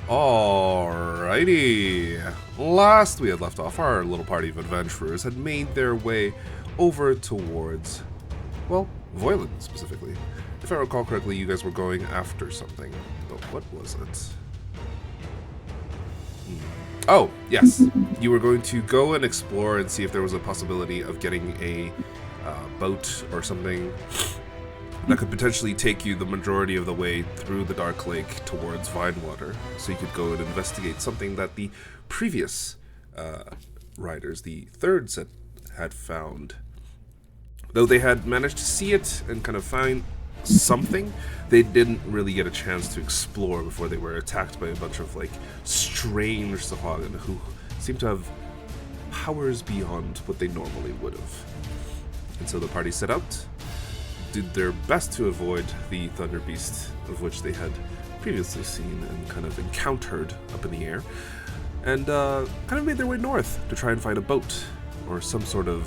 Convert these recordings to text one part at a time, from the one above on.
Alrighty. Last we had left off, our little party of adventurers had made their way over towards, well, Voiland specifically. If I recall correctly, you guys were going after something. But what was it? Oh, yes. You were going to go and explore and see if there was a possibility of getting a boat or something that could potentially take you the majority of the way through the Dark Lake towards Vinewater, so you could go and investigate something that the previous riders, the third set, had found. Though they had managed to see it and kind of find something, they didn't really get a chance to explore before they were attacked by a bunch of, like, strange Sahuagin who seemed to have powers beyond what they normally would have. And so the party set out, did their best to avoid the Thunder Beast, of which they had previously seen and kind of encountered up in the air, and kind of made their way north to try and find a boat or some sort of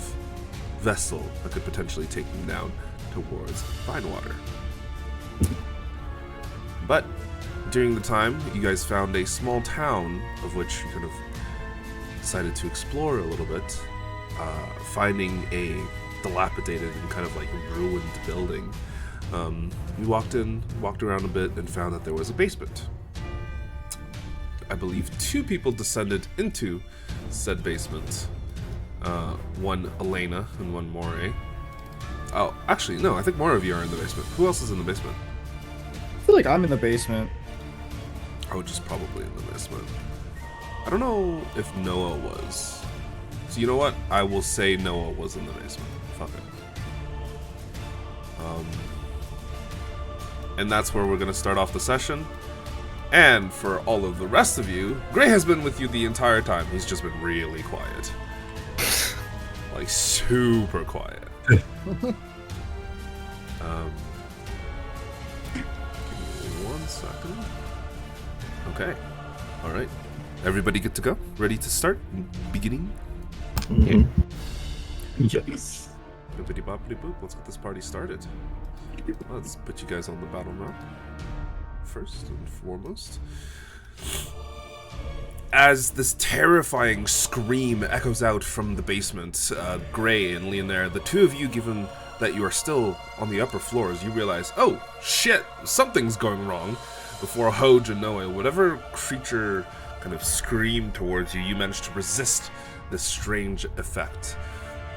vessel that could potentially take them down towards Vinewater. But during the time, you guys found a small town of which you kind of decided to explore a little bit, finding a dilapidated and kind of like ruined building. You walked around a bit and found that there was a basement. I believe 2 people descended into said basement. One Elena and one Moray. Oh, actually, no, I think more of you are in the basement. Who else is in the basement? I feel like I'm in the basement. Oh, just probably in the basement. I don't know if Noah was. So you know what? I will say Noah was in the basement. Fuck it. And that's where we're going to start off the session. And for all of the rest of you, Gray has been with you the entire time. He's just been really quiet. Like, super quiet. Give me 1 second. Okay. Alright. Everybody good to go? Ready to start? Beginning? Mm-hmm. Yes. Bippity boppity boop. Let's get this party started. Let's put you guys on the battle map first and foremost. As this terrifying scream echoes out from the basement, Gray and Leonare, the 2 of you, given that you are still on the upper floors, you realize, oh shit, something's going wrong. Before Hoj and Noah, whatever creature kind of screamed towards you, you managed to resist this strange effect.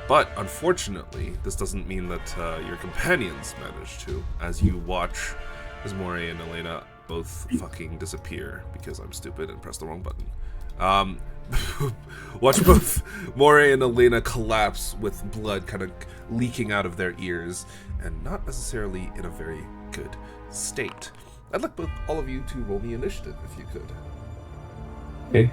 But unfortunately, this doesn't mean that your companions managed to, as you watch as Moray and Elena both fucking disappear because I'm stupid and pressed the wrong button. Watch both Moray and Elena collapse with blood kind of leaking out of their ears and not necessarily in a very good state. I'd like all of you to roll me initiative if you could. Okay.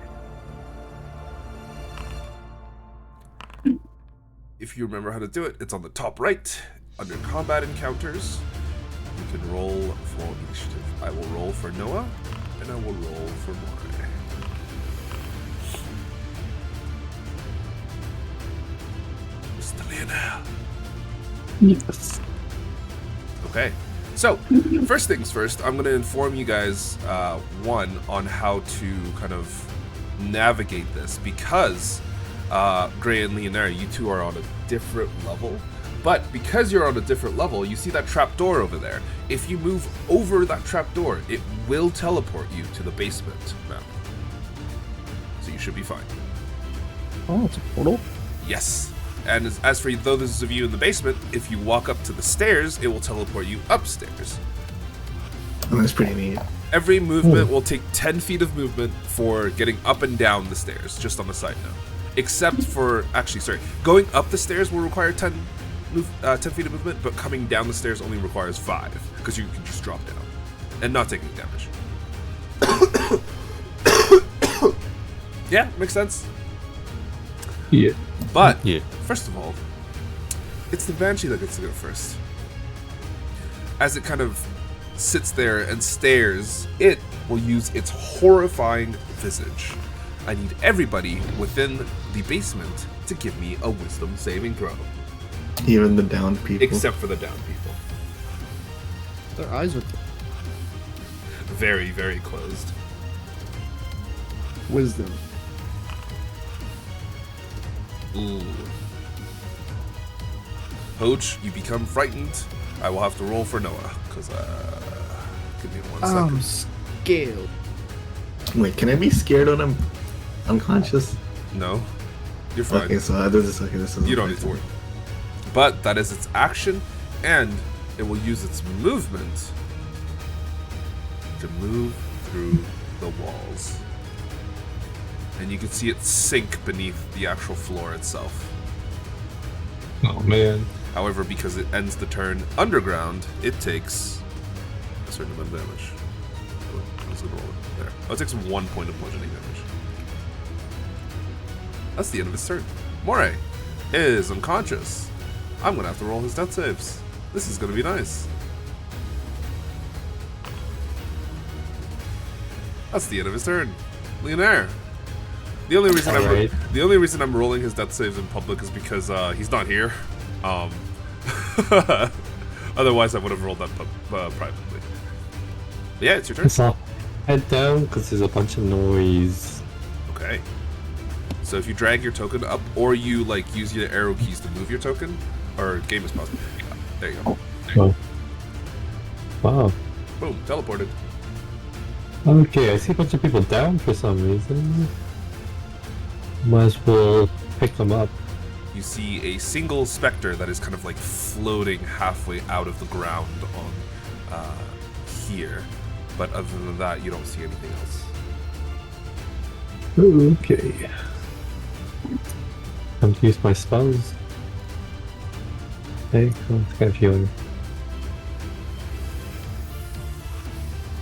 If you remember how to do it, it's on the top right, under combat encounters. You can roll for initiative. I will roll for Noah, and I will roll for Moray. Mr. Lionel. Yes. Okay, so first things first, I'm going to inform you guys, one, on how to kind of navigate this, because Gray and Leonare, you 2 are on a different level. But because you're on a different level, you see that trapdoor over there. If you move over that trapdoor, it will teleport you to the basement map. So you should be fine. Oh, it's a portal. Yes. And as for those of you in the basement, if you walk up to the stairs, it will teleport you upstairs. Oh, that's pretty neat. Every movement will take 10 feet of movement for getting up and down the stairs, just on a side note. Except for, going up the stairs will require 10 feet of movement, but coming down the stairs only requires 5, because you can just drop down and not taking damage. Yeah, makes sense? Yeah. But, Yeah. first of all, it's the Banshee that gets to go first. As it kind of sits there and stares, it will use its horrifying visage. I need everybody within the basement to give me a wisdom saving throw. Even the downed people. Except for the downed people. Their eyes are Very, very closed. Wisdom. Ooh. Poach, you become frightened. I will have to roll for Noah, because, give me 1 second. I'm scared. Wait, can I be scared when I'm unconscious? No. You're fine. Okay, so this is. You don't need to worry. But that is its action, and it will use its movement to move through the walls. And you can see it sink beneath the actual floor itself. Oh man. However, because it ends the turn underground, it takes a certain amount of damage. Oh, I was gonna roll it there. Oh, it takes 1 point of bludgeoning damage. That's the end of his turn. Moray is unconscious. I'm gonna have to roll his death saves. This is gonna be nice. That's the end of his turn. Leonaire. The only reason I'm rolling his death saves in public is because he's not here. Otherwise, I would have rolled that privately. But yeah, it's your turn. So head down because there's a bunch of noise. Okay. So if you drag your token up, or you like use your arrow keys to move your token, or game is paused. There you go. Oh. Wow. Boom, teleported. Okay, I see a bunch of people down for some reason. Might as well pick them up. You see a single specter that is kind of like floating halfway out of the ground on here. But other than that, you don't see anything else. Okay. Time to use my spells. Okay, let's get healing.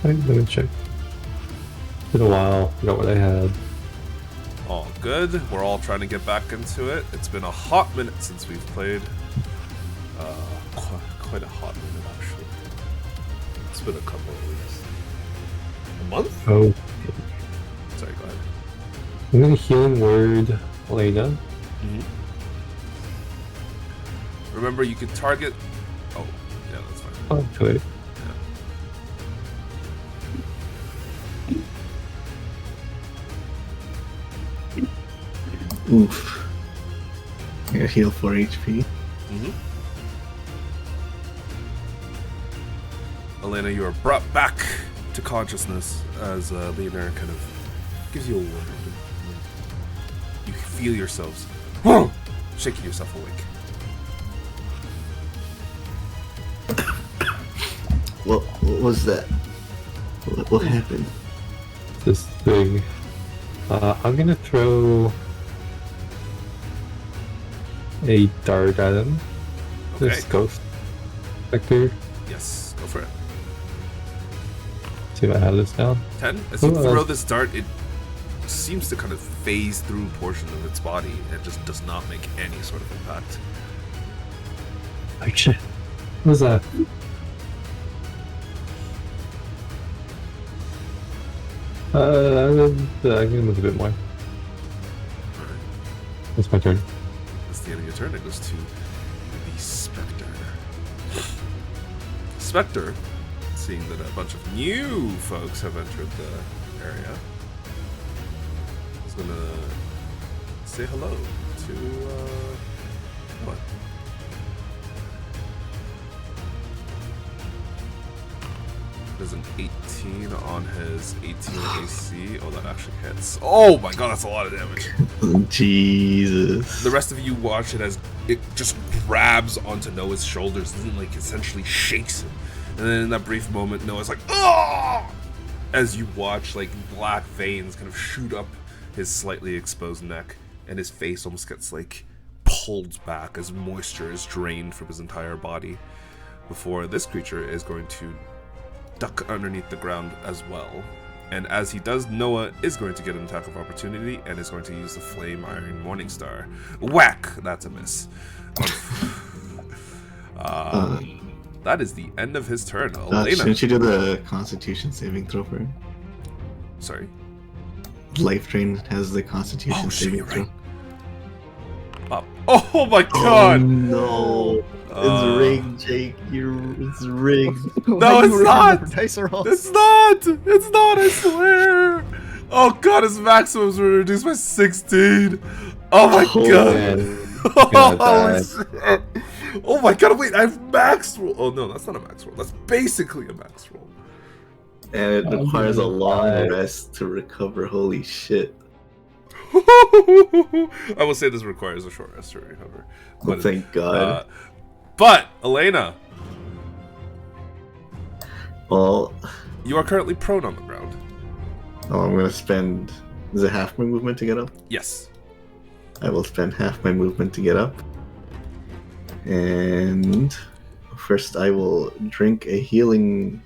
Okay, let me check. Been a while, forgot what I had. All good. We're all trying to get back into it. It's been a hot minute since we've played. Quite a hot minute, actually. It's been a couple of weeks. A month? Oh. Sorry, go ahead. I'm gonna healing word Elena. Mm-hmm. Remember, you can target... Oh, yeah, that's fine. Oh, good. Oof. I gotta heal 4 HP. Mm-hmm. Elena, you are brought back to consciousness as Leonard kind of gives you a word. You feel yourselves shaking yourself awake. What was that? What happened? This thing. I'm gonna throw a dart at him. Okay. This ghost vector. Yes, go for it. See if I have this down. 10. As you throw this dart, it seems to kind of phase through portions of its body and just does not make any sort of impact. Oh shit. What was that? I'm gonna move a bit more. Alright. That's my turn. That's the end of your turn. It goes to the Spectre. Spectre, seeing that a bunch of new folks have entered the area, is gonna say hello to, what? There's an 18 on his 18 AC. Oh, that actually hits. Oh my god, that's a lot of damage. Jesus. The rest of you watch it as it just grabs onto Noah's shoulders and like essentially shakes him. And then in that brief moment, Noah's like, "Oh!" As you watch like black veins kind of shoot up his slightly exposed neck, and his face almost gets like pulled back as moisture is drained from his entire body. Before this creature is going to duck underneath the ground as well. And as he does, Noah is going to get an attack of opportunity and is going to use the Flame Iron Morningstar. Whack! That's a miss. That is the end of his turn. Elena. Shouldn't you do the Constitution saving throw for him? Sorry? Life Drain has the Constitution saving you're throw. Right. Oh my god! Oh no! It's rigged, Jake. It's rigged. No, it's not! Dice rolls. It's not! It's not, I swear! Oh god, his maximums were reduced by 16. Oh my god. Man, gonna Holy die. shit. Oh my god, wait, I have max roll. Oh no, that's not a max roll. That's basically a max roll. And it I'm requires a gonna long die. rest to recover. Holy shit. I will say this requires a short rest to recover. Oh, thank God. But, Elena, Well, you are currently prone on the ground. I'm gonna spend. Is it half my movement to get up? Yes. I will spend half my movement to get up. And first, I will drink a healing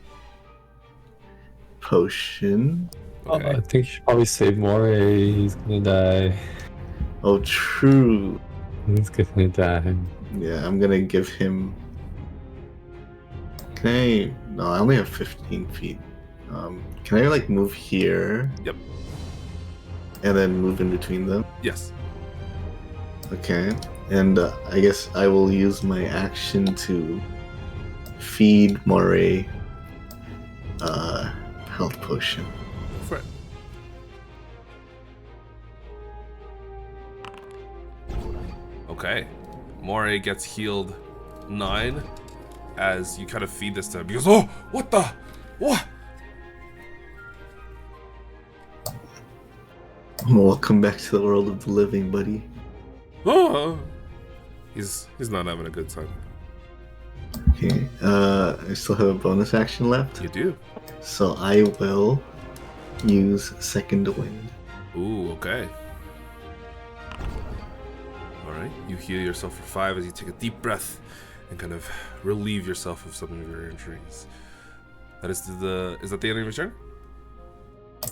potion. Okay. I think you should probably save Moray. He's gonna die. Oh, true. He's gonna die. Yeah, I'm gonna give him. Can I? No, I only have 15 feet. Can I like move here? Yep. And then move in between them? Yes. Okay. And I guess I will use my action to feed Moray health potion. For it. Okay. Moray gets healed 9 as you kind of feed this to him. He goes, oh, what the? What? Welcome back to the world of the living, buddy. Oh. He's not having a good time. Okay. I still have a bonus action left. You do. So I will use Second Wind. Ooh, okay. Alright, you heal yourself for 5 as you take a deep breath and kind of relieve yourself of some of your injuries. That is is that the end of your turn?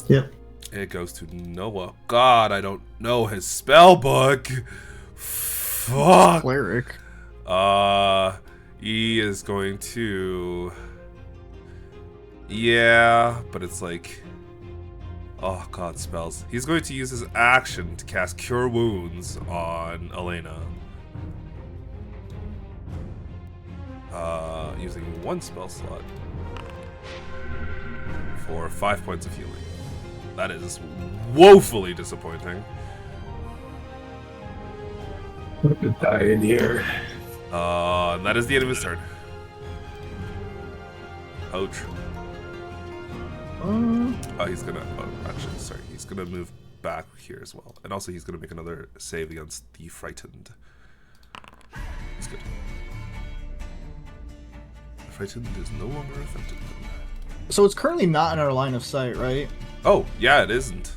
Yep. It goes to Noah. God, I don't know his spell book. Fuck. Cleric. He is going to... Yeah, but it's like... Oh god, spells. He's going to use his action to cast Cure Wounds on Elena. Using 1 spell slot. For 5 points of healing. That is woefully disappointing. I'm gonna die in here. And that is the end of his turn. Ouch. He's gonna... Oh, actually, sorry. He's gonna move back here as well. And also he's gonna make another save against the Frightened. That's good. The Frightened is no longer affected. So it's currently not in our line of sight, right? Oh, yeah, it isn't.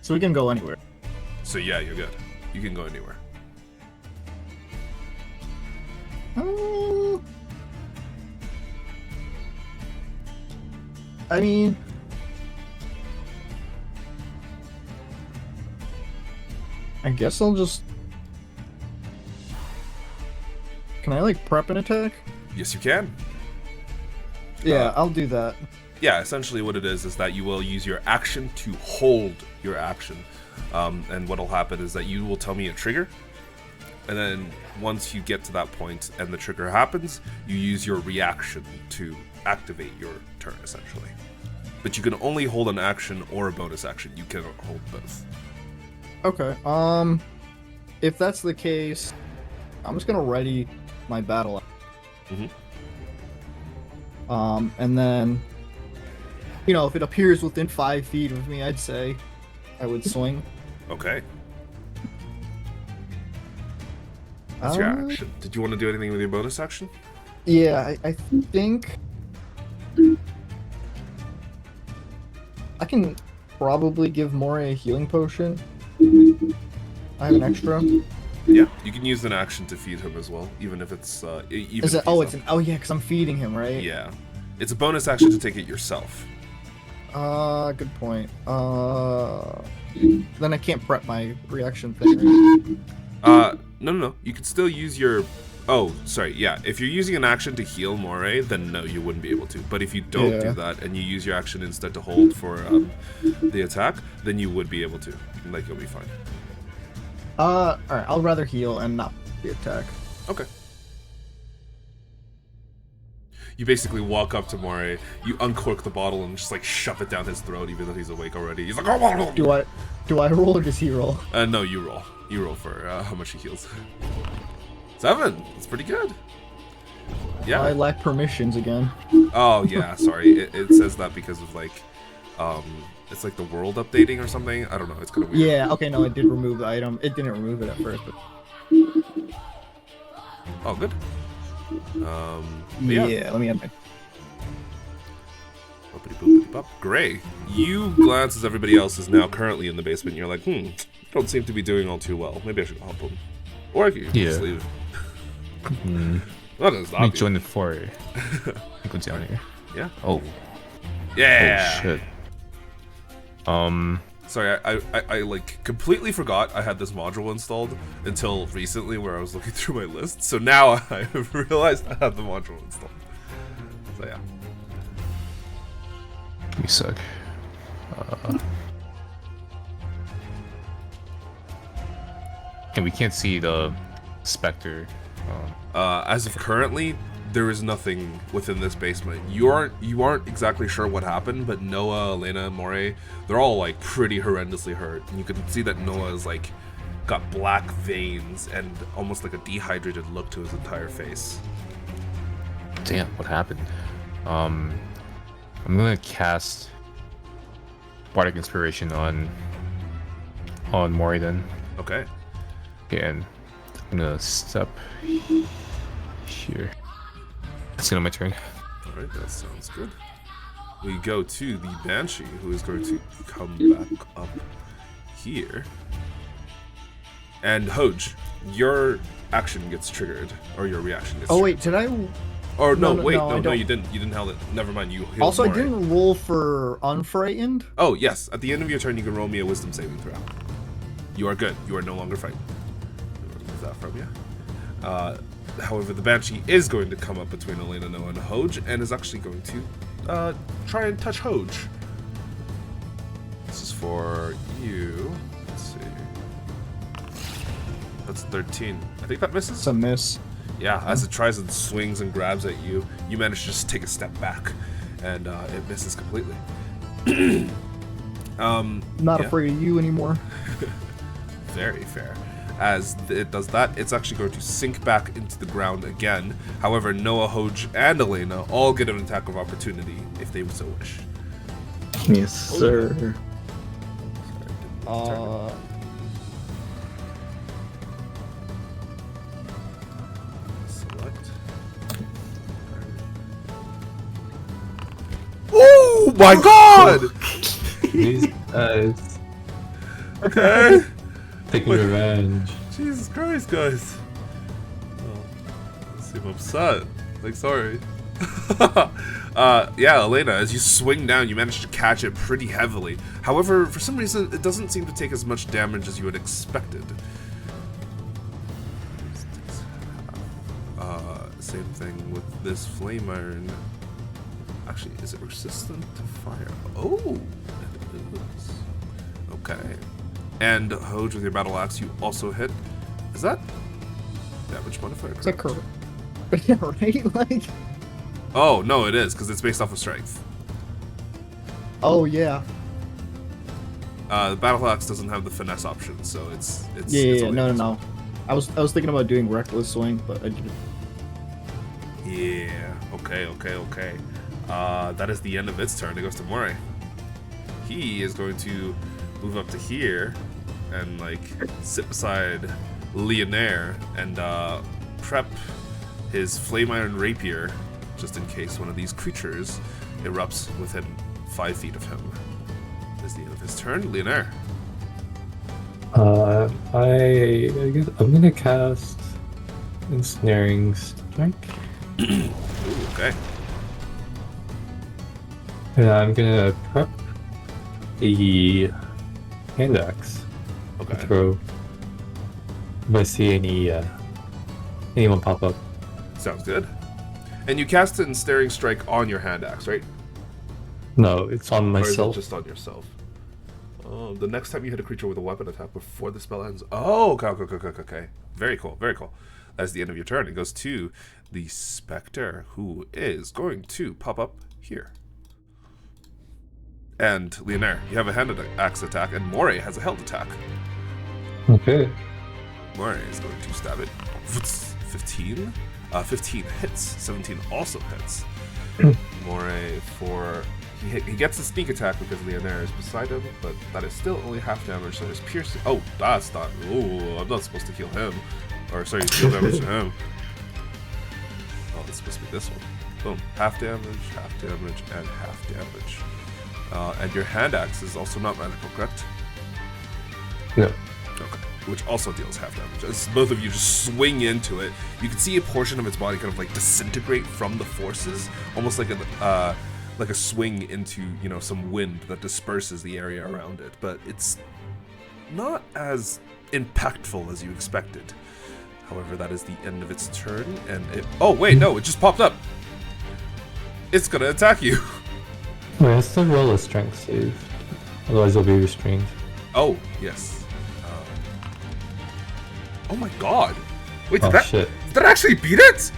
So we can go anywhere. So yeah, you're good. You can go anywhere. I mean... I guess I'll just... Can I, like, prep an attack? Yes, you can. Yeah, I'll do that. Yeah, essentially what it is that you will use your action to hold your action. And what'll happen is that you will tell me a trigger. And then once you get to that point and the trigger happens, you use your reaction to activate your turn, essentially. But you can only hold an action or a bonus action. You cannot hold both. Okay, if that's the case, I'm just gonna ready my battle. And then, you know, if it appears within 5 feet of me, I'd say I would swing. Okay. That's your action. Did you want to do anything with your bonus action? Yeah, I think I can probably give Moray a healing potion. I have an extra. Yeah, you can use an action to feed him as well, even if it's even. Is it? if Oh, he's it's an. Oh yeah, because I'm feeding him, right? Yeah, it's a bonus action to take it yourself. Good point. Then I can't prep my reaction thing. Right? No. You could still use your. Oh, sorry. Yeah, if you're using an action to heal Moray, then no, you wouldn't be able to. But if you don't do that and you use your action instead to hold for the attack, then you would be able to. Like, you'll be fine. All right. I'll rather heal and not the attack. Okay. You basically walk up to Moray, you uncork the bottle and just like shove it down his throat, even though he's awake already. He's like, oh, Do I roll or does he roll? no, you roll. You roll for how much he heals. 7. That's pretty good. Yeah. I lack permissions again. Oh yeah, sorry. It says that because of like, it's like the world updating or something. I don't know. It's kind of weird. Yeah. Okay. No, it did remove the item. It didn't remove it at first, but. Oh, good. Yeah. Let me have my. Boopity-boopity-bop. Gray, you glance as everybody else is now currently in the basement. You're like, don't seem to be doing all too well. Maybe I should help them. Or I could just leave. That doesn't stop Let me you. join the fort. Go down here. Yeah. Oh. Yeah. Oh shit. Sorry, I like completely forgot I had this module installed until recently where I was looking through my list. So now I have realized I have the module installed. So yeah. You suck. And we can't see the Spectre. As of currently, there is nothing within this basement. You aren't exactly sure what happened, but Noah, Elena, Moray, they're all like pretty horrendously hurt. And you can see that Noah is like got black veins and almost like a dehydrated look to his entire face. Damn, what happened? I'm gonna cast Bardic Inspiration on Mori then. Okay. And I'm gonna step here. That's gonna be my turn. Alright, that sounds good. We go to the Banshee, who is going to come back up here. And Hoj, your action gets triggered, or your reaction gets Oh triggered. wait, did I? Or no, no, wait, no, I no, don't. you didn't. You didn't heal it. Never mind, you healed Also, I Moray. didn't roll for unfrightened. Oh, yes. At the end of your turn, you can roll me a wisdom saving throw. You are good. You are no longer frightened. Remove that from you. However, the Banshee is going to come up between Elena, Noah, and Hoj, and is actually going to try and touch Hoj. This is for you. Let's see. That's 13. I think that misses. It's a miss. Yeah, as it tries and swings and grabs at you, you manage to just take a step back, and it misses completely. Not yeah. afraid of you anymore. Very fair. As it does that, it's actually going to sink back into the ground again. However, Noah, Hoj, and Elena all get an attack of opportunity if they so wish. Yes, sir. Select. Oh my god! These guys Okay. taking revenge. Jesus Christ, guys. Oh, I seem upset. Like, sorry. Yeah, Elena, as you swing down, you manage to catch it pretty heavily. However, for some reason, it doesn't seem to take as much damage as you had expected. Same thing with this flame iron. Actually, is it resistant to fire? Oh, it is. Okay. And Hoj, with your battle axe, you also hit. Is that damage modifier? Is that correct? Yeah, right? Like. Oh no, it is because it's based off of strength. Oh yeah. The battle axe doesn't have the finesse option, so it's Yeah. only No. I was thinking about doing reckless swing, but I didn't. Yeah. Okay. That is the end of its turn. It goes to Moray. He is going to move up to here and like sit beside Leonaire and prep his flame iron rapier just in case one of these creatures erupts within 5 feet of him. That is the end of his turn. Leonaire. I guess I'm gonna cast Ensnaring Strike. Ooh, okay. And I'm gonna prep a hand axe to Okay. throw if I see anyone pop up. Sounds good. And you cast it in Staring Strike on your hand axe, right? No, it's on Or is it myself. just on yourself? Oh, the next time you hit a creature with a weapon attack before the spell ends. Oh, okay. Very cool. That's the end of your turn. It goes to the Spectre, who is going to pop up here. And Leonare, you have a handed axe attack, and Moray has a held attack. Okay. Moray is going to stab it. 15? 15 hits. 17 also hits. Moray for... He gets a sneak attack because Leonare is beside him, but that is still only half damage, so there's piercing... Oh, that's not... Oh, I'm not supposed to heal him. Or, sorry, deal damage to him. Oh, it's supposed to be this one. Boom. Half damage, and half damage. And your hand axe is also not magical, correct? No. Okay. Which also deals half damage. As both of you just swing into it, you can see a portion of its body kind of like disintegrate from the forces, almost like a swing into, you know, some wind that disperses the area around it. But it's not as impactful as you expected. However, that is the end of its turn, and it... Oh, wait, no, it just popped up. It's gonna attack you. Wait, I still roll a strength save. Otherwise, I'll be restrained. Oh, yes. Oh my god. Wait, Oh, did shit. that actually beat it?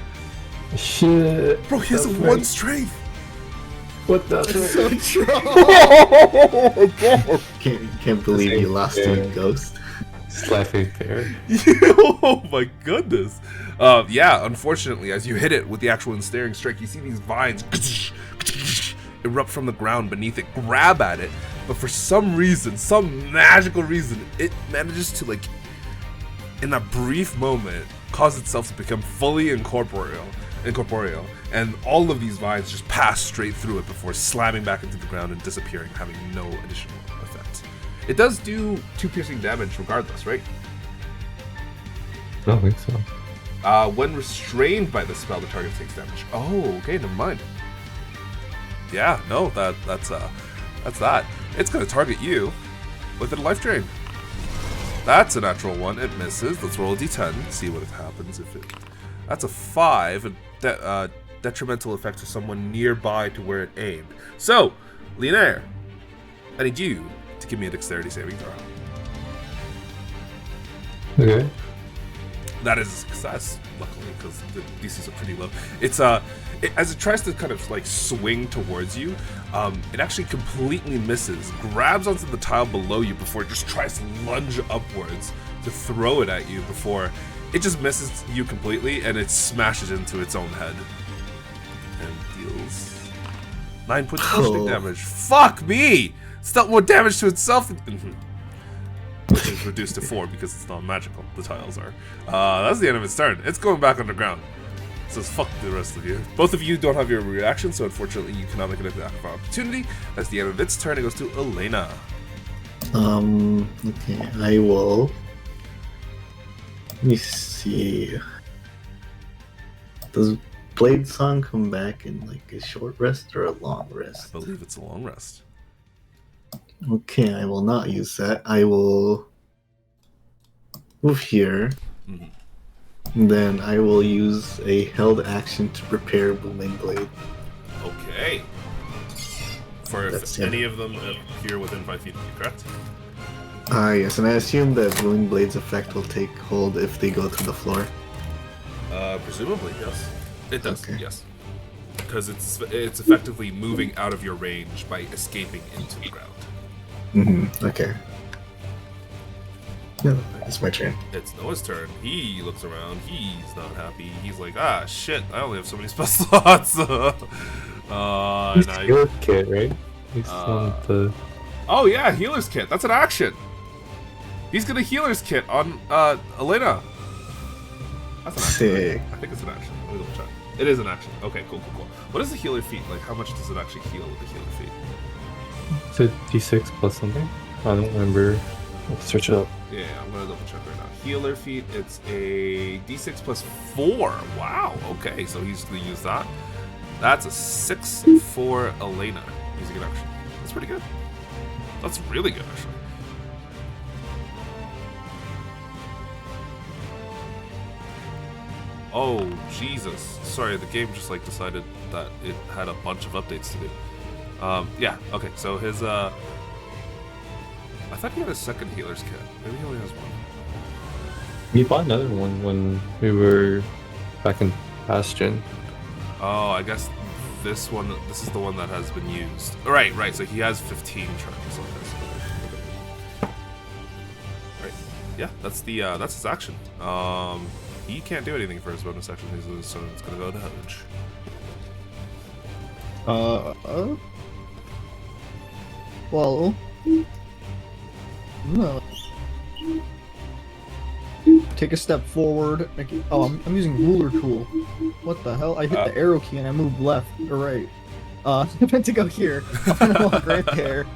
Shit. Bro, he has That's one right. strength. What the? So strong. Oh god. Can't believe you lost to a Yeah. ghost. Slashing fair. Oh my goodness. Yeah, unfortunately, as you hit it with the actual ensnaring strike, you see these vines erupt from the ground beneath it, grab at it, but for some reason, some magical reason, it manages to, like, in a brief moment, cause itself to become fully incorporeal, and all of these vines just pass straight through it before slamming back into the ground and disappearing, having no additional effect. It does do 2 piercing damage regardless, right? I don't think so. When restrained by the spell, the target takes damage. Oh, okay, never mind. Yeah, no, that's that. It's gonna target you with a life drain. That's a natural one. It misses. Let's roll a d10. See what happens if it. That's a 5. A detrimental effect to someone nearby to where it aimed. So, Leonare, I need you to give me a dexterity saving throw. Okay. That is a success, luckily, because the DCs are pretty low. It's as it tries to kind of like swing towards you, it actually completely misses, grabs onto the tile below you before it just tries to lunge upwards to throw it at you before it just misses you completely and it smashes into its own head and deals 9 points of bludgeoning damage. Fuck me! It's dealt more damage to itself. Which is reduced to 4 because it's not magical. The tiles are. That's the end of its turn. It's going back underground. It says fuck the rest of you. Both of you don't have your reaction, so unfortunately you cannot make an attack of opportunity. That's the end of its turn. It goes to Elena. Okay, I will. Let me see. Does Blade Song come back in like a short rest or a long I rest? believe it's a long rest. Okay, I will not use that. I will move here. Mhm. And then I will use a held action to prepare Booming Blade. Okay. For if That's it. any of them appear within 5 feet of you, correct? Yes, and I assume that Booming Blade's effect will take hold if they go to the floor. Presumably, yes. It does, Okay. yes. Because it's effectively moving out of your range by escaping into the ground. Okay. No, it's my turn. It's Noah's turn. He looks around. He's not happy. He's like, ah, shit, I only have so many spell slots. And I... Healer kit, right? He's on the. Oh, yeah, healer's kit. That's an action. He's gonna healer's kit on Elena. That's an action. Sick. Right? I think it's an action. Let me double check. It is an action. Okay, cool. What is the healer feat? Like, how much does it actually heal with the healer feat? Is it D6 plus something? I don't remember. I'll search it up. Yeah, I'm gonna double check right now. Healer feat, it's a d6 plus 4. Wow, okay, so he's gonna use that. That's a 6 for Elena using an action. That's pretty good. That's really good, actually. Oh, Jesus. Sorry, the game just like decided that it had a bunch of updates to do. Yeah, okay, so his, I thought he had a second healer's kit. Maybe he only has one. We bought another one when we were back in Bastion. Oh, I guess this is the one that has been used. Right. So he has 15 charges on this. Right. Yeah, that's his action. He can't do anything for his bonus action, so it's gonna go to Hodge. Well, no. Take a step forward. I'm using ruler tool. What the hell? I hit the arrow key and I moved left or right. I meant to go here. I'm gonna walk right there.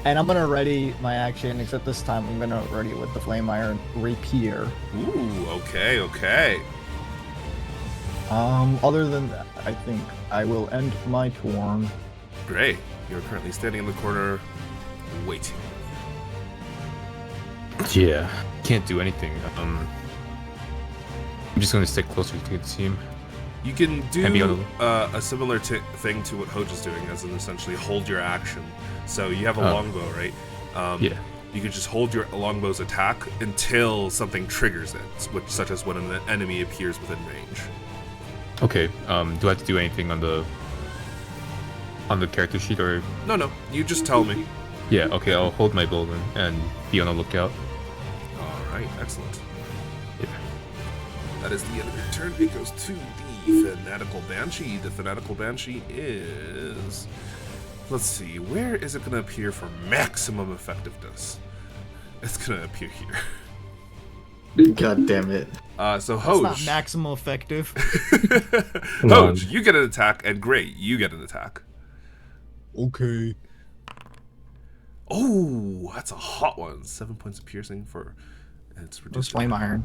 And I'm gonna ready my action, except this time I'm gonna ready it with the flame iron rapier. Ooh, okay. Other than that, I think I will end my turn. Great. You're currently standing in the corner, waiting. Yeah. Can't do anything. I'm just gonna stick closer to the team. You can And be do on a similar thing to what Hodge is doing, as in essentially hold your action. So you have a longbow, right? Yeah. You could just hold your longbow's attack until something triggers it, such as when an enemy appears within range. Okay. Do I have to do anything on the character sheet or? No. You just tell me. Yeah. Okay. I'll hold my bow then and be on the lookout. All right. Excellent. Yeah. That is the end of your turn. It goes to the Fanatical Banshee. The Fanatical Banshee is... Let's see, where is it going to appear for maximum effectiveness? It's going to appear here. God damn it. So It's Hodge. not maximum effective. Hodge, you get an attack, and Great, you get an attack. Okay. Oh, that's a hot one. 7 points of piercing for... It's Those reduced. flame iron.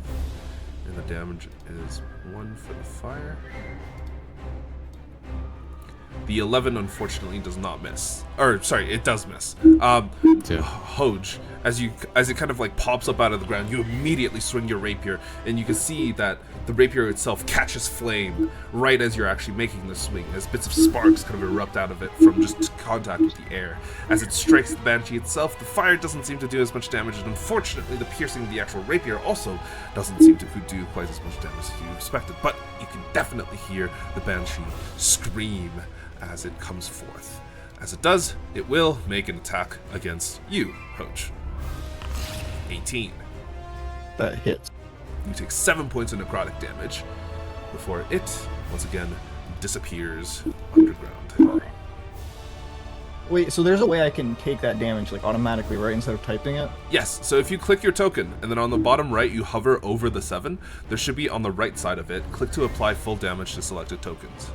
And the damage is 1 for the fire. The 11 unfortunately does not miss. Or sorry, it does miss. Hodge, as it kind of like pops up out of the ground, you immediately swing your rapier, and you can see that the rapier itself catches flame right as you're actually making the swing, as bits of sparks kind of erupt out of it from just contact with the air. As it strikes the banshee itself, the fire doesn't seem to do as much damage, and unfortunately the piercing of the actual rapier also doesn't seem to do quite as much damage as you expected. But you can definitely hear the banshee scream as it comes forth. As it does, it will make an attack against you, Hodge. 18. That hits. You take 7 points of necrotic damage before it, once again, disappears underground. Wait, so there's a way I can take that damage like automatically, right, instead of typing it? Yes, so if you click your token, and then on the bottom right you hover over the 7, there should be on the right side of it, click to apply full damage to selected tokens.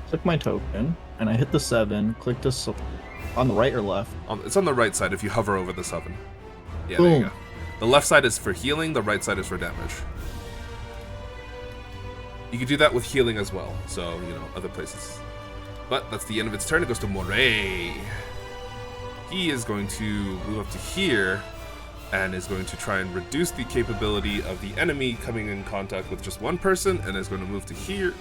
Click my token, and I hit the 7, click this on the right or left? It's on the right side if you hover over the 7. Yeah, there you Boom. go. The left side is for healing, the right side is for damage. You can do that with healing as well, so, other places. But that's the end of its turn. It goes to Moray. He is going to move up to here and is going to try and reduce the capability of the enemy coming in contact with just one person, and is going to move to here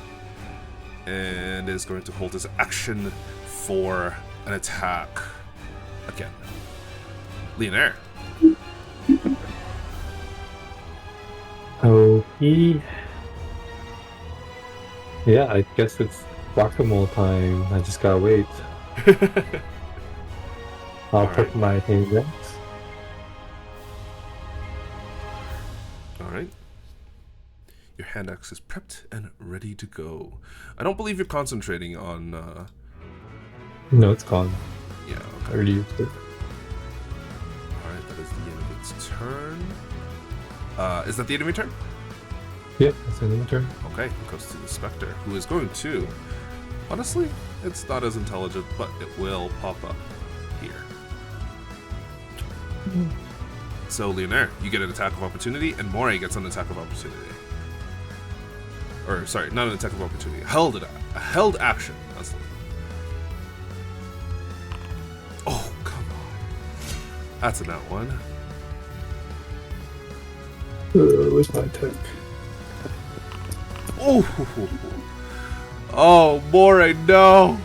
and is going to hold his action for an attack again. Leonaire. Okay. Yeah, I guess it's whack-a-mole time. I just gotta wait. I'll put Alright. my hand next. Alright. Your hand axe is prepped and ready to go. I don't believe you're concentrating on, No, it's gone. yeah, I okay. already used it. Alright, that is the end of its turn. Is that the end of your turn? Yep, that's the end of my turn. Okay, it goes to the Spectre, who is going to... Honestly, it's not as intelligent, but it will pop up here. So, Leonaire, you get an attack of opportunity, and Moray gets an attack of opportunity. Or, sorry, not an attack of opportunity. A held action. That's the... Oh, come on. That's a nat one. Where's my attack? Oh, Moray, no!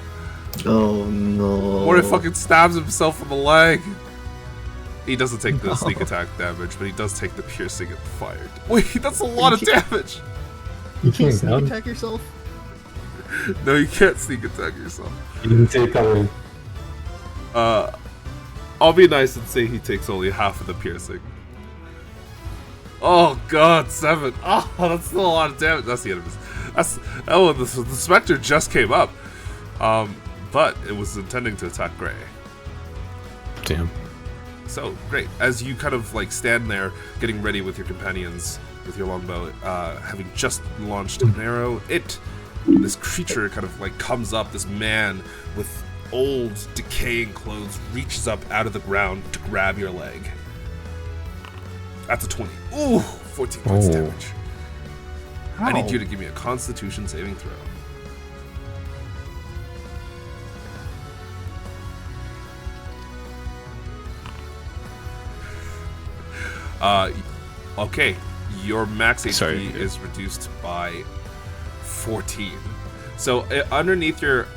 Oh no. Moray fucking stabs himself in the leg. He doesn't take the sneak attack damage, but he does take the piercing and fired. Wait, that's a lot of damage! You Can't can't sneak down. attack yourself? No, you can't sneak attack yourself. You can take away. I'll be nice and say he takes only half of the piercing. Oh god, 7. Oh, that's still a lot of damage. That's the enemies. The Spectre just came up. But it was intending to attack Gray. Damn. So, great. As you kind of like stand there, getting ready with your companions, with your longbow, having just launched an arrow, this creature kind of like comes up, this man with old, decaying clothes, reaches up out of the ground to grab your leg. That's a 20. Ooh, 14 points Oh. damage. I need you to give me a Constitution saving throw. Okay, your max HP Sorry. is reduced by 14. So underneath your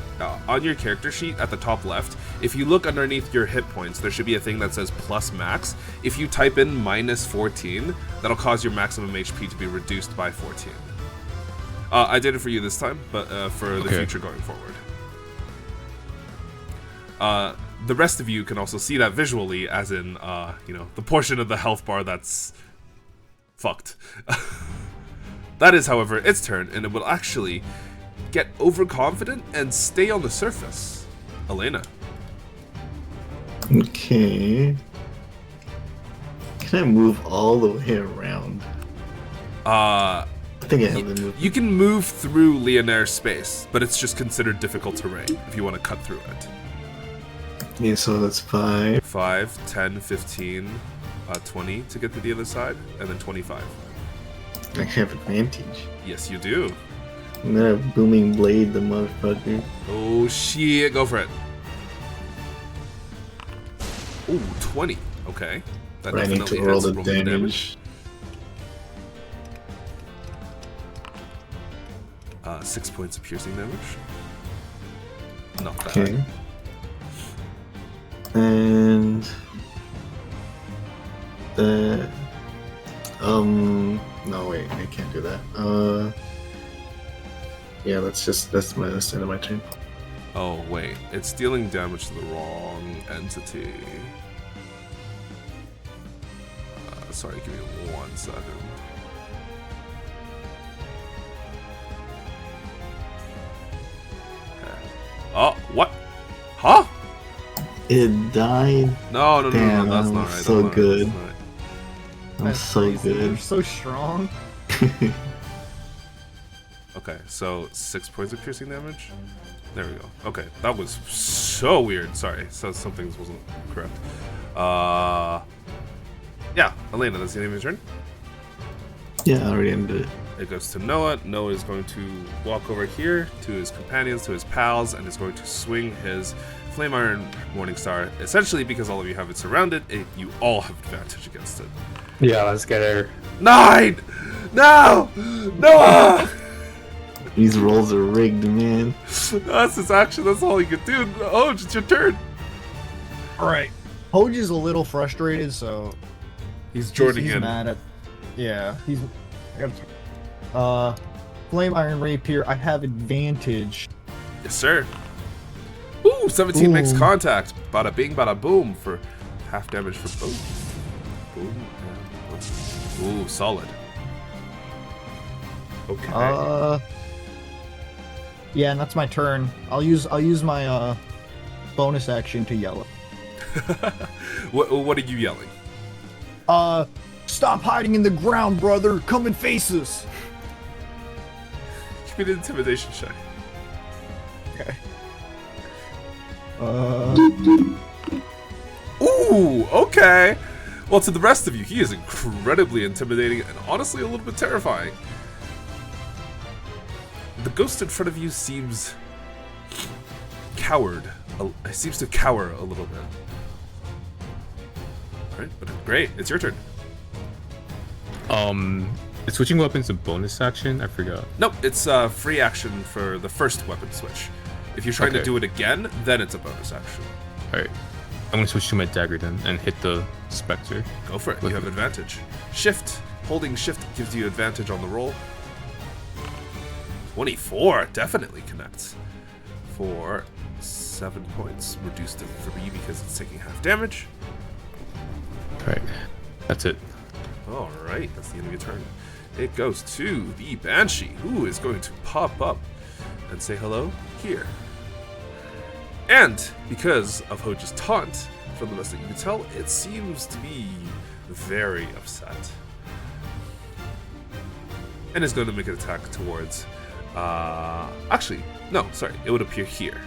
on your character sheet at the top left, if you look underneath your hit points, there should be a thing that says plus max. If you type in minus 14, that'll cause your maximum HP to be reduced by 14. I did it for you this time, but for the future going forward. The rest of you can also see that visually, as in, the portion of the health bar that's fucked. That is, however, its turn, and it will actually get overconfident and stay on the surface. Elena. Okay. Can I move all the way around? I think I have the move. You can move through Leonaire's space, but it's just considered difficult terrain if you want to cut through it. Yeah, so that's 5. 5, 10, 15, 20 to get to the other side, and then 25. I have advantage. Yes, you do. I'm gonna booming blade the motherfucker. Oh shit, go for it. Ooh, 20. Okay. That I need definitely to roll hits. the damage. 6 points of piercing damage. Not bad. Okay. And the no wait, I can't do that. Yeah, that's the end of my turn. Oh wait, it's dealing damage to the wrong entity. Sorry, give me 1 second. Oh, what? Huh? It died. No, Damn, that's I'm not right. so that's not right, good. that's not right. I'm That's so crazy. You're good. so strong. Okay, so 6 points of piercing damage. There we go. Okay, that was so weird. Sorry, so some things wasn't correct. Yeah, Elena, that's the end of your turn. Yeah, I already ended it. It goes to Noah. Noah is going to walk over here to his companions, to his pals, and is going to swing his Flame Iron Morningstar. Essentially, because all of you have it surrounded, you all have advantage against it. Yeah, let's get her. 9! No! Noah! These rolls are rigged, man. That's his action. That's all he could do. Oh, it's your turn. Alright. Hoj is a little frustrated, so He's joining he's in. mad at. Yeah, he's. I gotta. Flame Iron Rapier. I have advantage. Yes, sir. Ooh, 17 makes Ooh. contact. Bada bing, bada boom for half damage for both. Boom and boom. Ooh, solid. Okay. Yeah, and that's my turn. I'll use my bonus action to yell What are you yelling? it. Stop hiding in the ground, brother. Come and face us. Give me an intimidation check. Okay. Ooh, okay. Well, to the rest of you, he is incredibly intimidating and honestly a little bit terrifying. The ghost in front of you seems coward. He seems to cower a little bit. Alright, but great. It's your turn. Is switching weapons a bonus action? I forgot. Nope, it's free action for the first weapon switch. If you're trying to Okay. do it again, then it's a bonus action. Alright. I'm gonna switch to my dagger then and hit the specter. Go for it. You have advantage. Shift. Holding shift gives you advantage on the roll. 24 definitely connects for 7 points, reduced to 3 because it's taking half damage. Alright, that's it. All right, that's the end of your turn. It goes to the Banshee, who is going to pop up and say hello here. And because of Hoja's taunt, from the best that you can tell, it seems to be very upset. And is going to make an attack towards... actually, no, sorry. It would appear here.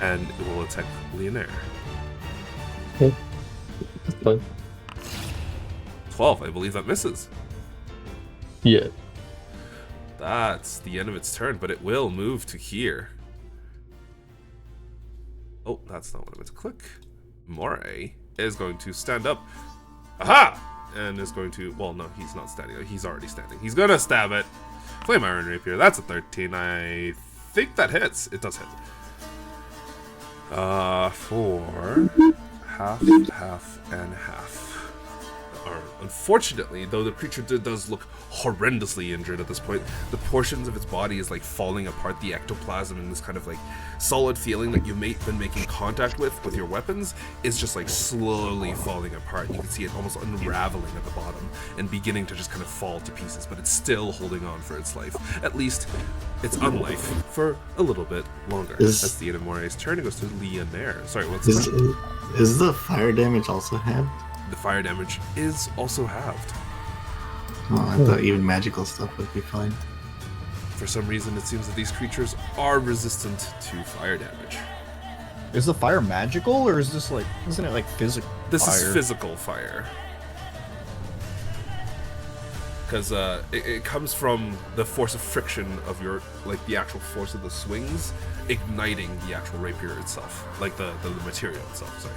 And it will attack Leonaire. Okay. That's fine. 12, I believe that misses. Yeah. That's the end of its turn, but it will move to here. Oh, that's not what I meant to click. Moray is going to stand up. Aha! And is going to... Well, no, he's not standing. He's already standing. He's going to stab it. Flame Iron Rapier. That's a 13. I think that hits. It does hit. For half, half, and half. Unfortunately, though the creature does look horrendously injured at this point, the portions of its body is like falling apart. The ectoplasm and this kind of like solid feeling that you've been making contact with your weapons is just like slowly falling apart. You can see it almost unraveling at the bottom and beginning to just kind of fall to pieces, but it's still holding on for its life. At least it's unlife for a little bit longer. That's the end of Moray's turn. It goes to Leonaire. Sorry, what's is the fire damage also halved? The fire damage is also halved. Oh, I thought even magical stuff would be fine. For some reason, it seems that these creatures are resistant to fire damage. Is the fire magical, or is this like... Isn't it like physical This fire? is physical fire. Because it comes from the force of friction of your... Like, the actual force of the swings igniting the actual rapier itself. Like, the material itself, sorry.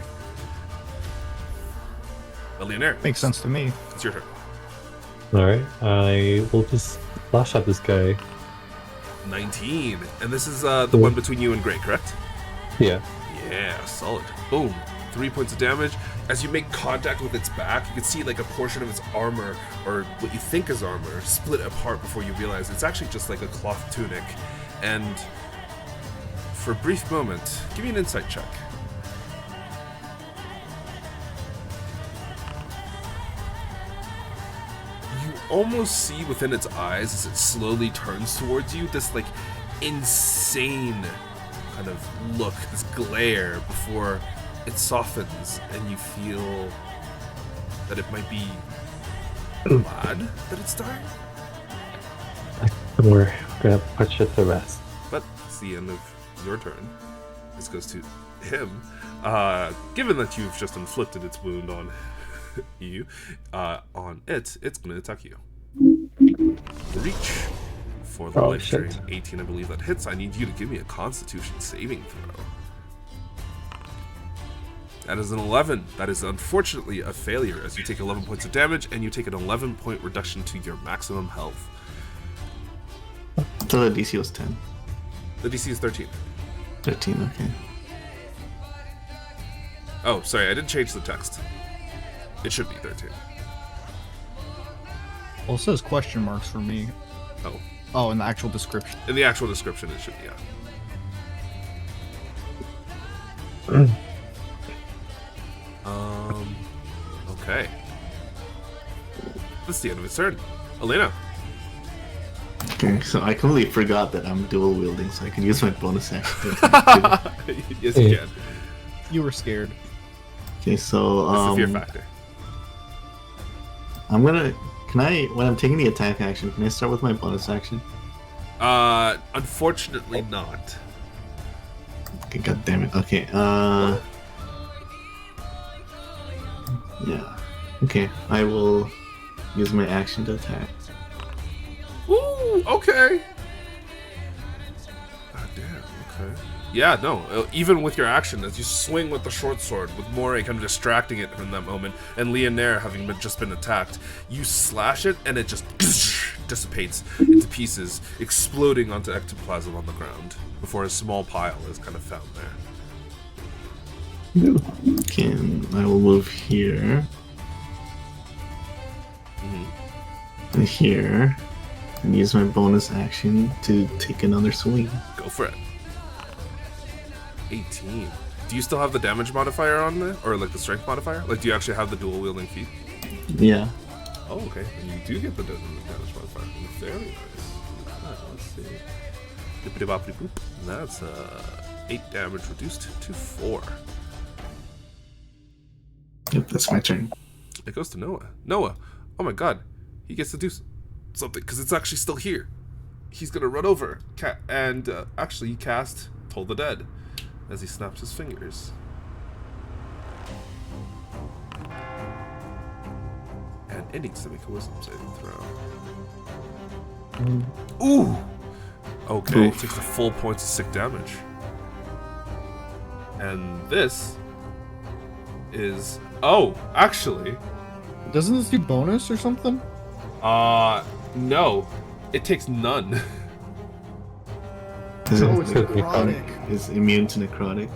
Leonaire. Makes sense to me. It's your turn. Alright, I will just flash at this guy. 19. And this is the one between you and Gray, correct? Yeah. Yeah, solid. Boom. 3 points of damage. As you make contact with its back, you can see like a portion of its armor, or what you think is armor, split apart before you realize it's actually just like a cloth tunic. And for a brief moment, give me an insight check. Almost see within its eyes as it slowly turns towards you this like insane kind of look, this glare before it softens and you feel that it might be glad that it's dying. We're gonna punch it to rest. But it's the end of your turn. This goes to him. Given that you've just inflicted its wound on you, it's going to attack you. Reach for the life drain. 18, I believe that hits. I need you to give me a Constitution saving throw. That is an 11. That is unfortunately a failure, as you take 11 points of damage and you take an 11-point reduction to your maximum health. I thought the DC was 10. The DC is 13. 13, okay. Oh, sorry, I didn't change the text. It should be 13. Well, it says question marks for me. Oh. Oh, in the actual description. In the actual description, it should be, yeah. Okay. That's the end of its turn. Elena. Okay, so I completely forgot that I'm dual wielding, so I can use my bonus action. Yes, you can. You were scared. Okay, so That's the fear factor. I'm gonna. When I'm taking the attack action, can I start with my bonus action? Unfortunately not. Okay, god damn it. Okay, yeah. Okay, I will use my action to attack. Ooh, okay. God damn, okay. Yeah, no, even with your action, as you swing with the short sword, with Moray kind of distracting it from that moment, and Leonaire having just been attacked, you slash it, and it just dissipates into pieces, exploding onto ectoplasm on the ground, before a small pile is kind of found there. I will move here and here, and use my bonus action to take another swing. Go for it. 18. Do you still have the damage modifier on there? Or like the strength modifier? Like, do you actually have the dual wielding feat? Yeah. Oh, okay. And you do get the damage modifier. Very nice. Let's see. Dippity-boppity-boop. That's 8 damage reduced to 4. Yep, that's my turn. It goes to Noah. Noah! Oh my god. He gets to do something, because it's actually still here. He's gonna run over and actually cast Toll the Dead as he snaps his fingers. And it needs to make a wisdom saving throw. Ooh! Okay, Oof. takes the full points of sick damage. And this is... Oh, actually... Doesn't this do bonus or something? No. It takes none. Is Oh, it's it necrotic. is immune to necrotic?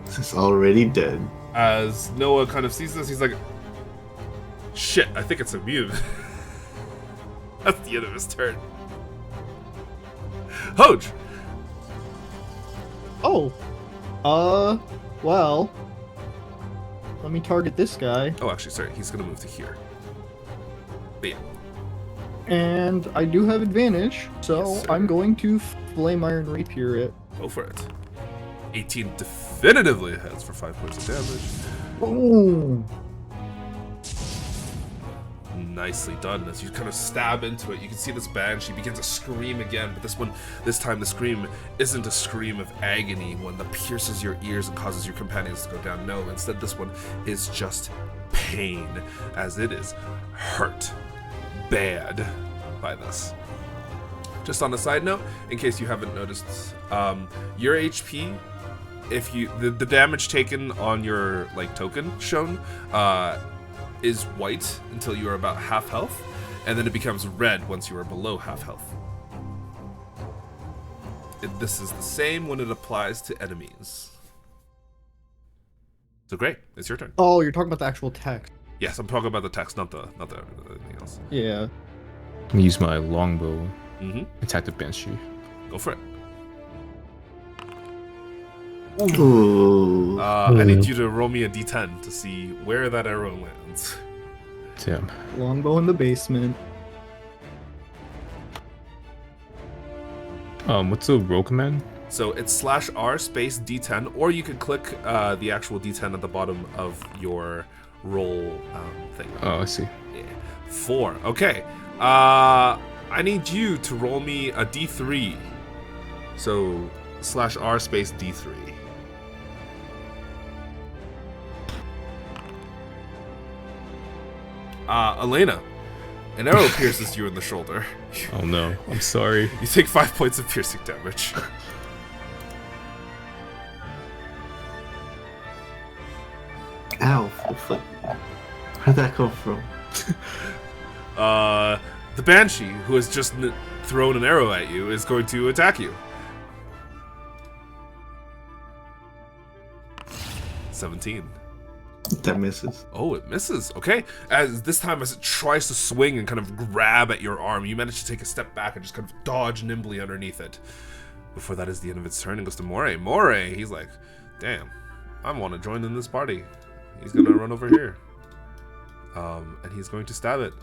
This is already dead. As Noah kind of sees this, he's like, shit, I think it's immune. That's the end of his turn. Hoj! Oh. Well. Let me target this guy. Oh, actually, sorry, he's gonna move to here. But yeah. And I do have advantage, so Yes, sir. I'm going to Flame Iron Rapier it. Go for it. 18 definitively hits for 5 points of damage. Boom! Nicely done. As you kind of stab into it, you can see this banshee begins to scream again, but this time the scream isn't a scream of agony, one that pierces your ears and causes your companions to go down. No, instead this one is just pain, as it is hurt bad by this. Just on a side note, in case you haven't noticed, your HP, if you the damage taken on your like token shown, is white until you are about half health, and then it becomes red once you are below half health. This is the same when it applies to enemies. So great, it's your turn. Oh, you're talking about the actual text. Yes, I'm talking about the text, not the anything else. Yeah. I'm gonna use my longbow. Mm-hmm. Attack the banshee. Go for it. Ooh. I need you to roll me a d10 to see where that arrow lands. Damn. Longbow in the basement. What's the roll command? So it's /r space d10, or you could click the actual d10 at the bottom of your roll thing. Oh, I see. Yeah. 4. Okay. I need you to roll me a d3. So /r space d3. Elena, an arrow pierces you in the shoulder. Oh no, I'm sorry. You take 5 points of piercing damage. Ow. Fuck. Where'd that come from? The Banshee, who has just thrown an arrow at you, is going to attack you. 17. That misses. Oh, it misses. Okay. As this time, as it tries to swing and kind of grab at your arm, you manage to take a step back and just kind of dodge nimbly underneath it. Before that is the end of its turn, it goes to Moray. Moray, he's like, damn, I want to join in this party. He's gonna run over here. And he's going to stab it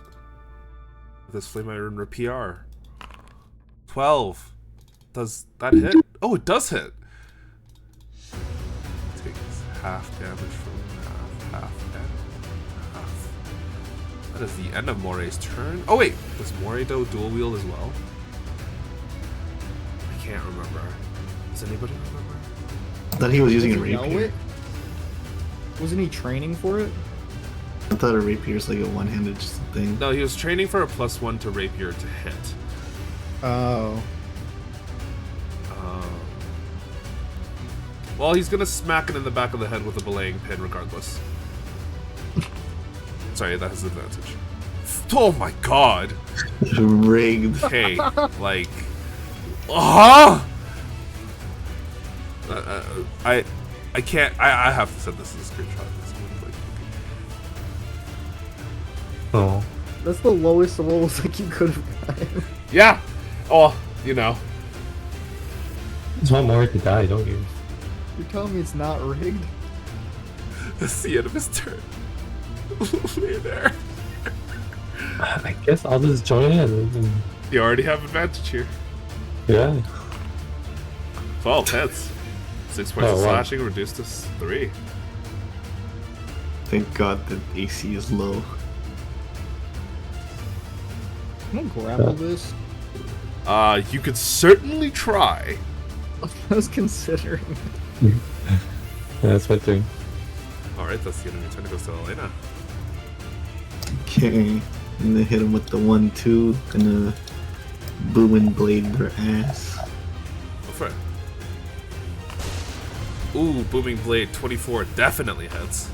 with his Flame Iron Rapier. 12. Does that hit? Oh, it does hit. Takes half damage from half, half. That is the end of Moray's turn. Oh wait, does Moray do dual wield as well? I can't remember. Does anybody remember? I thought he was using a Does he know rapier. it? Wasn't he training for it? I thought a rapier is like a one-handed thing. No, he was training for a +1 to rapier to hit. Oh. Well, he's gonna smack it in the back of the head with a belaying pin regardless. Sorry, that has advantage. Oh my god! Rigged. Hey, like... I can't. I have to send this as a screenshot. Oh. That's the lowest rolls like you could have gotten. Yeah. Oh, you know. You just want more to die, don't you? You're telling me it's not rigged? That's the end of his turn. Lay there. I guess I'll just join in. You already have advantage here. Yeah. 12 hits. 6 points of wow. slashing reduced to 3. Thank God that AC is low. Can I grapple this? You could certainly try. I was considering. Yeah, that's my thing. Alright, that's the end of your turn. It goes to Elena. Okay, I'm gonna hit him with the 1-2. Gonna boom and blade their ass. Go for it. Ooh, Booming Blade 24 definitely hits.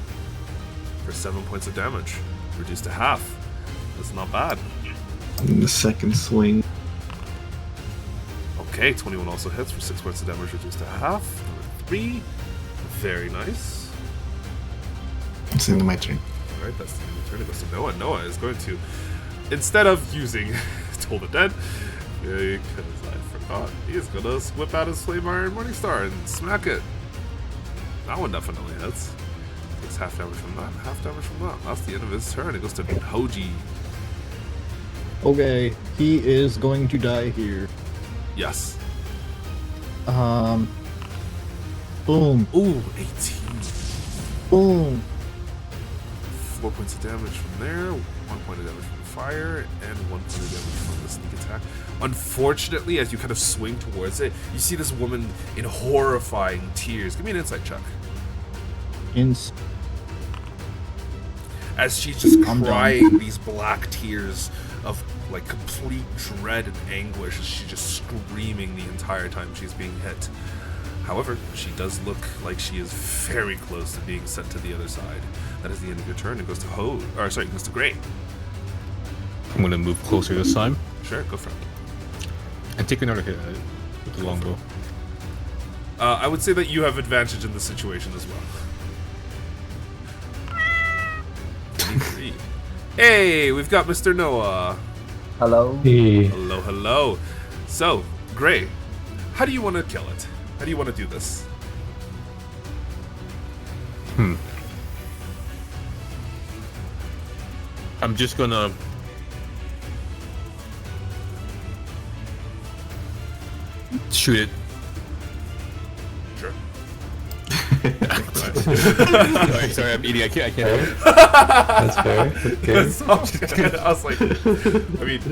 For 7 points of damage. Reduced to half. That's not bad. And the second swing. Okay, 21 also hits for 6 points of damage, reduced to half. Number 3. Very nice. It's the end of my turn. Alright, that's the end of the turn. It goes to Noah. Noah is going to, instead of using Toll the Dead, because I forgot, he is going to whip out his Flame Iron Morningstar and smack it. That one definitely hits. Takes half damage from that, half damage from that. That's the end of his turn. It goes to Hoji. Okay, he is going to die here. Yes. Boom. Ooh, 18. Boom. 4 points of damage from there, 1 point of damage from fire, and 1 point of damage from the sneak attack. Unfortunately, as you kind of swing towards it, you see this woman in horrifying tears. Give me an insight check. As she's just crying these black tears of like complete dread and anguish as she's just screaming the entire time she's being hit. However, she does look like she is very close to being sent to the other side. That is the end of your turn. It goes to it goes to Gray. I'm gonna move closer this time Sure, go for it. and take another hit at it with the longbow. I would say that you have advantage in this situation as well. 23. Hey, we've got Mr. Noah. Hello? Hey. Hello, hello. So, Gray, how do you want to kill it? How do you want to do this? I'm just gonna shoot it. Sure. sorry, I'm eating. I can't. That's fair. Okay. I was like, I mean,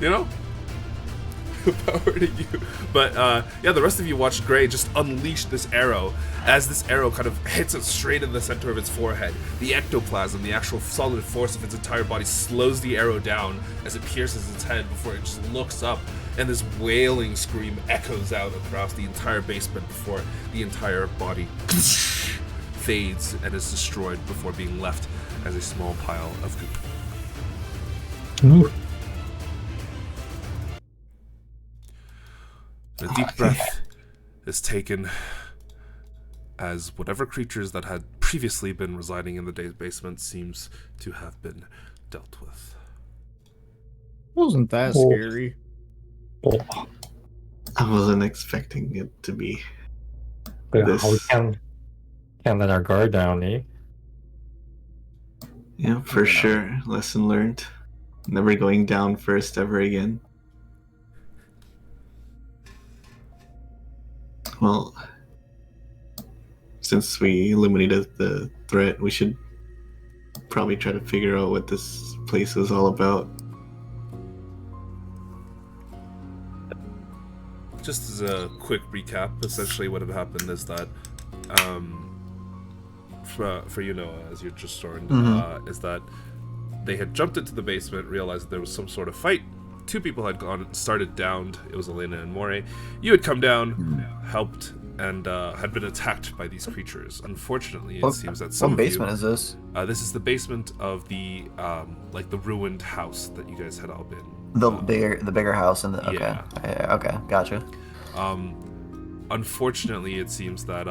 you know, power to you. But yeah, the rest of you watch Gray just unleash this arrow. As this arrow kind of hits it straight in the center of its forehead, the ectoplasm, the actual solid force of its entire body, slows the arrow down as it pierces its head before it just looks up, and this wailing scream echoes out across the entire basement before the entire body fades and is destroyed before being left as a small pile of goop. Ooh. A deep breath is taken as whatever creatures that had previously been residing in the basement seems to have been dealt with. Wasn't that Oh. scary? Oh. I wasn't expecting it to be. Yeah, This- we can't let our guard down, eh? Yeah, for sure. Lesson learned. Never going down first ever again. Well, since we eliminated the threat, we should probably try to figure out what this place is all about. Just as a quick recap, essentially what had happened is that, for you, Noah, as you're just starting, is that they had jumped into the basement, realized there was some sort of fight. Two people had started downed. It was Elena and Moray. You had come down, helped, and had been attacked by these creatures. Unfortunately, it seems that some What basement is this? this is the basement of the like the ruined house that you guys had all been. The bigger house in the okay. Yeah. Okay, gotcha. Unfortunately, it sees that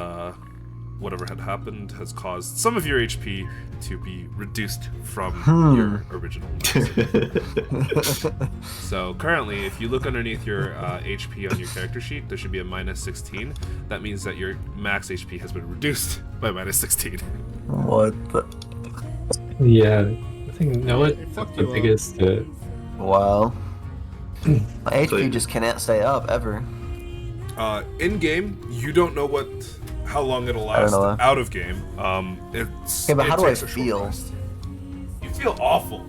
whatever had happened has caused some of your HP to be reduced from your original max. So currently, if you look underneath your HP on your character sheet, there should be a -16. That means that your max HP has been reduced by -16. What the? Yeah, I think no what Fuck the you up. biggest Wow. My HP just cannot stay up ever. In game, you don't know how long it'll I don't last. know. Out of game, it's. Okay, but it how do I takes a short feel? rest. You feel awful.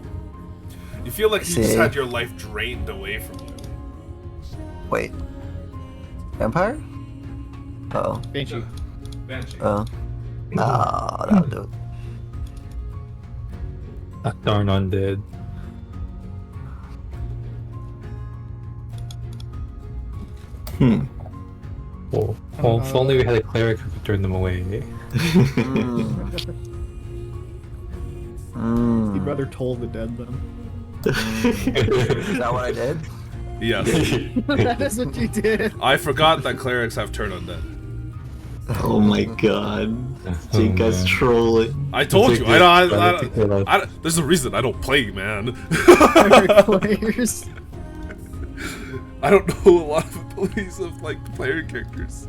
You feel like you just See? had your life drained away from you. Wait. Vampire? Oh. Banshee. Banshee. Oh. Ah, that'll do it. darn undead. Oh, well, if only we had a cleric who could turn them away. You'd rather toll the dead then. Is that what I did? Yes. That is what you did. I forgot that clerics have turn undead. Oh my god. So you guys trolling. I told you. I There's a reason I don't play, man. Pirate players. I don't know a lot of abilities of like player characters.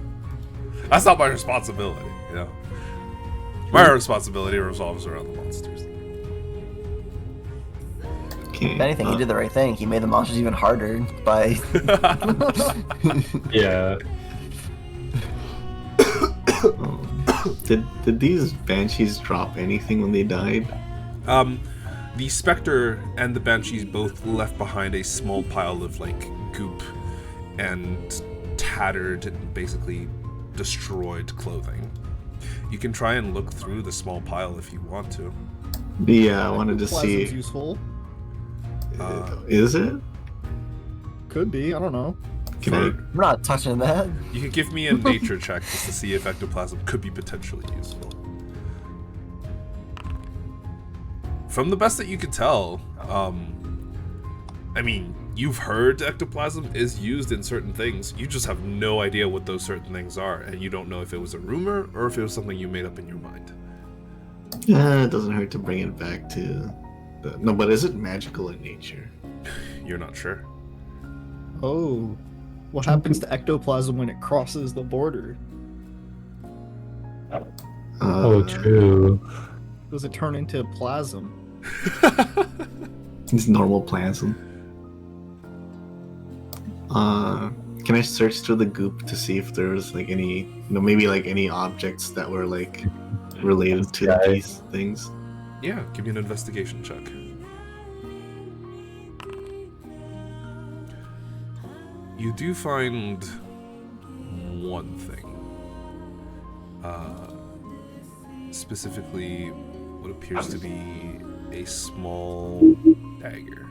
That's not my responsibility, you know. My responsibility revolves around the monsters. Okay. If anything, he did the right thing. He made the monsters even harder by. Yeah. Did these banshees drop anything when they died? The Spectre and the Banshees both left behind a small pile of like goop and tattered and basically destroyed clothing. You can try and look through the small pile if you want to. Yeah, I wanted to Plasma's see. useful. Is it? Could be. I don't know. Can I'm not touching that. You can give me a nature check just to see if ectoplasm could be potentially useful. From the best that you could tell, I mean, you've heard ectoplasm is used in certain things. You just have no idea what those certain things are, and you don't know if it was a rumor or if it was something you made up in your mind. it doesn't hurt to bring it back to. No, but is it magical in nature? You're not sure. Oh. What happens to ectoplasm when it crosses the border? Oh, true. Does it turn into plasm? It's normal plasm. Can I search through the goop to see if there's like any, maybe like any objects that were like related to these things? Yeah, give me an investigation check. You do find one thing. Specifically, what appears to be a small dagger.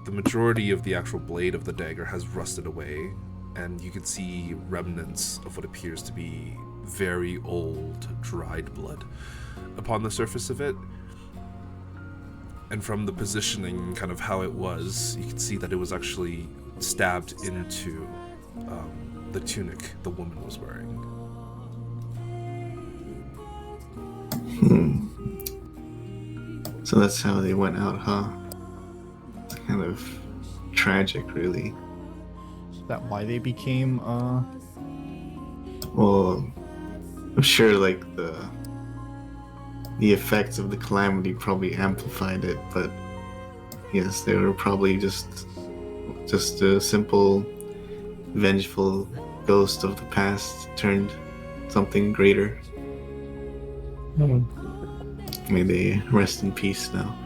The majority of the actual blade of the dagger has rusted away, and you can see remnants of what appears to be very old, dried blood upon the surface of it. And from the positioning, kind of how it was, you can see that it was actually stabbed into the tunic the woman was wearing. So that's how they went out, huh? It's kind of tragic, really. Is that why they became, Well, I'm sure like the effects of the calamity probably amplified it, but yes, they were probably just a simple, vengeful ghost of the past turned something greater. May they rest in peace now.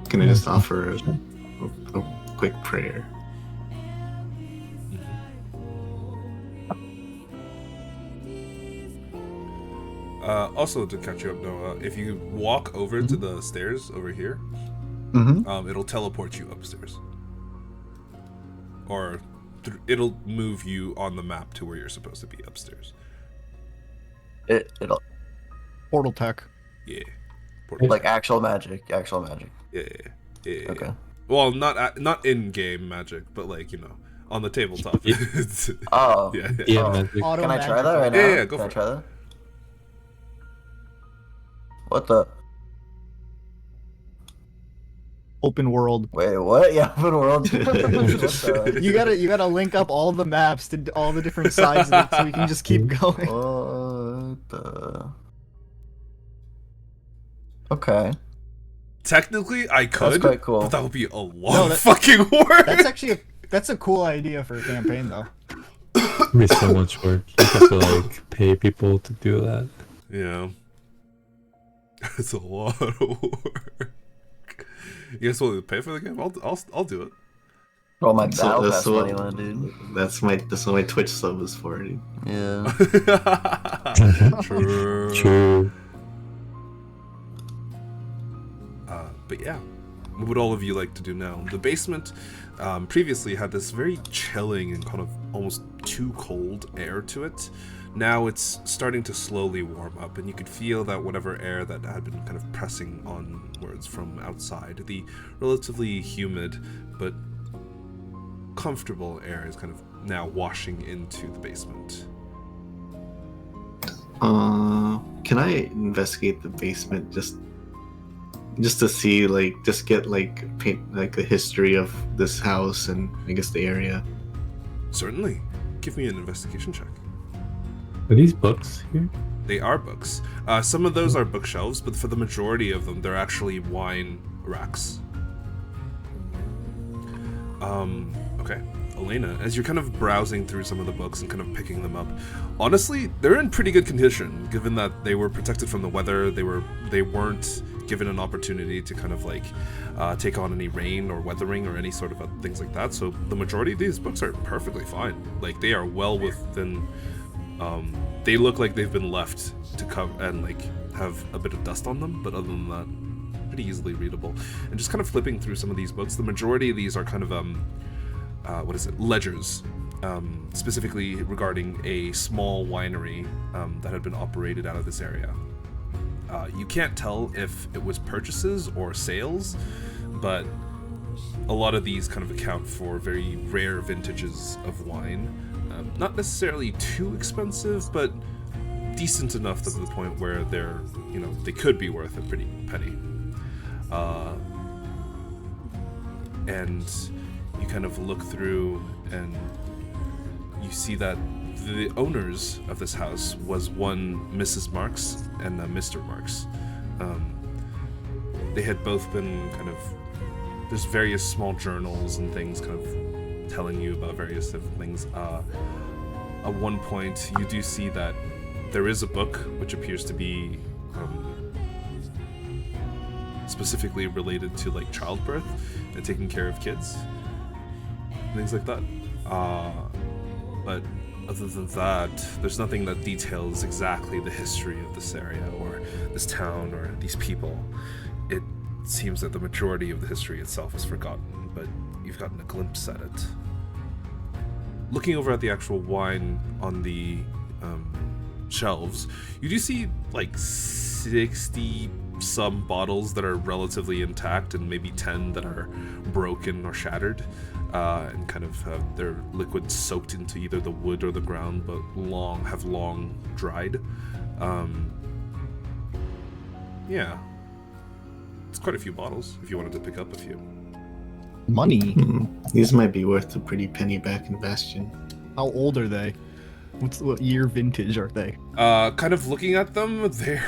Can I just offer a quick prayer? Also, to catch you up, Noah, if you walk over to the stairs over here, it'll teleport you upstairs. Or it'll move you on the map to where you're supposed to be upstairs. It'll portal tech. Yeah. like actual magic. Yeah. Okay. Well, not in-game magic, but like, on the tabletop. Oh. Yeah. Yeah, Oh. magic. Auto Can I try magic. that right now? Yeah, go Can for I try that? What the? Open world. Wait, what? Yeah, open world. What the? You gotta link up all the maps to all the different sides of it so we can just keep going. What the? Okay. Technically, I could, That's quite cool. but that would be a lot No, of that- fucking work. That's actually that's a cool idea for a campaign though. It'd be so much work. You have to like pay people to do that. Yeah. It's a lot of work. You guys want to pay for the game? I'll do it. Oh my So battle that's pass what- money, dude. That's what my Twitch sub is for, dude. Yeah. True. True. But yeah, what would all of you like to do now? The basement previously had this very chilling and kind of almost too cold air to it. Now it's starting to slowly warm up, and you could feel that whatever air that had been kind of pressing onwards from outside, the relatively humid but comfortable air is kind of now washing into the basement. Can I investigate the basement just to see, like, just get like paint like the history of this house and I guess the area? Certainly. Give me an investigation check. Are these books here? They are books. Some of those are bookshelves, but for the majority of them, they're actually wine racks. Okay. Elena, as you're kind of browsing through some of the books and kind of picking them up, honestly, they're in pretty good condition, given that they were protected from the weather. They weren't given an opportunity to kind of like take on any rain or weathering or any sort of things like that. So the majority of these books are perfectly fine. Like, they are well within. They look like they've been left to cover and like have a bit of dust on them, but other than that, pretty easily readable. And just kind of flipping through some of these books, the majority of these are kind of ledgers, specifically regarding a small winery that had been operated out of this area. You can't tell if it was purchases or sales, but a lot of these kind of account for very rare vintages of wine. Not necessarily too expensive, but decent enough to the point where they're, they could be worth a pretty penny. And you kind of look through and you see that the owners of this house was one Mrs. Marks and Mr. Marks. They had both been kind of, there's various small journals and things kind of telling you about various different things. At one point, you do see that there is a book which appears to be specifically related to like childbirth and taking care of kids, things like that. But other than that, there's nothing that details exactly the history of this area or this town or these people. It seems that the majority of the history itself is forgotten, but you've gotten a glimpse at it. Looking over at the actual wine on the shelves, you do see like 60 some bottles that are relatively intact and maybe 10 that are broken or shattered, and kind of have their liquid soaked into either the wood or the ground, but have long dried. Yeah, it's quite a few bottles if you wanted to pick up a few. Money. These might be worth a pretty penny back in Bastion. How old are they? What year vintage are they? Kind of looking at them, they're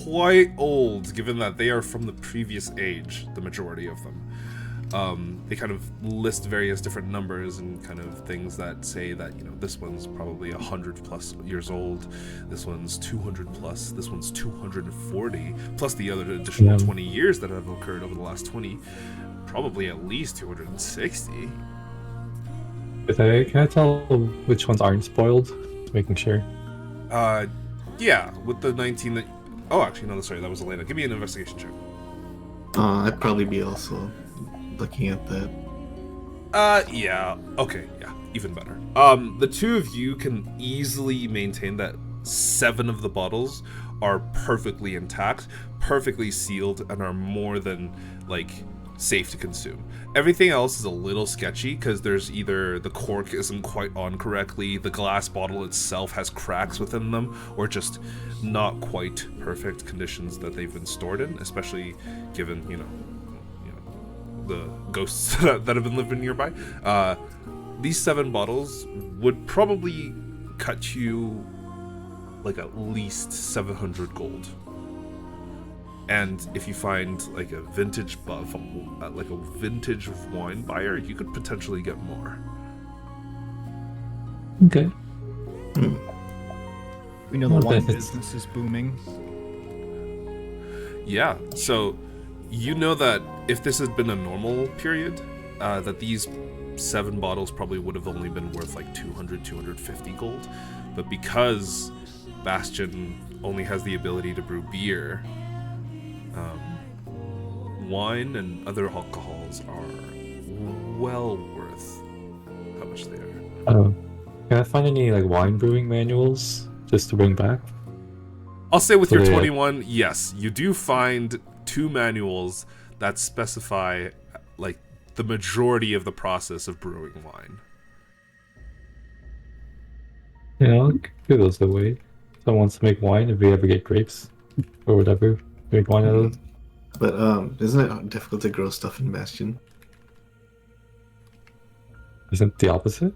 quite old, given that they are from the previous age, the majority of them. They kind of list various different numbers and kind of things that say that, this one's probably 100 plus years old, this one's 200 plus, this one's 240, plus the other additional 20 years that have occurred over the last 20, probably at least 260. Can I tell which ones aren't spoiled? Making sure. Yeah, with the 19 that... Oh, actually, no, sorry, that was Elena. Give me an investigation check. I'd probably be also looking at that. Yeah. Okay, yeah, even better. The two of you can easily maintain that 7 of the bottles are perfectly intact, perfectly sealed, and are more than, like, safe to consume. Everything else is a little sketchy because there's either the cork isn't quite on correctly, the glass bottle itself has cracks within them, or just not quite perfect conditions that they've been stored in, especially given, the ghosts that have been living nearby. These 7 bottles would probably cut you like at least 700 gold. And if you find like a vintage wine buyer, you could potentially get more. Okay. We know the Well, wine that's- business is booming. Yeah, so you know that if this had been a normal period, that these 7 bottles probably would have only been worth like 200, 250 gold. But because Bastion only has the ability to brew beer, wine and other alcohols are well worth how much they are. Can I find any like wine brewing manuals just to bring back? I'll say with So your they- 21, yes, you do find 2 manuals that specify like the majority of the process of brewing wine. Yeah, I'll give those away. Someone wants to make wine if we ever get grapes or whatever. Make wine out of. But isn't it difficult to grow stuff in Bastion? Isn't the opposite?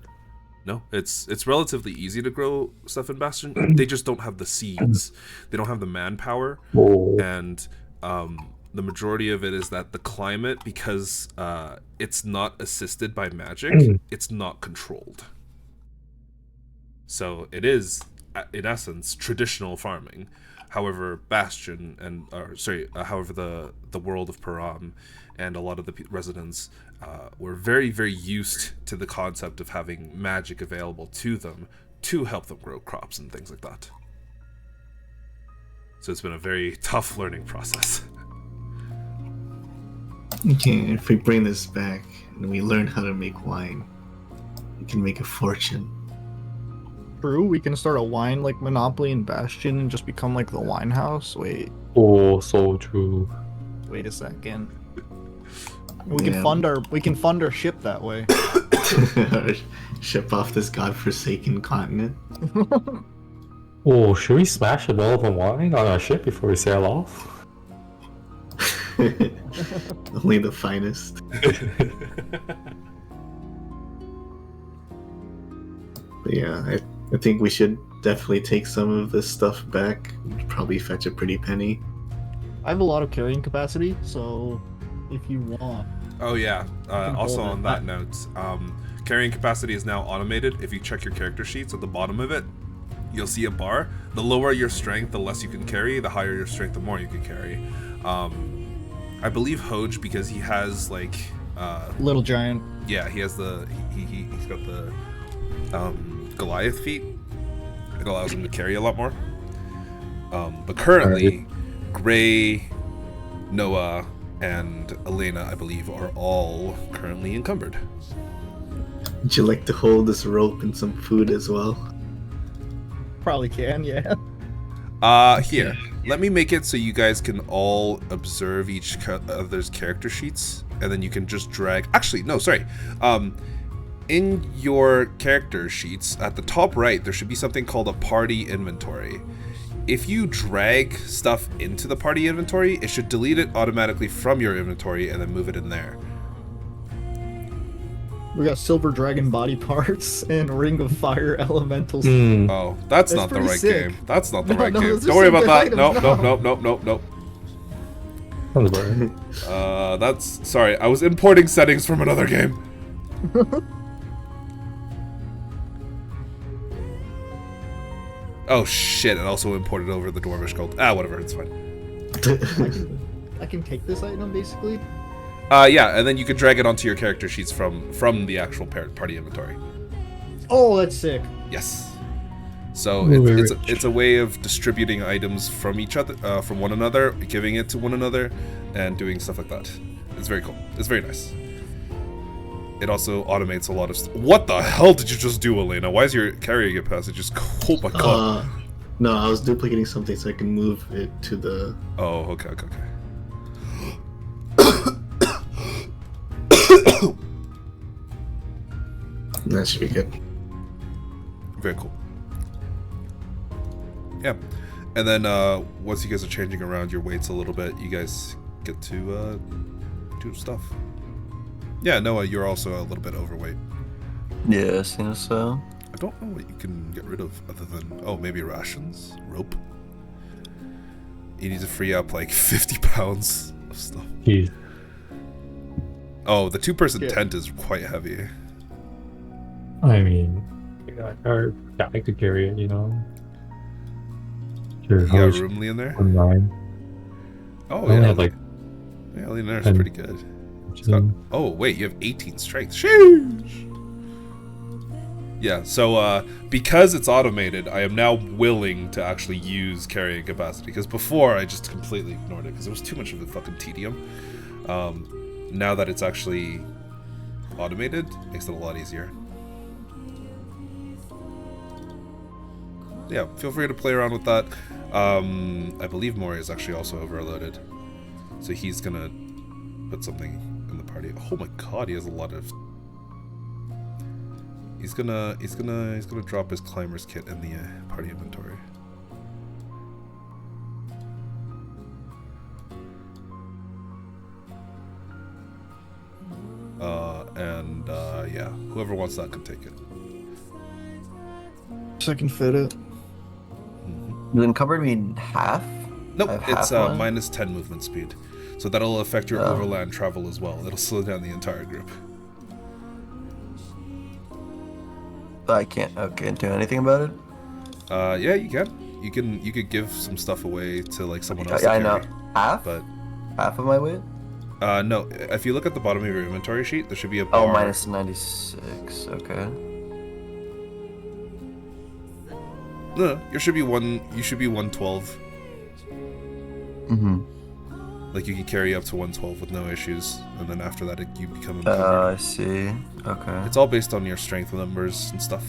No, it's relatively easy to grow stuff in Bastion. They just don't have the seeds. They don't have the manpower, Oh. and the majority of it is that the climate, because it's not assisted by magic, it's not controlled. So it is, in essence, traditional farming. However, Bastion however the world of Param and a lot of the residents were very, very used to the concept of having magic available to them to help them grow crops and things like that. So it's been a very tough learning process. Okay, if we bring this back and we learn how to make wine, we can make a fortune. True, we can start a wine like Monopoly and Bastion and just become like the wine house. Wait So true. a second. We Yeah. can fund our ship that way. Ship off this godforsaken continent. Oh, should we smash a bottle of wine on our ship before we sail off? Only the finest. But yeah, I think we should definitely take some of this stuff back. Probably fetch a pretty penny. I have a lot of carrying capacity, so if you want. Oh yeah. Also hold on it. that note, carrying capacity is now automated. If you check your character sheets at the bottom of it, you'll see a bar. The lower your strength, the less you can carry. The higher your strength, the more you can carry. I believe Hoj, because he has like Little Giant. yeah, he has he's got the Goliath feat. It allows him to carry a lot more. But currently, Gray, Noah, and Elena, I believe, are all currently encumbered. Would you like to hold this rope and some food as well? Probably can, yeah. Here, let me make it so you guys can all observe each other's character sheets, and then you can just drag. Actually, no, sorry. In your character sheets, at the top right, there should be something called a party inventory. If you drag stuff into the party inventory, it should delete it automatically from your inventory and then move it in there. We got Silver Dragon body parts and Ring of Fire elementals. Oh, that's not the pretty right sick. game. That's not the No, right no, game. those are Don't worry some about good that. items, Nope. Sounds about right. That's sorry. I was importing settings from another game. Oh shit! It also imported over the Dwarvish Gold. Whatever. It's fine. I can take this item basically. Yeah, and then you can drag it onto your character sheets from the actual party inventory. Oh, that's sick. Yes. So Very it's rich. it's a way of distributing items from each other, from one another, giving it to one another, and doing stuff like that. It's very cool. It's very nice. It also automates a lot of. What the hell did you just do, Elena? Why is your carrying capacity just? Oh my god. No, I was duplicating something so I can move it to the. Oh, okay. That should be good. Very cool. Yeah. And then once you guys are changing around your weights a little bit, you guys get to do stuff. Yeah, Noah, you're also a little bit overweight. Yeah, seems so. I don't know what you can get rid of other than, oh, maybe rations? Rope? You need to free up like 50 pounds of stuff. Jeez. Oh, the two-person Yeah. tent is quite heavy. I mean, our guy could carry it, you know. Sure. You how got much- room, Leon, there? Online. Oh, I only yeah. have like Yeah, Leonard's 10. pretty good. He's got, 10. oh, wait, you have 18 strength. Sheesh! Yeah, so because it's automated, I am now willing to actually use carrying capacity. Because before, I just completely ignored it because it was too much of a fucking tedium. Now that it's actually automated, makes it a lot easier. Yeah, feel free to play around with that. I believe Mori is actually also overloaded. So he's gonna put something in the party. Oh my god, he has a lot of... He's gonna drop his climber's kit in the party inventory. Yeah, whoever wants that can take it. So I can fit it. Does encumbered mean half? Nope, I have it's half one. minus 10 movement speed. So that'll affect your Oh. overland travel as well. It'll slow down the entire group. I can't do anything about it. Yeah, you can. You could give some stuff away to like someone else. Yeah, I to know. carry, Half? But Half of my weight? no, if you look at the bottom of your inventory sheet, there should be a bar. Oh, minus 96. Okay. No, you should be 112. Mm-hmm. Like you can carry up to 112 with no issues, and then after that you become encumbered. I see. Okay. It's all based on your strength numbers and stuff.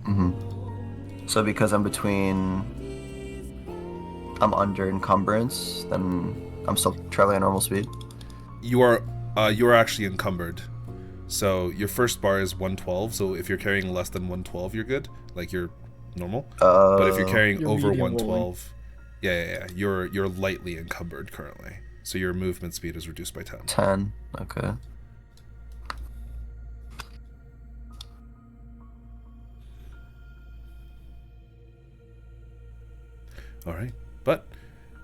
Mm-hmm. So because I'm under encumbrance, then I'm still traveling at normal speed. You are actually encumbered. So your first bar is 112. So if you're carrying less than 112, you're good. Like you're normal. But if you're carrying You're over medium 112, yeah, you're lightly encumbered currently. So your movement speed is reduced by 10. 10. Okay. All right, but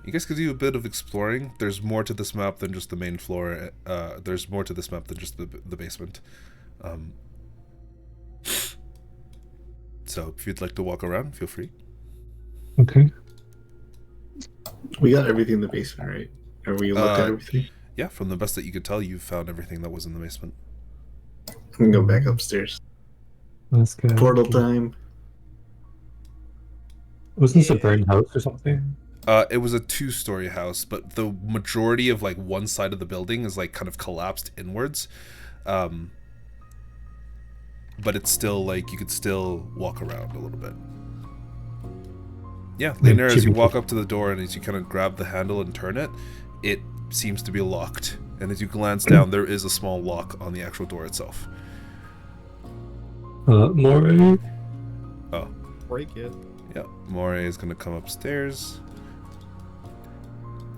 you guys could do a bit of exploring. There's more to this map than just the main floor. There's more to this map than just the basement. So if you'd like to walk around, feel free. Okay. We got everything in the basement, right? Or we looked at everything? Yeah, from the best that you could tell, you've found everything that was in the basement. We can go back upstairs. Let's go. Portal time. Wasn't this a burned house or something? It was a 2-story house, but the majority of like one side of the building is like kind of collapsed inwards. But it's still like you could still walk around a little bit. Yeah, Leonard, as you walk up to the door and as you kind of grab the handle and turn it, it seems to be locked. And as you glance down, there is a small lock on the actual door itself. More. Oh, Break it. yeah. Moray is going to come upstairs.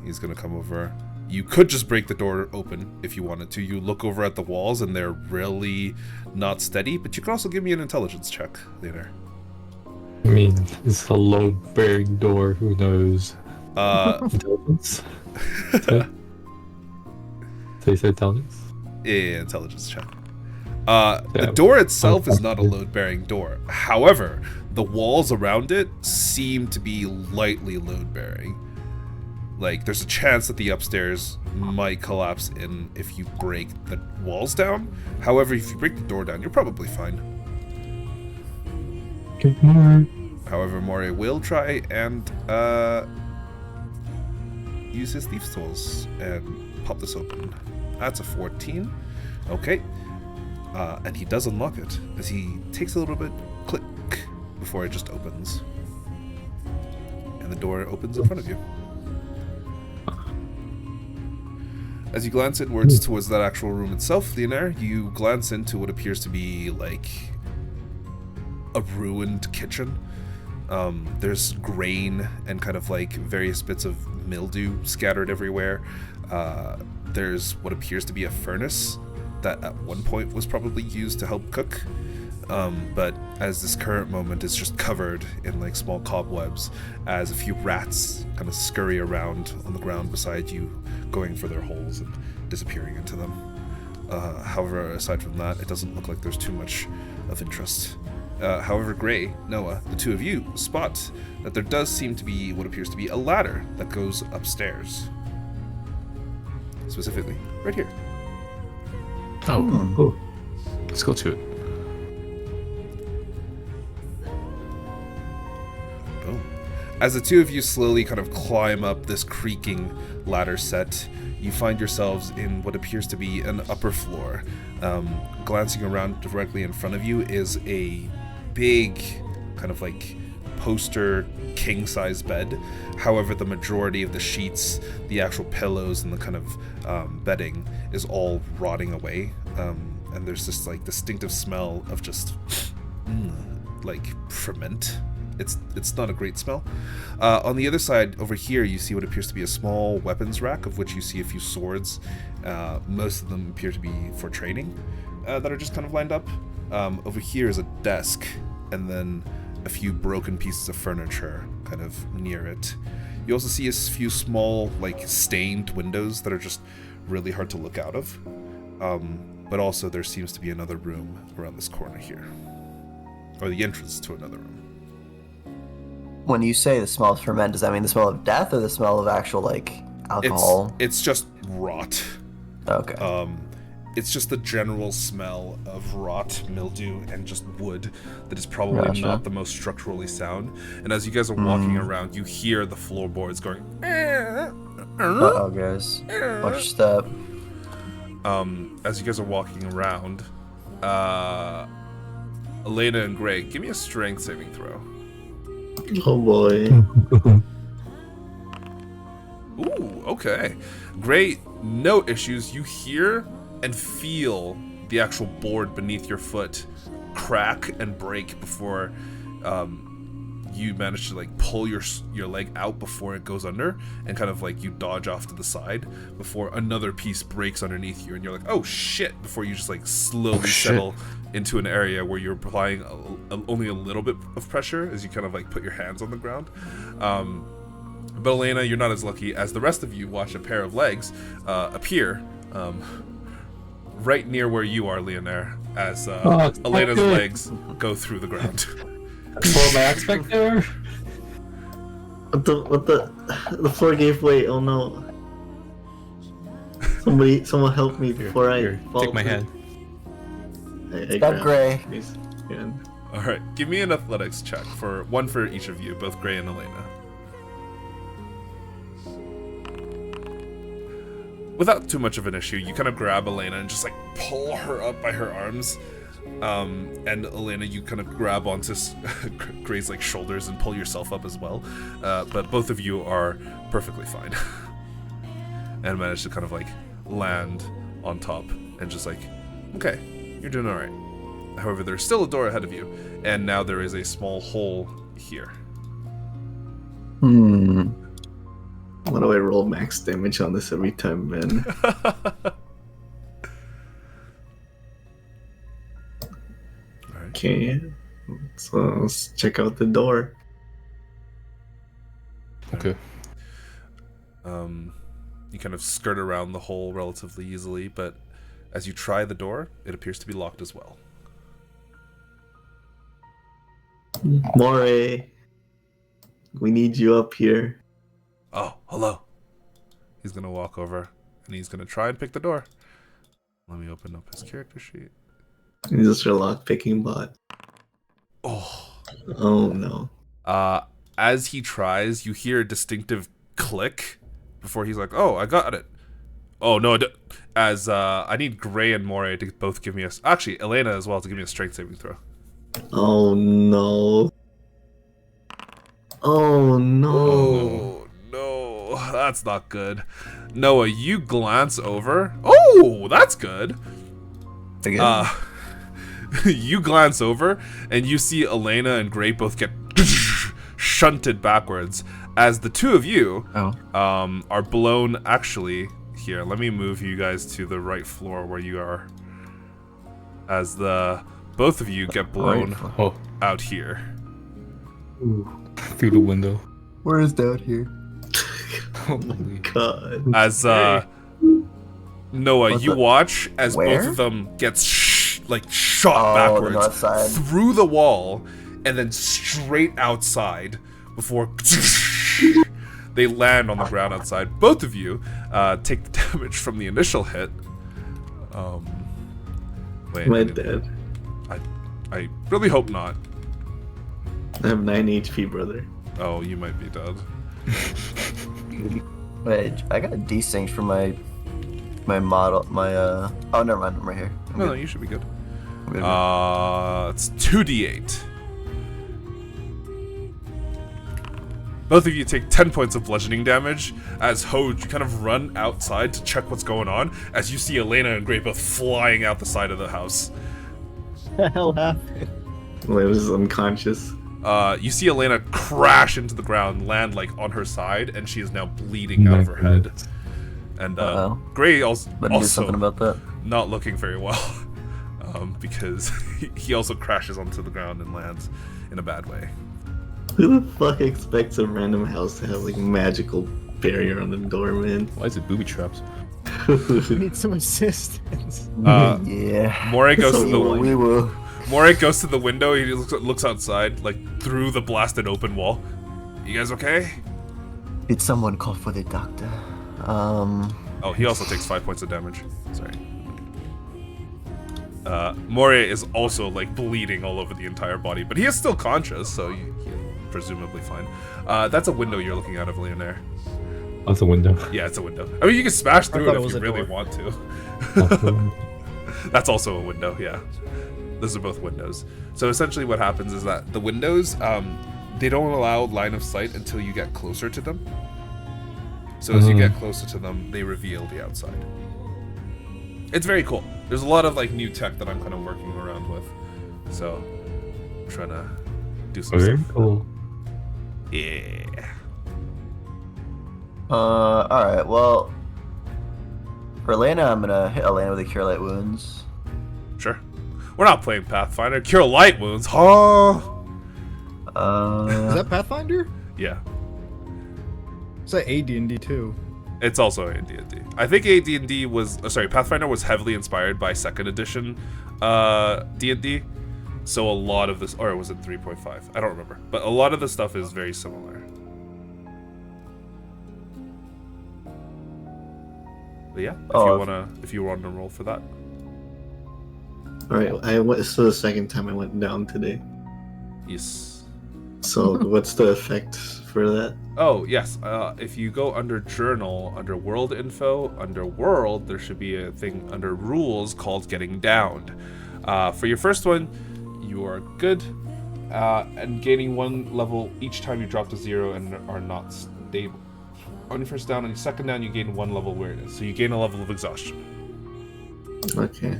He's going to come over. You could just break the door open if you wanted to. You look over at the walls and they're really not steady, but you could also give me an intelligence check, Leonard. I mean, it's a load-bearing door. Who knows? Intelligence. So you said intelligence? Yeah, intelligence check. The door itself is not a load-bearing door. However, the walls around it seem to be lightly load-bearing. Like, there's a chance that the upstairs might collapse in if you break the walls down. However, if you break the door down, you're probably fine. Okay, more. However, Moray will try and use his thieves' tools and pop this open. That's a 14. Okay. And he does unlock it as he takes a little bit click before it just opens. And the door opens in front of you. As you glance inwards towards that actual room itself, Leonard, you glance into what appears to be like a ruined kitchen. There's grain and kind of like various bits of mildew scattered everywhere. There's what appears to be a furnace that at one point was probably used to help cook. But as this current moment is just covered in like small cobwebs as a few rats kind of scurry around on the ground beside you, going for their holes and disappearing into them. However, aside from that, it doesn't look like there's too much of interest. However, Gray, Noah, the two of you spot that there does seem to be what appears to be a ladder that goes upstairs. Specifically, right here. Oh, let's go to it. Boom. As the two of you slowly kind of climb up this creaking ladder set, you find yourselves in what appears to be an upper floor. Glancing around directly in front of you is a big kind of like poster king-size bed. However, the majority of the sheets, the actual pillows, and the kind of bedding is all rotting away. And there's this like distinctive smell of just like ferment. It's not a great smell. On the other side over here, you see what appears to be a small weapons rack, of which you see a few swords. Most of them appear to be for training, that are just kind of lined up. Over here is a desk, and then a few broken pieces of furniture kind of near it. You also see a few small, like, stained windows that are just really hard to look out of. But also there seems to be another room around this corner here. Or the entrance to another room. When you say the smell of ferment, does that mean the smell of death or the smell of actual, like, alcohol? It's just rot. Okay. It's just the general smell of rot, mildew, and just wood that is probably not the most structurally sound. And as you guys are walking around, you hear the floorboards going. Uh-oh, guys. Watch your step. As you guys are walking around, Elena and Gray, give me a strength saving throw. Oh boy. Ooh, okay. Gray, no issues. You hear and feel the actual board beneath your foot crack and break before you manage to like pull your leg out before it goes under, and kind of like you dodge off to the side before another piece breaks underneath you, and you're like, oh shit, before you just like slowly settle into an area where you're applying only a little bit of pressure as you kind of like put your hands on the ground. But Elena, you're not as lucky, as the rest of you watch a pair of legs appear right near where you are, Leonard, as Elena's legs go through the ground. Pull my aspect there. What the floor gave way. Oh no. Someone help me before I fall. Take my hand. Stop, Gray. Alright, give me an athletics check, for one for each of you, both Gray and Elena. Without too much of an issue, you kind of grab Elena and just like pull her up by her arms. And Elena, you kind of grab onto Gray's like shoulders and pull yourself up as well. But both of you are perfectly fine. And manage to kind of like land on top and just like, okay, you're doing alright. However, there's still a door ahead of you, and now there is a small hole here. Why do I roll max damage on this every time, man? Okay, so let's check out the door. Okay. You kind of skirt around the hole relatively easily, but as you try the door, it appears to be locked as well. Moray, we need you up here. Oh, hello. He's gonna walk over and he's gonna try and pick the door. Let me open up his character sheet. He's just your lock-picking bot. Oh no. As he tries, you hear a distinctive click before he's like, oh, I got it. Oh, no, as I need Gray and Moray to both give me actually, Elena as well, to give me a strength saving throw. Oh no. Oh no. Oh no, that's not good. Noah, you glance over. Oh, that's good. Again? You glance over and you see Elena and Gray both get shunted backwards as the two of you are blown. Actually, here, let me move you guys to the right floor where you are. As both of you get blown out here. Through the window. Where is down here? Holy God. As Noah, you watch as Where? both of them get shot Oh, the north backwards side. through the wall and then straight outside before they land on the ground outside. Both of you take the damage from the initial hit. Wait. Am I dead? I really hope not. I have 9 HP, brother. Oh, you might be dead. Wait, I got a desync for my model, oh, never mind, I'm right here. I'm No, good. you should be good. I'm good. It's 2d8. Both of you take 10 points of bludgeoning damage as Hoj, you kind of run outside to check what's going on as you see Elena and Gray both flying out the side of the house. What the hell happened? Well, I was unconscious. You see Elena crash into the ground, land on her side, and she is now bleeding out of her head. And Gray But do something about that. not looking very well, because he also crashes onto the ground and lands in a bad way. Who the fuck expects a random house to have magical barrier on the door, man? Why is it booby traps? We need some assistance. Yeah. Moray goes to the We will. Moray goes to the window. He looks outside, through the blasted open wall. You guys okay? Did someone call for the doctor? Oh, he also takes 5 points of damage. Sorry. Moray is also bleeding all over the entire body, but he is still conscious, so he's presumably fine. That's a window you're looking out of, Leonaire. Out the window. Yeah, it's a window. I mean, you can smash through thought it it if was you a really door. want to. Also, That's also a window, yeah. Those are both windows. So essentially what happens is that the windows, they don't allow line of sight until you get closer to them. So as you get closer to them, they reveal the outside. It's very cool. There's a lot of new tech that I'm kind of working around with. So I'm trying to do some very stuff. cool. Yeah. Alright, well, for Elena, I'm gonna hit Elena with a Cure Light Wounds. Sure. We're not playing Pathfinder. Cure light wounds, huh? Is that Pathfinder? Yeah. It's like AD&D too. It's also AD&D. I think AD&D was... Pathfinder was heavily inspired by 2nd edition D&D. So a lot of this... Or was it 3.5? I don't remember. But a lot of the stuff is very similar. But yeah, if you wanna roll for that. Alright, this is the second time I went down today. Yes. So, what's the effect for that? Oh, yes. If you go under Journal, under World Info, under World, there should be a thing under Rules called Getting Downed. For your first one, you are good, and gaining 1 level each time you drop to 0 and are not stable. On your first down, on your second down, you gain 1 level awareness, so you gain a level of exhaustion. Okay.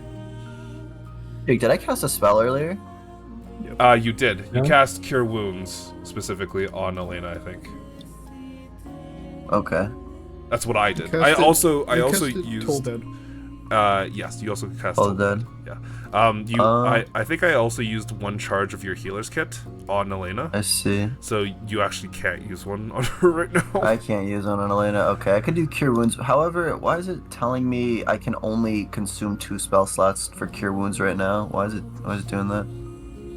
Hey, did I cast a spell earlier? You did. You Yeah. cast Cure Wounds, specifically on Elena, I think. Okay. That's what I did. You I casted- also you casted used... Toll Dead. Yes, you also cast All Toll dead. Yeah. I think I also used 1 charge of your healer's kit on Elena. I see. So you actually can't use one on her right now. I can't use one on Elena. Okay, I could do Cure Wounds. However, why is it telling me I can only consume 2 spell slots for Cure Wounds right now? Why is it doing that?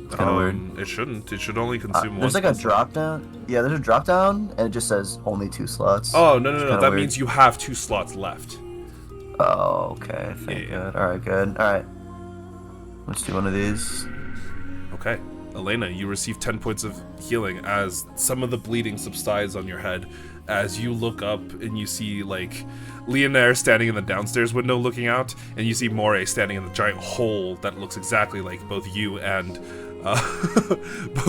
It's kind of weird. It shouldn't. It should only consume one. There's like a spell slot. drop down. Yeah, there's a drop down, and it just says only 2 slots. Oh no! kinda That weird. means you have 2 slots left. Oh, okay. Thank Yeah. God. Alright, good. Alright. Let's do one of these. Okay, Elena, you receive 10 points of healing as some of the bleeding subsides on your head. As you look up and you see Leonaire standing in the downstairs window looking out, and you see Moray standing in the giant hole that looks exactly like both you and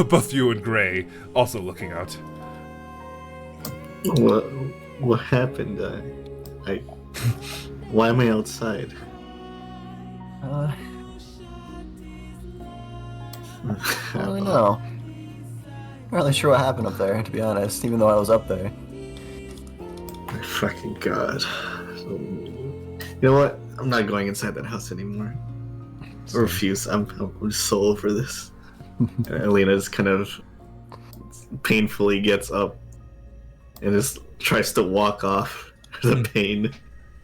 both you and Gray also looking out. What happened? I. Why am I outside? I don't really know. Not really sure what happened up there, to be honest, even though I was up there. My fucking god. You know what? I'm not going inside that house anymore. I refuse. I'm so over this. And Elena just kind of painfully gets up and just tries to walk off the pain.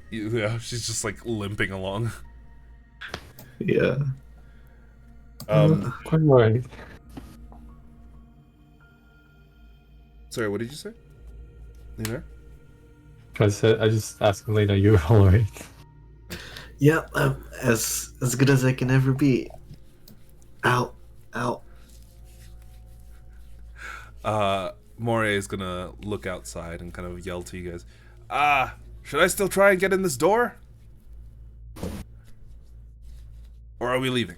Yeah, she's just like limping along. Yeah. Quite right. Sorry, what did you say? You there? I just asked Elena, you're alright. Yeah, I'm as good as I can ever be. Ow. Ow. Moray is gonna look outside and kind of yell to you guys. Should I still try and get in this door? Or are we leaving?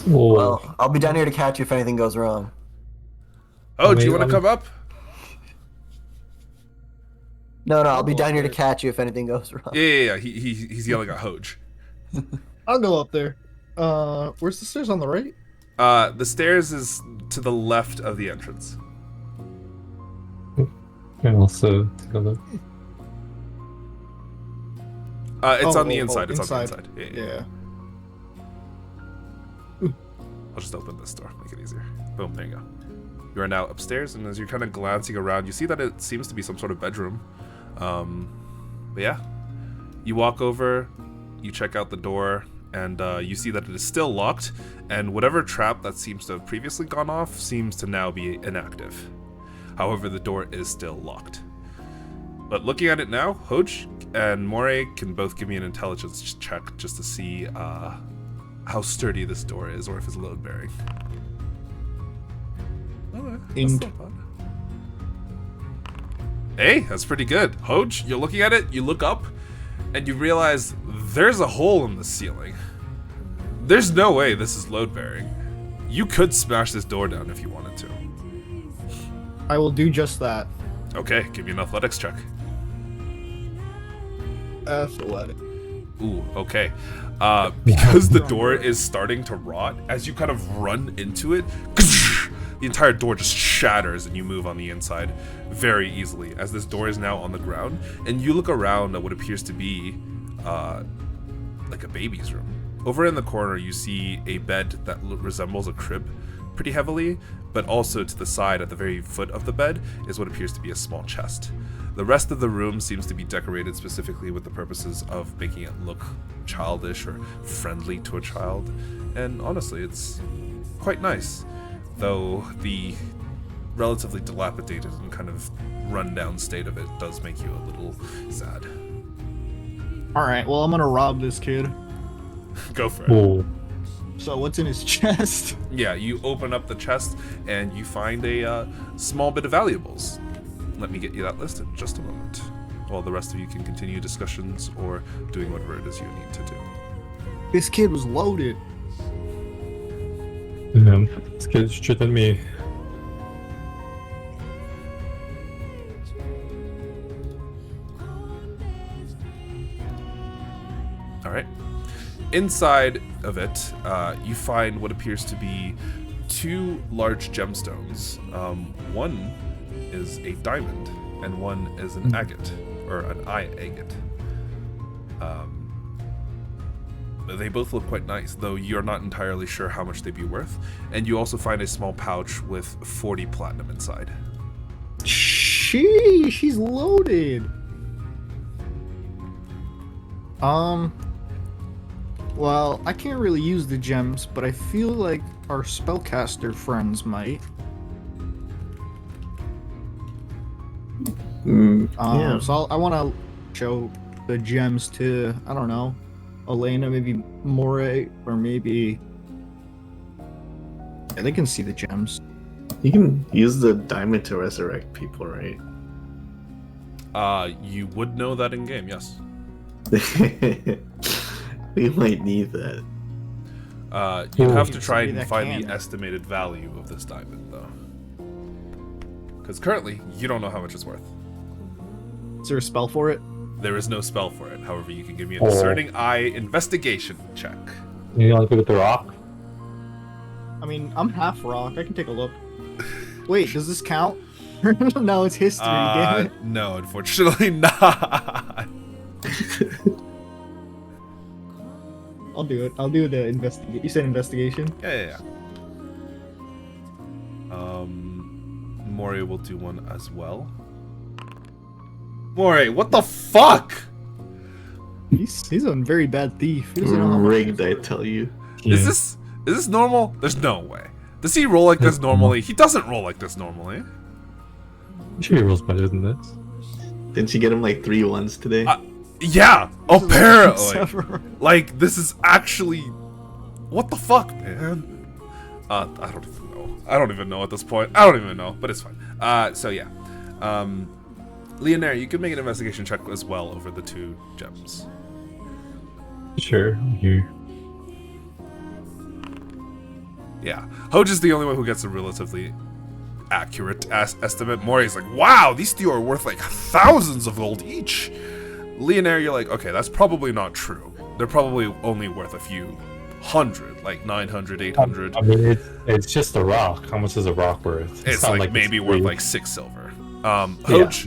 Oh, Well, I'll be down here to catch you if anything goes wrong. Oh, do you want to come up? No, I'll be down here to catch you if anything goes wrong. Yeah. He's yelling at Hoj. I'll go up there. Where's the stairs on the right? The stairs is to the left of the entrance. and also take a look. It's on the inside. It's inside. on the inside. Yeah. I'll just open this door, make it easier. Boom, there you go. You are now upstairs, and as you're kind of glancing around, you see that it seems to be some sort of bedroom. But yeah, you walk over, you check out the door, and you see that it is still locked, and whatever trap that seems to have previously gone off seems to now be inactive. However, the door is still locked. But looking at it now, Hoj and Moray can both give me an intelligence check just to see how sturdy this door is, or if it's load bearing. Hey, that's pretty good. Hoj, you're looking at it, you look up, and you realize there's a hole in the ceiling. There's no way this is load bearing. You could smash this door down if you wanted to. I will do just that. Okay, give me an athletics check. Athletic. Ooh, okay. Because the door is starting to rot, as you kind of run into it, the entire door just shatters and you move on the inside very easily, as this door is now on the ground, and you look around at what appears to be like a baby's room. Over in the corner, you see a bed that resembles a crib pretty heavily, but also to the side at the very foot of the bed is what appears to be a small chest. The rest of the room seems to be decorated specifically with the purposes of making it look childish or friendly to a child, and honestly, it's quite nice, though the relatively dilapidated and kind of run-down state of it does make you a little sad. Alright, well, I'm gonna rob this kid. Go for it. Oh, So, what's in his chest? Yeah, you open up the chest and you find a small bit of valuables. Let me get you that list in just a moment, while the rest of you can continue discussions or doing whatever it is you need to do. This kid was loaded. this kid's shit than me. Alright. Inside of it, you find what appears to be two large gemstones. One is a diamond, and one is an agate, or an eye agate. They both look quite nice, though you're not entirely sure how much they'd be worth. And you also find a small pouch with 40 platinum inside. She's loaded. Well, I can't really use the gems, but I feel like our spellcaster friends might. Yeah. So I want to show the gems to, I don't know, Elena, maybe Moray, or maybe... Yeah, they can see the gems. You can use the diamond to resurrect people, right? You would know that in game, yes. We might need that. You'd have to try Somebody and that find can. the estimated value of this diamond, though. Because currently, you don't know how much it's worth. Is there a spell for it? There is no spell for it. However, you can give me a Oh. discerning eye investigation check. You want to go with the rock? I mean, I'm half rock. I can take a look. Wait, does this count? No, it's history. Damn it. No, unfortunately not. I'll do it. I'll do the investigate. You said investigation. Yeah. Mori will do one as well. Mori, what the fuck? He's a very bad thief. He doesn't know how much- Rigged, I tell you. Yeah. Is this normal? There's no way. Does he roll like this normally? He doesn't roll like this normally. I'm sure he rolls better than this. Didn't you get him like 3 ones today? Yeah, This is apparently. several- Like, this is actually... What the fuck, man? I don't even know. I don't even know at this point. I don't even know, but it's fine. So yeah. Leonare, you can make an investigation check as well over the 2 gems. Sure, I'm here. Yeah. Hoj is the only one who gets a relatively accurate estimate. Mori's like, wow, these 2 are worth like thousands of gold each. Leonare, you're like, okay, that's probably not true. They're probably only worth a few hundred, like 900, 800. I mean, it's just a rock. How much is a rock worth? It's not like maybe worth free. like 6 silver. Hoj,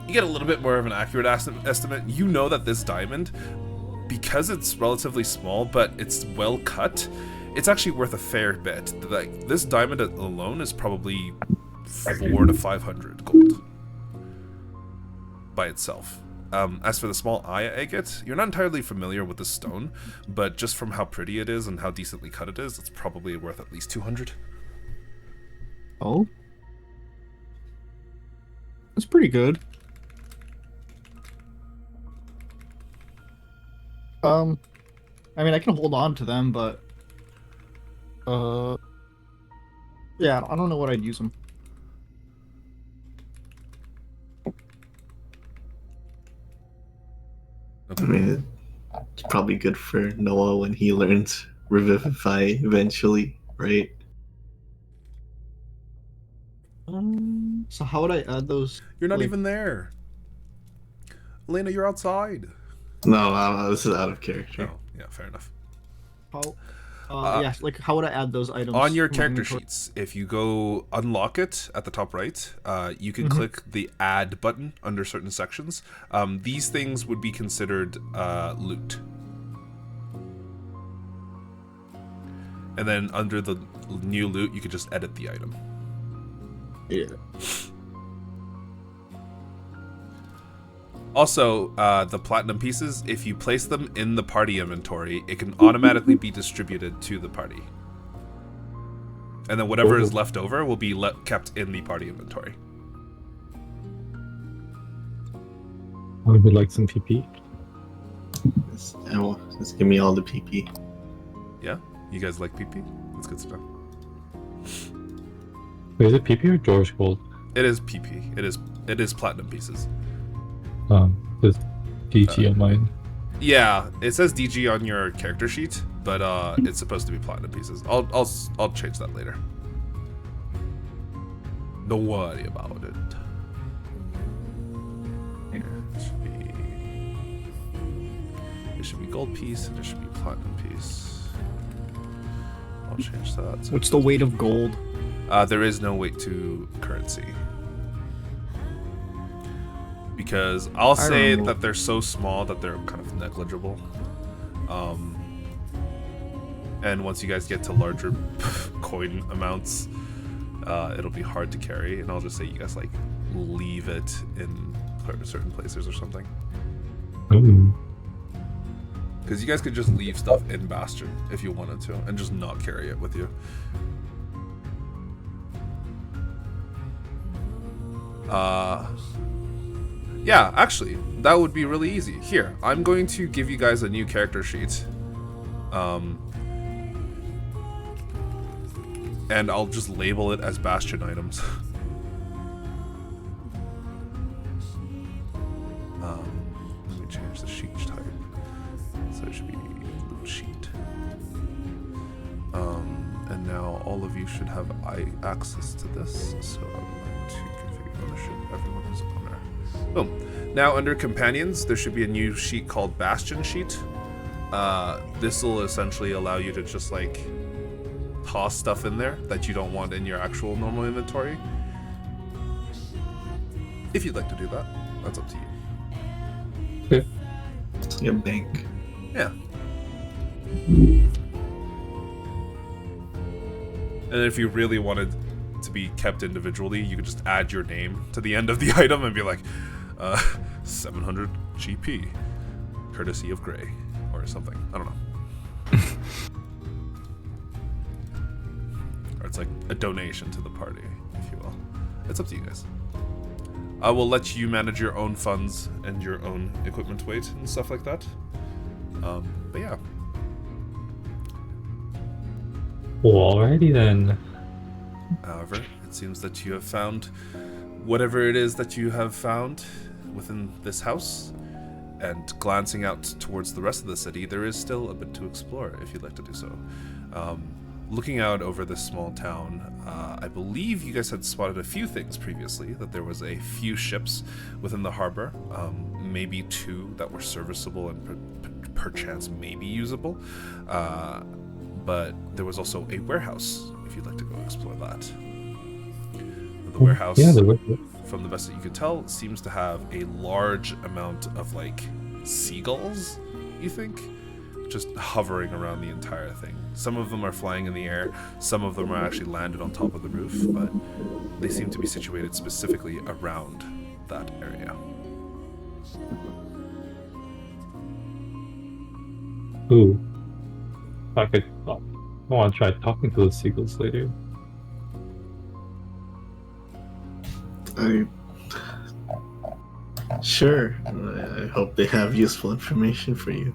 you get a little bit more of an accurate estimate. You know that this diamond, because it's relatively small, but it's well cut, it's actually worth a fair bit. Like, this diamond alone is probably 400 to 500 gold by itself. As for the small eye agate, you're not entirely familiar with the stone, but just from how pretty it is and how decently cut it is, it's probably worth at least 200. Oh, that's pretty good. I mean, I can hold on to them, but yeah, I don't know what I'd use them. I mean, it's probably good for Noah when he learns Revivify eventually, right? So how would I add those? You're not like- even there. Elena, you're outside. No, this is out of character. Oh, yeah, fair enough. How? Yeah, like how would I add those items On your to my character inventory? sheets, if you go unlock it at the top right, you can Mhm. click the add button under certain sections. These things would be considered loot. And then under the new loot, you could just edit the item. Yeah. Also, the platinum pieces, if you place them in the party inventory, it can automatically be distributed to the party. And then whatever is left over will be kept in the party inventory. I would like some PP. Just give me all the PP. Yeah? You guys like PP? That's good stuff. Wait, is it PP or George Gold? It is PP. It is platinum pieces. There's DG on mine. Yeah, it says DG on your character sheet, but it's supposed to be platinum pieces. I'll change that later. Don't worry about it. It should be gold piece, and it should be platinum piece. I'll change that. So What's the weight of gold? there is no weight to currency. Because I'll say don't know. that they're so small that they're kind of negligible. And once you guys get to larger coin amounts, it'll be hard to carry. And I'll just say you guys like leave it in certain places or something. Ooh. Because you guys could just leave stuff in Bastion if you wanted to, and just not carry it with you. Yeah, actually, that would be really easy. Here, I'm going to give you guys a new character sheet. And I'll just label it as Bastion items. Let me change the sheet type. So it should be loot sheet. And now all of you should have access to this. So I'm going to configure ownership. Everyone is owner. Boom. Now under companions, there should be a new sheet called Bastion sheet. This will essentially allow you to just like toss stuff in there that you don't want in your actual normal inventory. If you'd like to do that, that's up to you. Okay. It's like a bank. Yeah. And if you really wanted to be kept individually, you could just add your name to the end of the item and be like, 700 GP, courtesy of Gray, or something. I don't know. Or it's like a donation to the party, if you will. It's up to you guys. I will let you manage your own funds and your own equipment weight and stuff like that. But yeah. Alrighty then. However, it seems that you have found whatever it is that you have found within this house, and glancing out towards the rest of the city, there is still a bit to explore if you'd like to do so. Looking out over this small town, I believe you guys had spotted a few things previously, that there was a few ships within the harbor, maybe 2 that were serviceable and perchance maybe usable, but there was also a warehouse, if you'd like to go explore that. The warehouse, Yeah, from the best that you can tell, seems to have a large amount of like seagulls, you think, just hovering around the entire thing. Some of them are flying in the air, some of them are actually landed on top of the roof, but they seem to be situated specifically around that area. Ooh. I want to try talking to the seagulls later. Sure. I hope they have useful information for you.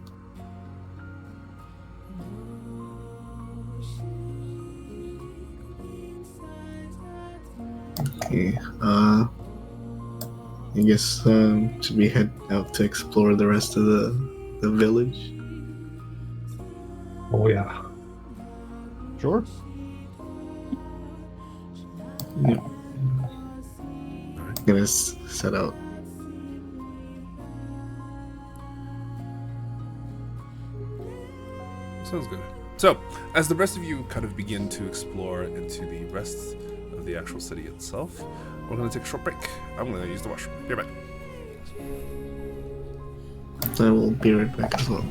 Okay. I guess should we head out to explore the rest of the village? Oh yeah. Sure. Yeah. Gonna set out. Sounds good. So, as the rest of you kind of begin to explore into the rest of the actual city itself, we're going to take a short break. I'm going to use the washroom. Be right back. I will be right back as well.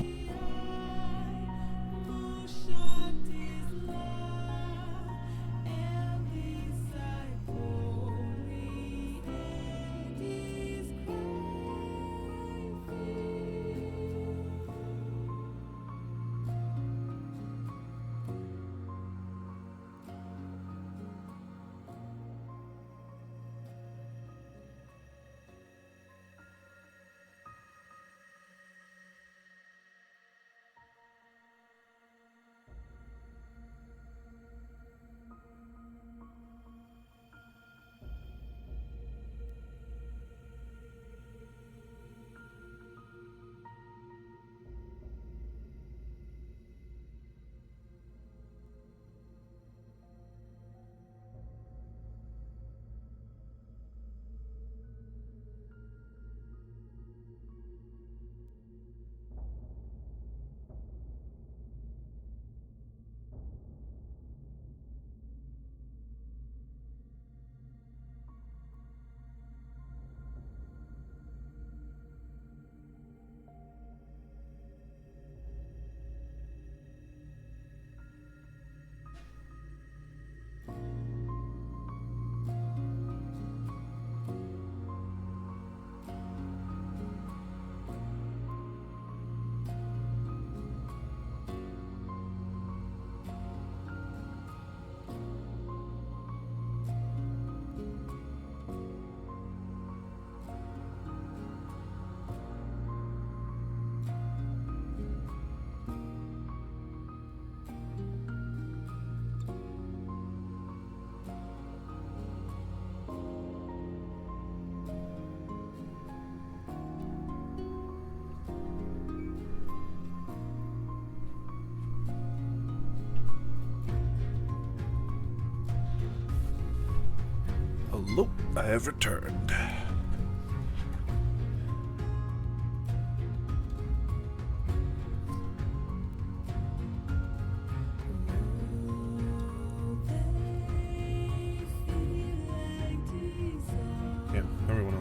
Hello, I have returned.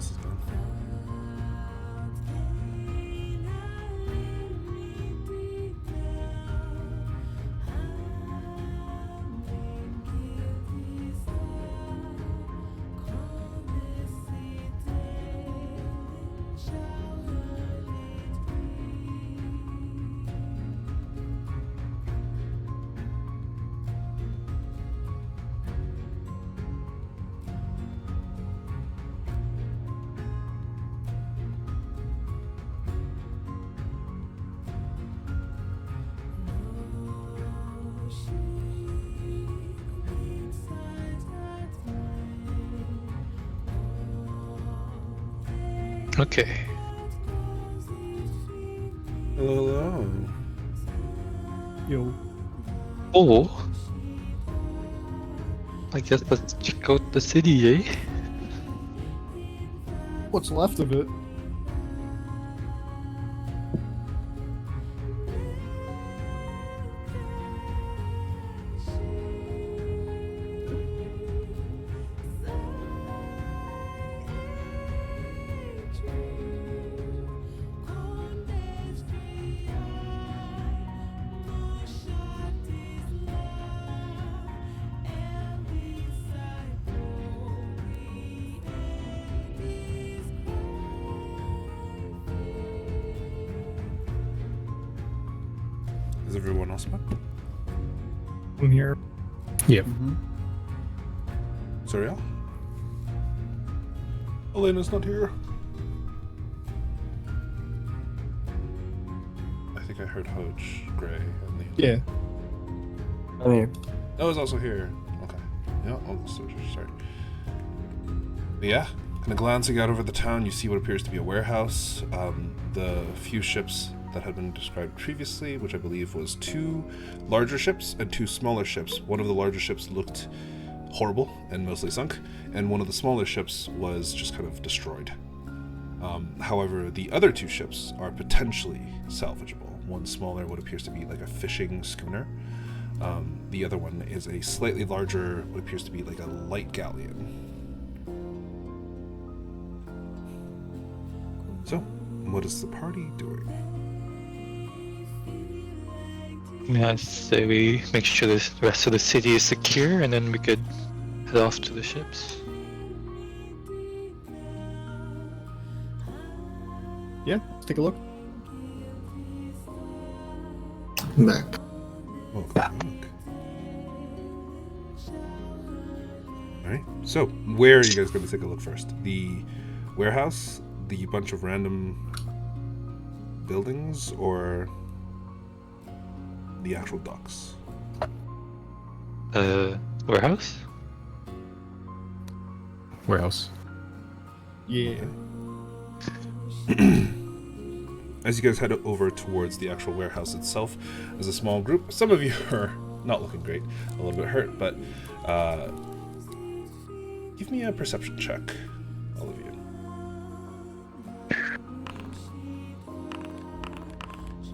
else is gone. Okay. Hello. Yo. Oh. I guess let's check out the city, eh? What's left of it? Is everyone else back? I'm here. Yep. Zuriel? Elena's not here. I think I heard Hodge, Gray, and the... Yeah. I'm here. Oh, is also here. Okay. Yeah, I'll start. But yeah, kind of glancing out over the town, you see what appears to be a warehouse. The few ships that had been described previously, which I believe was 2 larger ships and 2 smaller ships. One of the larger ships looked horrible and mostly sunk, and one of the smaller ships was just kind of destroyed. However, the other 2 ships are potentially salvageable. One smaller, what appears to be like a fishing schooner. The other one is a slightly larger, what appears to be like a light galleon. So, what is the party doing? Yeah, I say we make sure the rest of the city is secure, and then we could head off to the ships. Yeah, let's take a look. Back. Oh, look. Alright, so where are you guys going to take a look first? The warehouse, the bunch of random buildings, or the actual docks? Warehouse? Warehouse. Yeah. As you guys head over towards the actual warehouse itself, as a small group, some of you are not looking great, a little bit hurt, but give me a perception check, all of you.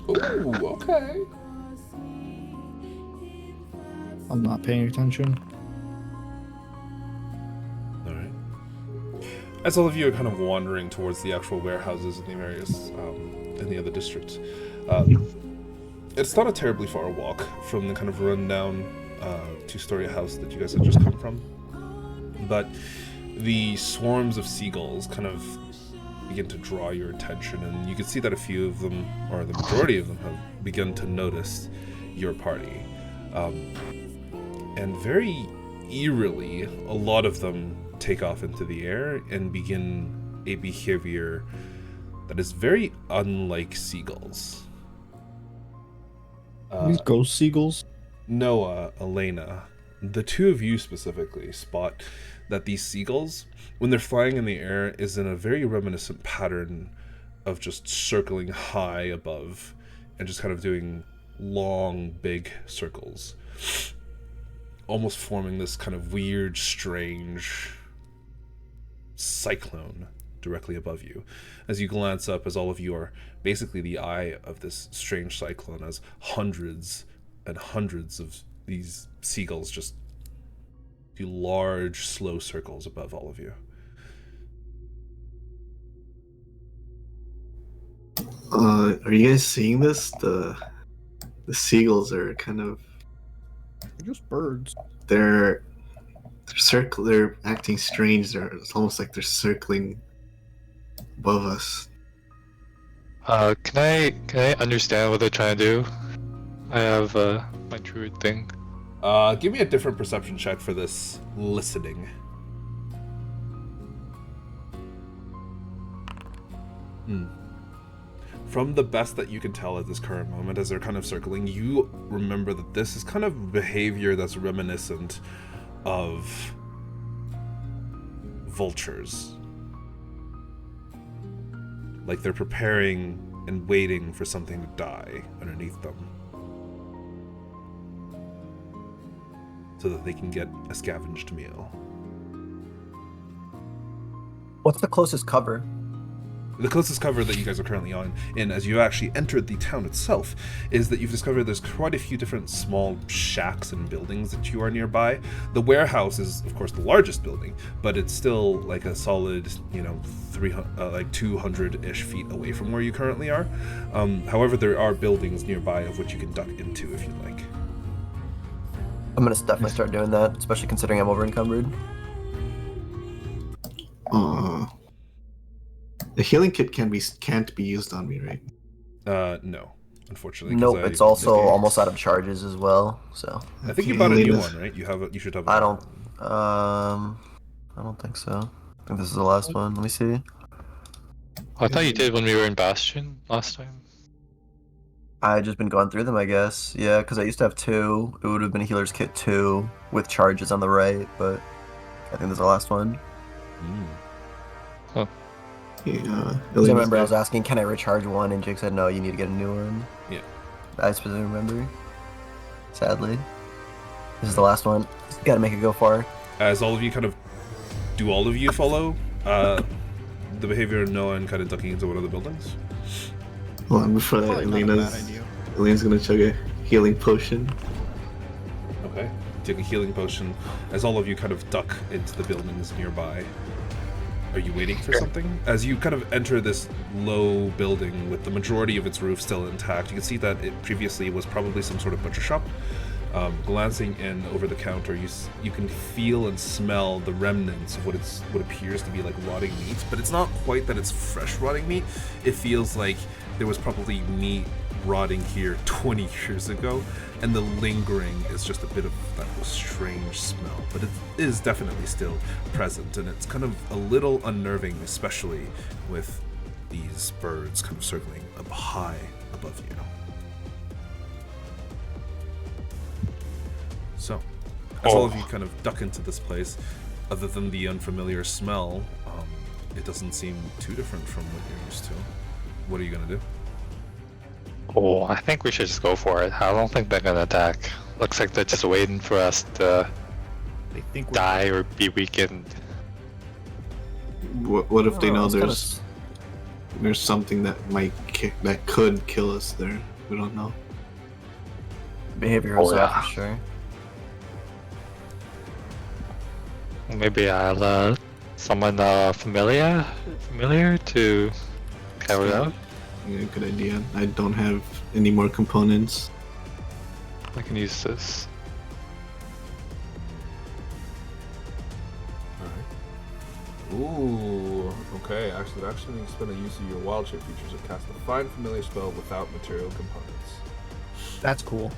Ooh, okay. I'm not paying attention. Alright. As all of you are kind of wandering towards the actual warehouses in the various, in the other districts, it's not a terribly far walk from the kind of rundown 2-story house that you guys had just come from. But the swarms of seagulls kind of begin to draw your attention, and you can see that a few of them, or the majority of them, have begun to notice your party. And very eerily, a lot of them take off into the air and begin a behavior that is very unlike seagulls. These ghost seagulls? Noah, Elena, the 2 of you specifically spot that these seagulls, when they're flying in the air, is in a very reminiscent pattern of just circling high above and just kind of doing long, big circles, almost forming this kind of weird, strange cyclone directly above you. As you glance up, as all of you are basically the eye of this strange cyclone, as hundreds and hundreds of these seagulls just do large, slow circles above all of you. Are you guys seeing this? The seagulls are kind of They're just birds. they're they're acting strange. It's almost like they're circling above us. Can I understand what they're trying to do? I have my druid thing. Give me a different perception check for this listening. From the best that you can tell at this current moment, as they're kind of circling, you remember that this is kind of behavior that's reminiscent of vultures. Like they're preparing and waiting for something to die underneath them, so that they can get a scavenged meal. What's the closest cover? The closest cover that you guys are currently in, as you actually entered the town itself, is that you've discovered there's quite a few different small shacks and buildings that you are nearby. The warehouse is, of course, the largest building, but it's still like a solid, 200-ish feet away from where you currently are. However, there are buildings nearby of which you can duck into if you'd like. I'm gonna definitely start doing that, especially considering I'm over encumbered. The healing kit can't be used on me, right? No, unfortunately. 'Cause Nope, it's also almost out of charges as well. So I think you bought a new one, right? You should have. I don't think so. I think this is the last one. Let me see. I thought you did when we were in Bastion last time. I just been going through them, I guess. Yeah, because I used to have 2. It would have been a healer's kit 2 with charges on the right, but I think this is the last one. Yeah. I remember I was asking, can I recharge one? And Jake said, no, you need to get a new one. Yeah. I specifically remember. Sadly. This is the last one. Gotta make it go far. As all of you follow the behavior of Noah and kind of ducking into one of the buildings? Hold on, before that, Probably not a bad idea. Elena's gonna chug a healing potion. Okay. Take a healing potion as all of you kind of duck into the buildings nearby. Are you waiting for something? As you kind of enter this low building with the majority of its roof still intact, you can see that it previously was probably some sort of butcher shop. Glancing in over the counter, you can feel and smell the remnants of what appears to be like rotting meat, but it's not quite that it's fresh rotting meat. It feels like there was probably meat rotting here 20 years ago, and the lingering is just a bit of that strange smell, but it is definitely still present, and it's kind of a little unnerving, especially with these birds kind of circling up high above you. So, as all of you kind of duck into this place, other than the unfamiliar smell, it doesn't seem too different from what you're used to. What are you gonna do? Oh, I think we should just go for it. I don't think they're gonna attack. Looks like they're just waiting for us to They think we're die or be weakened. What if they know it's there's something that that could kill us there? We don't know. Behavioral yeah. for sure. Maybe I'll summon familiar to carry out. Yeah, good idea. I don't have any more components. I can use this. Ooh, okay. Actually, when you spend a use of your wild shape features, it casts a find familiar spell without material components. That's cool.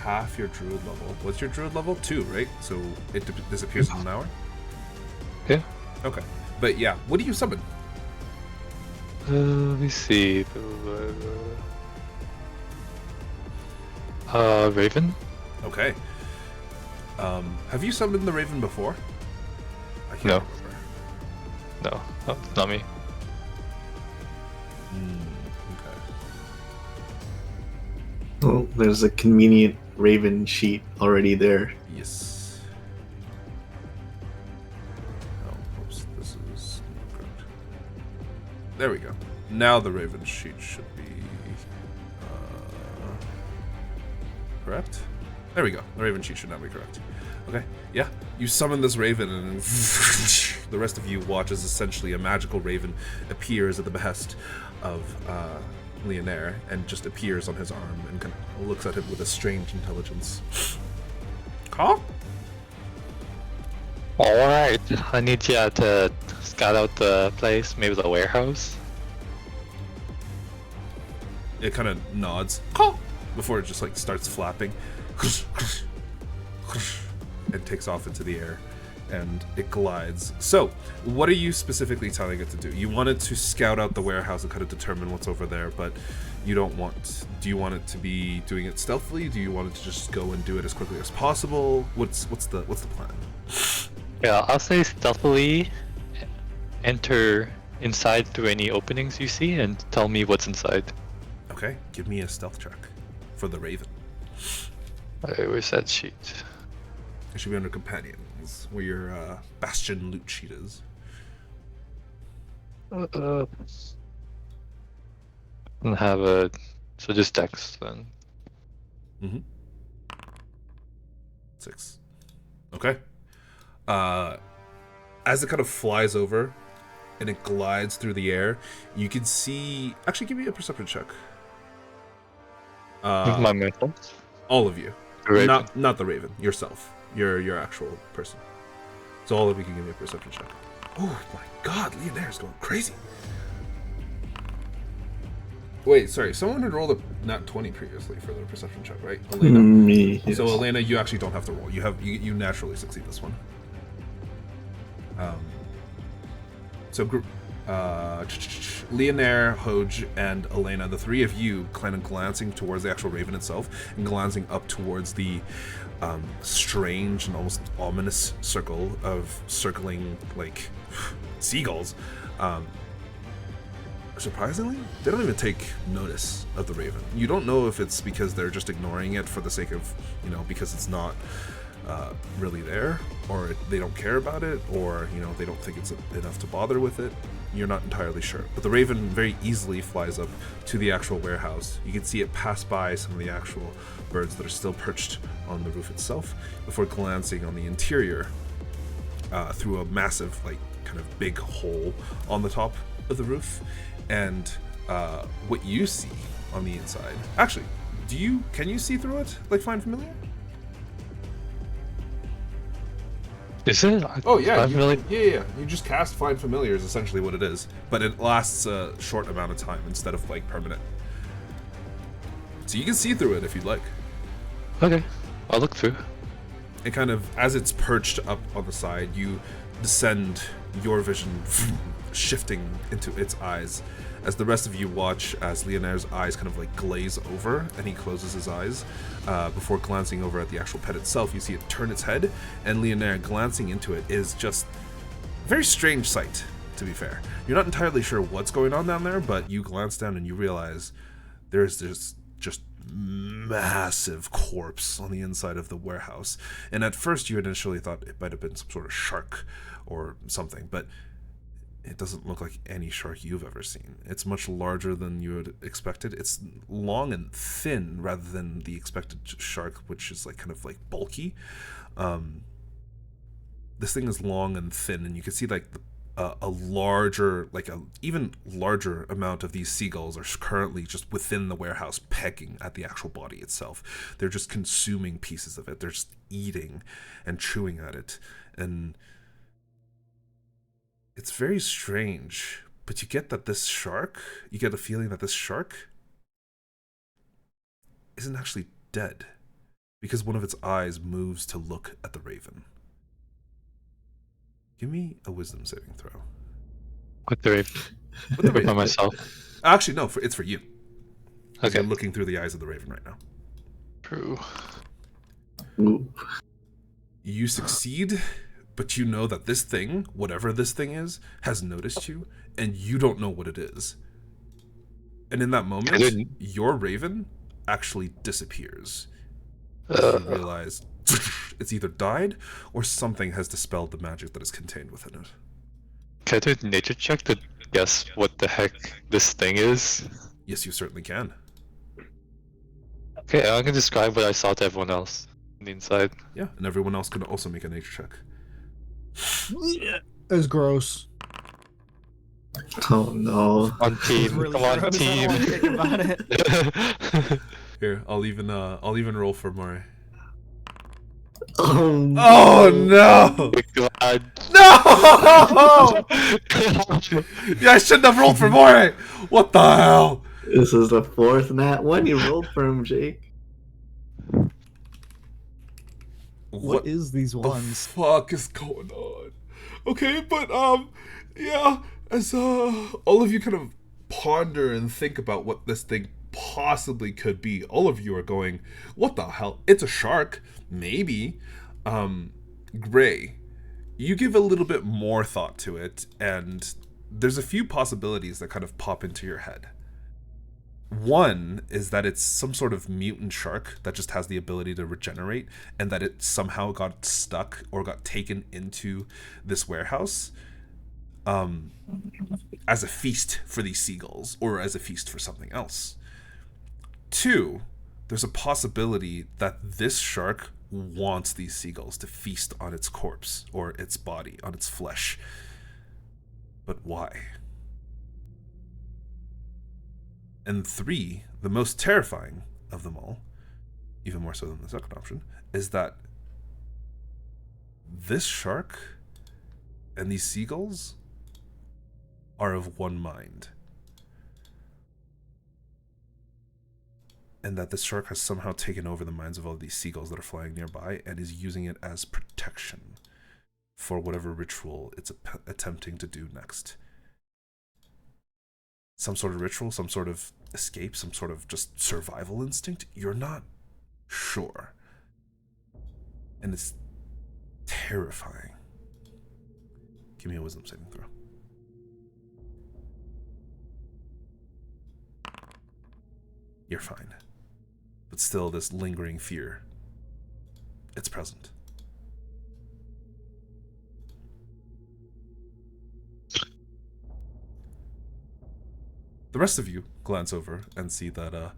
Half your druid level. What's your druid level? 2, right? So it disappears in an hour? Yeah. Okay. But yeah, what do you summon? Let me see. Raven? Okay. Have you summoned the Raven before? I can't No. remember. No, not me. Okay. Well, there's a convenient Raven sheet already there. Yes. Oh, oops, this is not correct. There we go. Now the Raven sheet should be correct. There we go. The Raven sheet should now be correct. Okay. Yeah. You summon this raven, and the rest of you watch as essentially a magical raven appears at the behest of Leonaire and just appears on his arm and kind of looks at him with a strange intelligence. Huh? Alright, I need you to scout out the place, maybe the warehouse. It kind of nods before it just like starts flapping and takes off into the air, and it glides. So, what are you specifically telling it to do? You want it to scout out the warehouse and kind of determine what's over there, but you don't want... Do you want it to be doing it stealthily? Do you want it to just go and do it as quickly as possible? What's the plan? Yeah, I'll say stealthily enter inside through any openings you see and tell me what's inside. Okay, give me a stealth check for the raven. Where's that sheet? It should be under companions, where your bastion loot sheet is. And have a... So just text then. Mm-hmm. 6. Okay. As it kind of flies over and it glides through the air, you can see... Actually, give me a perception check. My mental. All of you. Raven. Not the raven. Yourself. Your actual person. So all of you can give me a perception check. Oh my god, Leonaire's going crazy. Wait, sorry. Someone had rolled a nat 20 previously for their perception check, right? Elena. Me. Yes. So Elena, you actually don't have to roll. You naturally succeed this one. Leonaire, Hoj, and Elena, the three of you kind of glancing towards the actual raven itself and glancing up towards the strange and almost ominous circle of circling like seagulls. Surprisingly, they don't even take notice of the raven. You don't know if it's because they're just ignoring it for the sake of, because it's not really there, or they don't care about it, or they don't think it's enough to bother with it. You're not entirely sure, but the raven very easily flies up to the actual warehouse. You can see it pass by some of the actual birds that are still perched on the roof itself before glancing on the interior through a massive, kind of big hole on the top of the roof. And what you see on the inside, actually, can you see through it like Find Familiar? Is it? Oh yeah, Yeah. You just cast Find Familiar is essentially what it is, but it lasts a short amount of time instead of permanent. So you can see through it if you'd like. Okay, I'll look through. It kind of, as it's perched up on the side, you descend your vision shifting into its eyes as the rest of you watch as Leonaire's eyes kind of glaze over and he closes his eyes before glancing over at the actual pet itself. You see it turn its head, and Leonaire glancing into it is just a very strange sight, to be fair. You're not entirely sure what's going on down there, but you glance down and you realize there's this just massive corpse on the inside of the warehouse. And at first you initially thought it might have been some sort of shark or something, but it doesn't look like any shark you've ever seen. It's much larger than you had expected. It's long and thin rather than the expected shark, which is kind of bulky. This thing is long and thin, and you can see a larger, even larger amount of these seagulls are currently just within the warehouse, pecking at the actual body itself. They're just consuming pieces of it. They're just eating and chewing at it, and it's very strange, but you get a feeling that this shark isn't actually dead, because one of its eyes moves to look at the raven. Give me a wisdom saving throw. With the raven. With the raven. By myself. Actually, no, it's for you. Okay. You're looking through the eyes of the raven right now. True. Ooh. You succeed, but you know that this thing, whatever this thing is, has noticed you, and you don't know what it is. And in that moment, your raven actually disappears. You realize it's either died or something has dispelled the magic that is contained within it. Can I do a nature check to guess what the heck this thing is? Yes, you certainly can. Okay, I can describe what I saw to everyone else. on the inside. Yeah, and everyone else can also make a nature check. It's gross. Oh no. On It's team. really Come on, gross. I don't want to think about it. Here, I'll even roll for Murray. Oh no. Oh no! God. No! Yeah, I shouldn't have rolled for Murray. What the hell? This is the fourth nat one you rolled for him, Jake. What is these the ones? fuck is going on? Okay, but yeah, as all of you kind of ponder and think about what this thing possibly could be, all of you are going, what the hell? It's a shark, maybe. Gray, you give a little bit more thought to it, and there's a few possibilities that kind of pop into your head. One is that it's some sort of mutant shark that just has the ability to regenerate, and that it somehow got stuck or got taken into this warehouse as a feast for these seagulls, or as a feast for something else. Two, there's a possibility that this shark wants these seagulls to feast on its corpse, or its body, on its flesh. But why? And three, the most terrifying of them all, even more so than the second option, is that this shark and these seagulls are of one mind. And that this shark has somehow taken over the minds of all these seagulls that are flying nearby and is using it as protection for whatever ritual it's attempting to do next. Some sort of ritual, some sort of escape, some sort of just survival instinct. You're not sure. And it's terrifying. Give me a wisdom saving throw. You're fine. But still, this lingering fear, it's present. The rest of you glance over and see that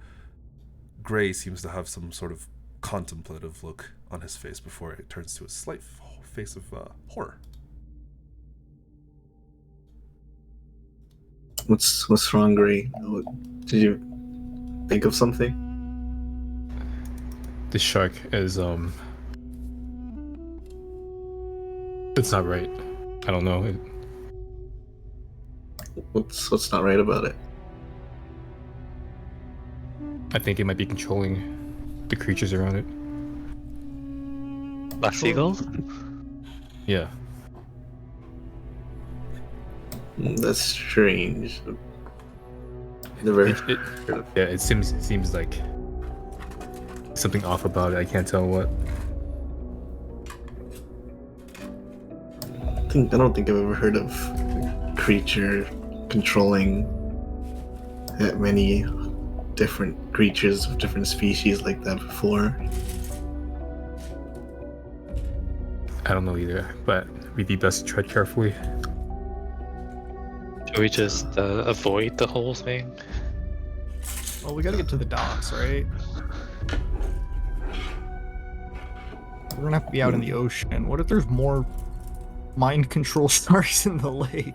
Gray seems to have some sort of contemplative look on his face before it turns to a slight face of horror. What's wrong, Gray? Did you think of something? This shark is it's not right. I don't know. What's not right about it? I think it might be controlling the creatures around it. Last seagulls? Yeah. That's strange. Never heard of. Yeah, it seems like something off about it. I can't tell what. I don't think I've ever heard of a creature controlling that many different creatures of different species like that before. I don't know either, but we'd be best to tread carefully. Should we just avoid the whole thing? Well, we gotta get to the docks, right? We're gonna have to be out in the ocean. What if there's more mind control sharks in the lake?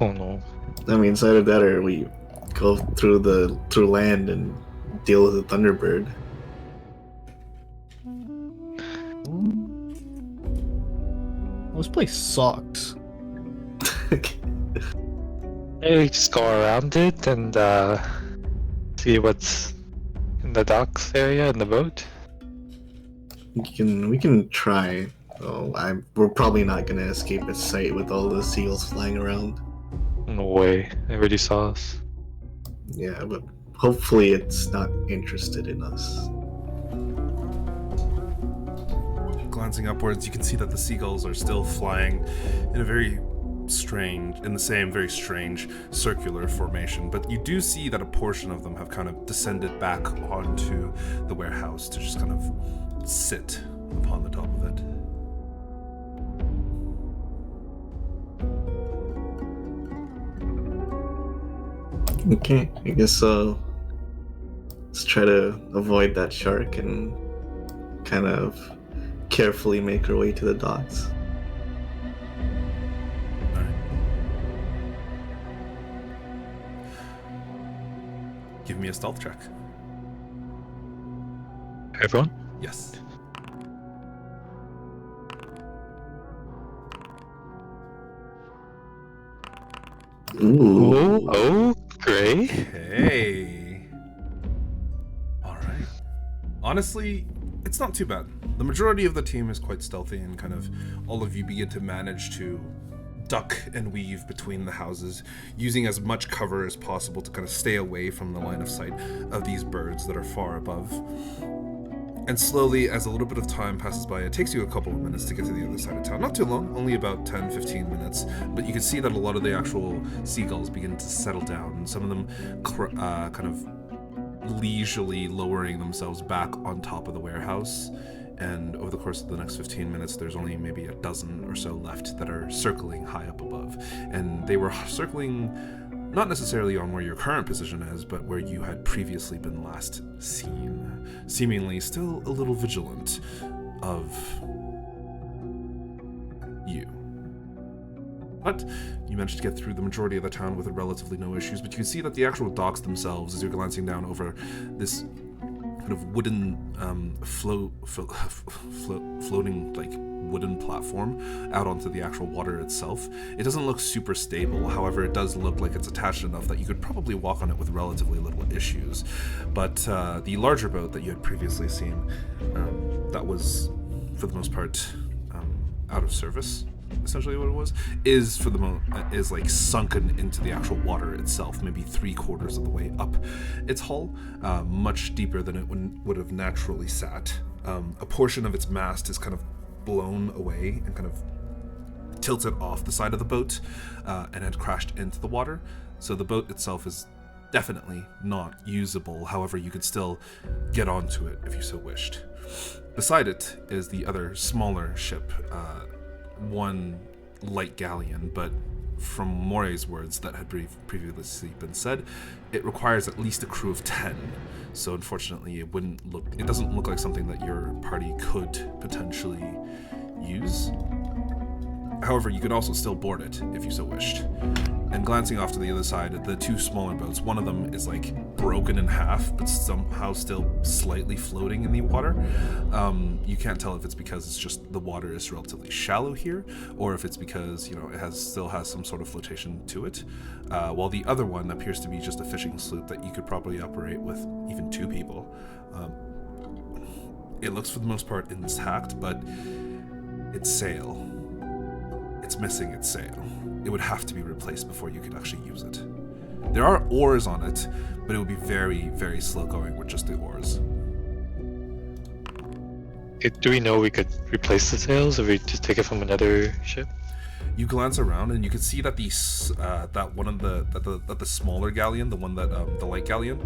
Oh no. I mean, it's either that or we go through land and deal with the Thunderbird. This place sucks. Maybe just go around it and see what's in the docks area in the boat. We can try. We're probably not gonna escape its sight with all the seals flying around. No way. They already saw us. Yeah, but hopefully it's not interested in us. Glancing upwards, you can see that the seagulls are still flying in the same very strange circular formation, but you do see that a portion of them have kind of descended back onto the warehouse to just kind of sit upon the top of it. Okay, I guess let's try to avoid that shark and kind of carefully make her way to the docks. All right. Give me a stealth check. Everyone? Yes. Ooh. Oh, great. Hey. All right. Honestly, it's not too bad. The majority of the team is quite stealthy, and kind of all of you begin to manage to duck and weave between the houses, using as much cover as possible to kind of stay away from the line of sight of these birds that are far above. And slowly, as a little bit of time passes by, it takes you a couple of minutes to get to the other side of town. Not too long, only about 10-15 minutes, but you can see that a lot of the actual seagulls begin to settle down, and some of them kind of leisurely lowering themselves back on top of the warehouse. And over the course of the next 15 minutes, there's only maybe a dozen or so left that are circling high up above. And they were circling not necessarily on where your current position is, but where you had previously been last seen, seemingly still a little vigilant of you. But you managed to get through the majority of the town with relatively no issues, but you can see that the actual docks themselves, as you're glancing down over this kind of wooden floating like wooden platform out onto the actual water itself. It doesn't look super stable, however it does look like it's attached enough that you could probably walk on it with relatively little issues. But the larger boat that you had previously seen, that was for the most part out of service, essentially what it was, is for the is like sunken into the actual water itself, maybe 3/4 of the way up its hull, much deeper than it would have naturally sat. A portion of its mast is kind of blown away and kind of tilted off the side of the boat and had crashed into the water. So the boat itself is definitely not usable. However, you could still get onto it if you so wished. Beside it is the other smaller ship, one light galleon, but from Morey's words that had previously been said, it requires at least a crew of 10. So unfortunately, it doesn't look like something that your party could potentially use. However, you could also still board it if you so wished. And glancing off to the other side, the two smaller boats, one of them is like broken in half, but somehow still slightly floating in the water. You can't tell if it's because it's just the water is relatively shallow here, or if it's because, you know, it still has some sort of flotation to it. While the other one appears to be just a fishing sloop that you could probably operate with even 2 people. It looks for the most part intact, but its sail, it's missing its sail. It would have to be replaced before you could actually use it. There are oars on it, but it would be very, very slow going with just the oars. Do we know we could replace the sails if we just take it from another ship? You glance around and you can see that the smaller galleon, the one that the light galleon,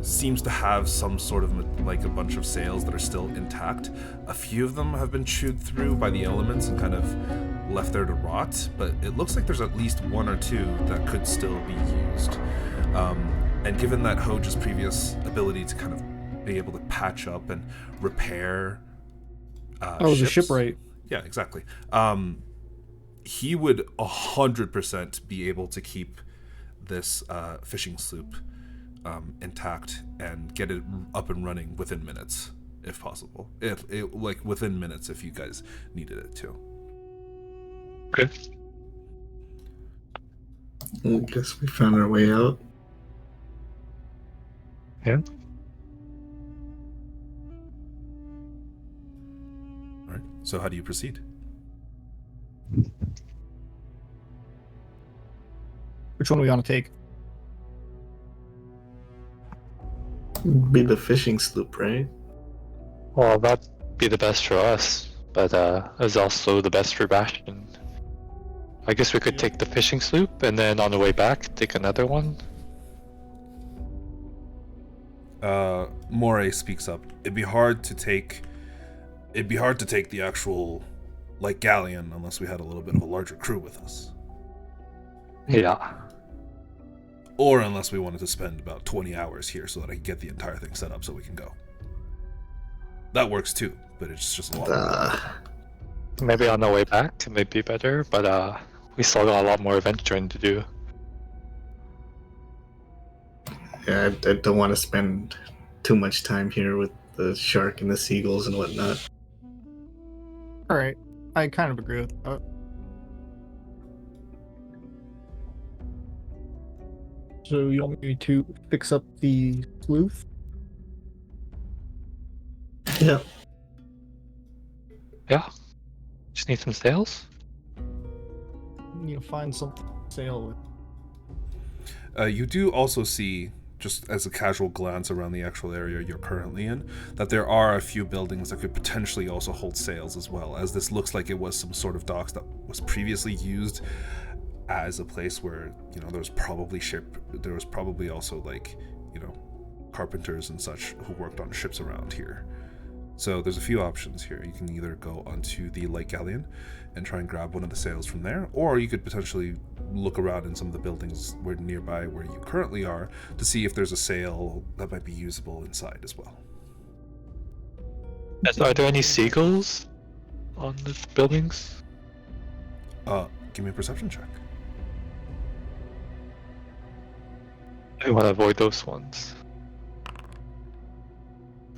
seems to have some sort of like a bunch of sails that are still intact. A few of them have been chewed through by the elements and kind of left there to rot, but it looks like there's at least 1 or 2 that could still be used. And given that Hoge's previous ability to kind of be able to patch up and repair It was a shipwright. Yeah, exactly. He would 100% be able to keep this fishing sloop intact and get it up and running within minutes, if possible. Within minutes, if you guys needed it to. Okay. I guess we found our way out. Yeah. All right. So how do you proceed? Which one are we gonna take? Be the fishing sloop, right? Well, that'd be the best for us, but it's also the best for Bastion. I guess we could take the fishing sloop and then on the way back take another one. Morey speaks up. It'd be hard to take the actual like galleon unless we had a little bit of a larger crew with us. Yeah. Or unless we wanted to spend about 20 hours here so that I can get the entire thing set up so we can go. That works too, but it's just a lot. Uh, Maybe on the way back it might be better, but we still got a lot more adventuring to do. yeah, I don't want to spend too much time here with the shark and the seagulls and whatnot. Alright, I kind of agree with that. So you want me to fix up the sleuth? Yeah. Yeah. Just need some sails. You know, find something to sail with. You do also see, just as a casual glance around the actual area you're currently in, that there are a few buildings that could potentially also hold sails as well, as this looks like it was some sort of docks that was previously used as a place where, you know, there was probably also, like, you know, carpenters and such who worked on ships around here. So there's a few options here. You can either go onto the light galleon and try and grab one of the sails from there, or you could potentially look around in some of the buildings nearby where you currently are to see if there's a sail that might be usable inside as well. Are there any seagulls on the buildings? Give me a perception check. I want to avoid those ones.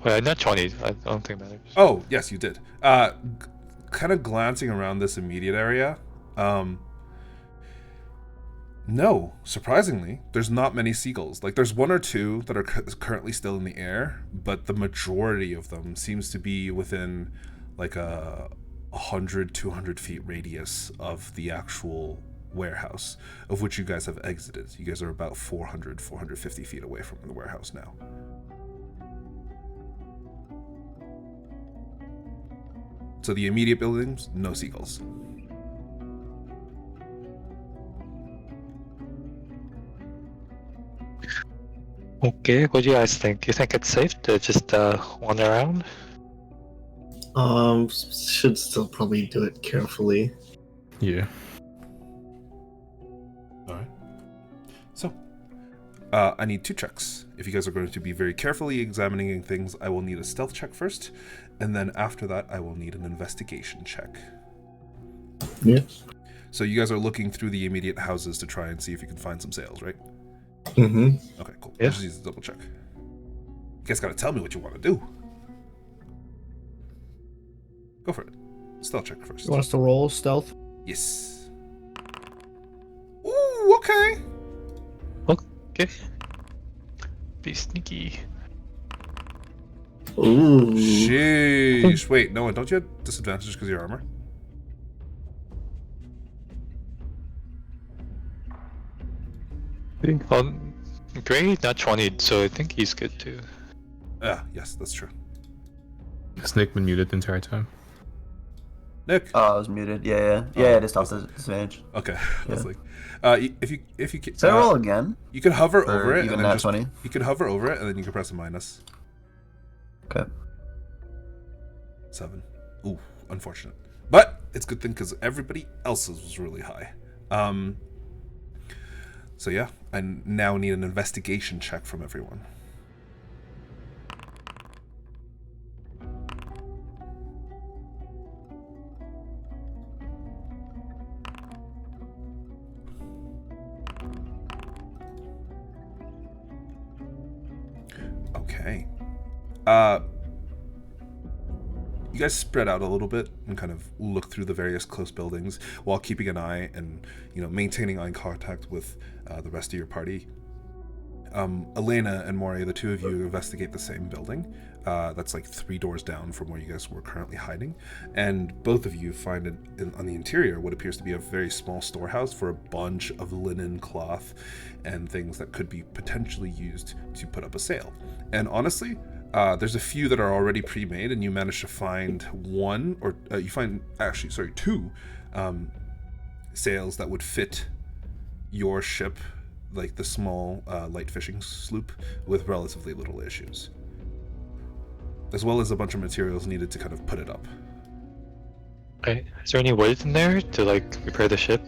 Wait, not 20. I don't think that matters. Oh, yes, you did. Kind of glancing around this immediate area, no, surprisingly, there's not many seagulls. Like, there's one or two that are currently still in the air, but the majority of them seems to be within, like, 100, 200 feet radius of the actual warehouse, of which you guys have exited. You guys are about 400, 450 feet away from the warehouse now. So the immediate buildings, no seagulls. Okay, what do you guys think? You think it's safe to just wander around? Should still probably do it carefully. Yeah. Alright. So, I need 2 checks. If you guys are going to be very carefully examining things, I will need a stealth check first, and then after that, I will need an investigation check. Yeah. So you guys are looking through the immediate houses to try and see if you can find some sales, right? Mm-hmm. Okay, cool. Yeah. I just need to double check. You guys gotta tell me what you want to do. Go for it. Stealth check first. You want us to roll stealth? Yes. Ooh, okay. Okay. Be sneaky. Ooh. Sheesh. Wait, no, don't you have disadvantages because of your armor? Well, Gray not 20, so I think he's good too. Ah, yes, that's true. Has Nick been muted the entire time? Nick. Oh, I was muted. Yeah. It is stealth disadvantage. Okay. I was Yeah. like, if you can, Should I roll again? you can hover Or over it, even and then nat just 20? you can hover over it, and then you can press a minus. Okay. 7. Ooh, unfortunate. But it's a good thing because everybody else's was really high. So yeah, I now need an investigation check from everyone. Okay. You guys spread out a little bit and kind of look through the various close buildings while keeping an eye and, you know, maintaining eye contact with the rest of your party. Elena and Moria, the two of you investigate the same building. That's like 3 doors down from where you guys were currently hiding. And both of you find on the interior what appears to be a very small storehouse for a bunch of linen, cloth, and things that could be potentially used to put up a sale. And honestly, there's a few that are already pre-made, and you manage to find two sails that would fit your ship, like the small light fishing sloop, with relatively little issues, as well as a bunch of materials needed to kind of put it up. Okay. Is there any wood in there to like repair the ship?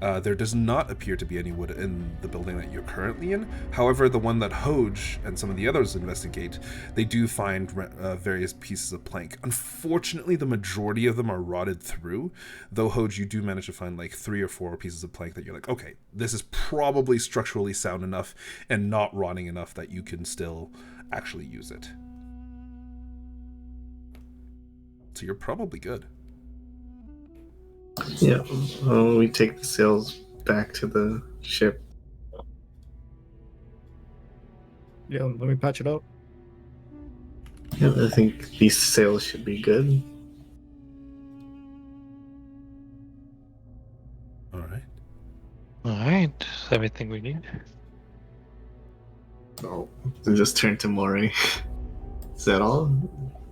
There does not appear to be any wood in the building that you're currently in. However, the one that Hoj and some of the others investigate, they do find various pieces of plank. Unfortunately, the majority of them are rotted through, though Hoj, you do manage to find like 3 or 4 pieces of plank that you're like, okay, this is probably structurally sound enough and not rotting enough that you can still actually use it. So you're probably good. Yeah, well, we take the sails back to the ship. Yeah, let me patch it up. Yeah, I think these sails should be good. All right. Alright, everything we need. Oh, and just turn to Mori. Is that all?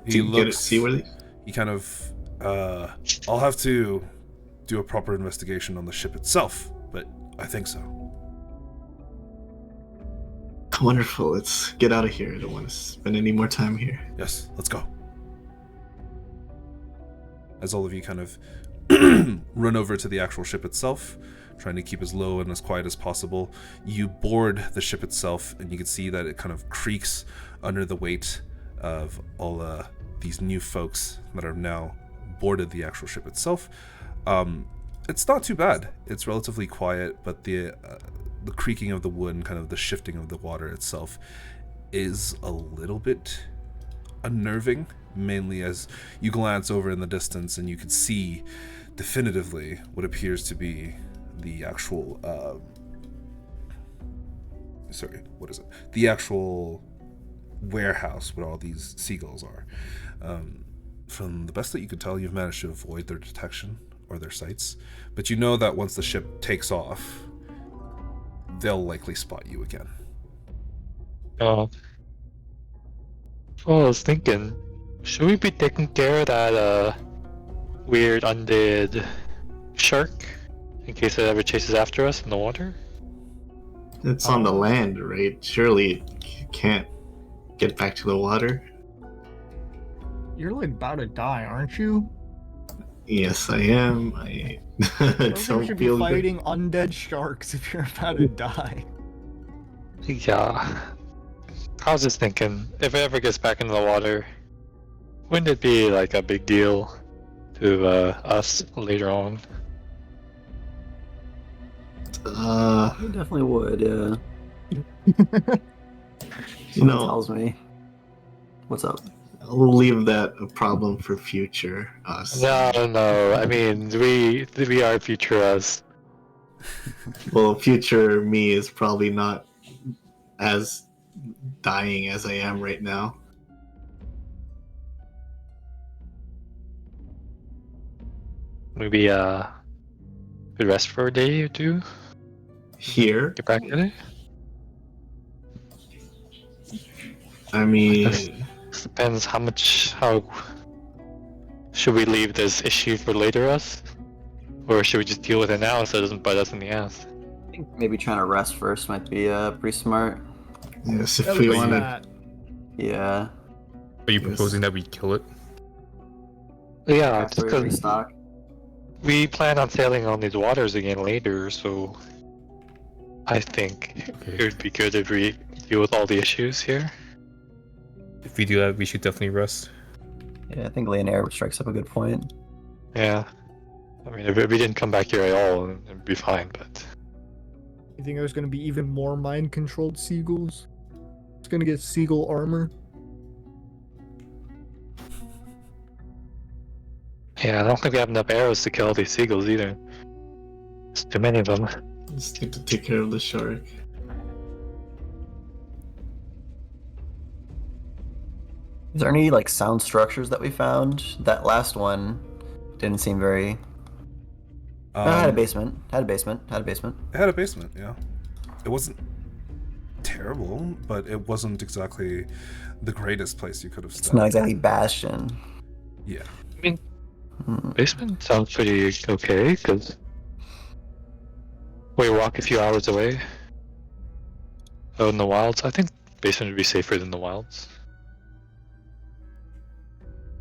He looks. See where they... He kind of. I'll have to do a proper investigation on the ship itself, but I think so. Wonderful. Let's get out of here. I don't want to spend any more time here. Yes, let's go. As all of you kind of run over to the actual ship itself, trying to keep as low and as quiet as possible, you board the ship itself, and you can see that it kind of creaks under the weight of all these new folks that are now boarded the actual ship itself. It's not too bad. It's relatively quiet, but the creaking of the wood and kind of the shifting of the water itself is a little bit unnerving, mainly as you glance over in the distance and you can see definitively what appears to be the actual the actual warehouse where all these seagulls are. From the best that you could tell, you've managed to avoid their detection or their sights, but you know that once the ship takes off, they'll likely spot you again. Well, I was thinking, should we be taking care of that weird undead shark in case it ever chases after us in the water? It's on the land, right? Surely it can't get back to the water. You're like about to die, aren't you? Yes, I am. I You don't should be feel good. fighting undead sharks if you're about to die. Yeah. I was just thinking, if it ever gets back into the water, wouldn't it be like a big deal to us later on? It definitely would, yeah. You know, Tells me. What's up? I'll leave that a problem for future us. No. I mean, we are future us. Well, future me is probably not as dying as I am right now. Maybe could rest for a day or two. Here, Get back at it. I mean, Depends how should we leave this issue for later us, or should we just deal with it now so it doesn't bite us in the ass? I think maybe trying to rest first might be pretty smart. yes, if That we was want to. that. Yeah. Are you Yes. proposing that we kill it? Yeah, After we restock. we plan on sailing on these waters again later, so I think it would be good if we deal with all the issues here. If we do that, we should definitely rest. Yeah, I think Leonard strikes up a good point. Yeah. I mean, if we didn't come back here at all, it'd be fine, but... You think there's gonna be even more mind-controlled seagulls? It's gonna get seagull armor. Yeah, I don't think we have enough arrows to kill all these seagulls either. There's too many of them. Just need to take care of the shark. Is there any like sound structures that we found? That last one didn't seem very. Had a basement. Had a basement. Had a basement. It had a basement, yeah. It wasn't terrible, but it wasn't exactly the greatest place you could have It's stayed. not exactly Bastion. Yeah. I mean, basement sounds pretty okay, because we walk a few hours away. Oh, in the wilds? I think basement would be safer than the wilds.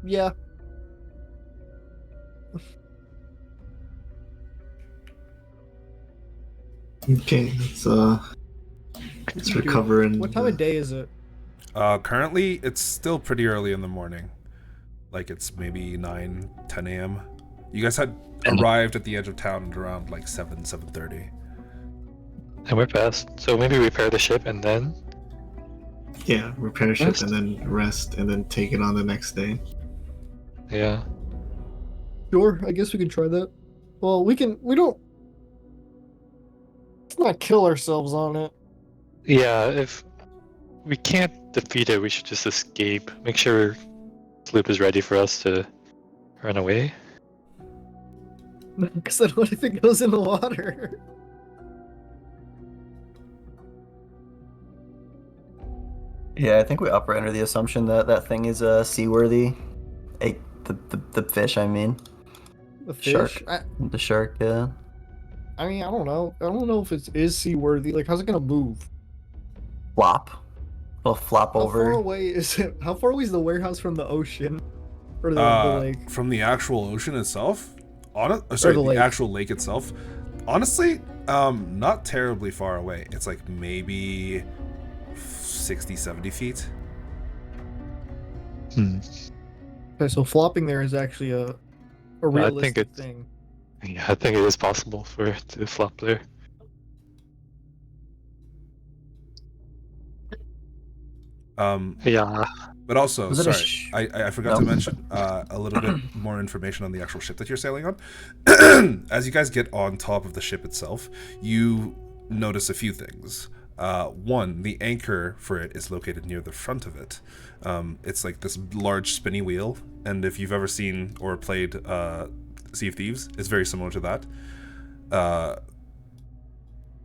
Yeah. Okay, let's recover and. What time of day is it? Currently, it's still pretty early in the morning. Like, it's maybe 9, 10 a.m. You guys had arrived at the edge of town at around, like, 7:30. And we're past. So maybe repair the ship and then. Yeah, repair ship Rest? and then rest and then take it on the next day. Yeah. Sure, I guess we can try that. Well, we don't. Let's not kill ourselves on it. Yeah, if we can't defeat it, we should just escape. Make sure Sloop is ready for us to run away. Because then what if it goes in the water? Yeah, I think we operate under the assumption that that thing is seaworthy. The fish, I mean. The fish? Shark. I The shark, yeah. mean, I don't know. I don't know if it is seaworthy. Like, how's it gonna move? Flop. It'll flop How over. far away is it? How far away is the warehouse from the ocean? Or the lake? From the actual ocean itself, sorry, the the lake. actual lake itself. Honestly, not terribly far away. It's like maybe 60, 70 feet. Okay, so flopping there is actually a realistic it's- thing. Yeah, I think it is possible for it to flop there. Yeah. But also, Was it a sorry, I forgot to No. mention a little bit more information on the actual ship that you're sailing on. As you guys get on top of the ship itself, you notice a few things. One, the anchor for it is located near the front of it. It's like this large spinny wheel, and if you've ever seen or played Sea of Thieves, it's very similar to that.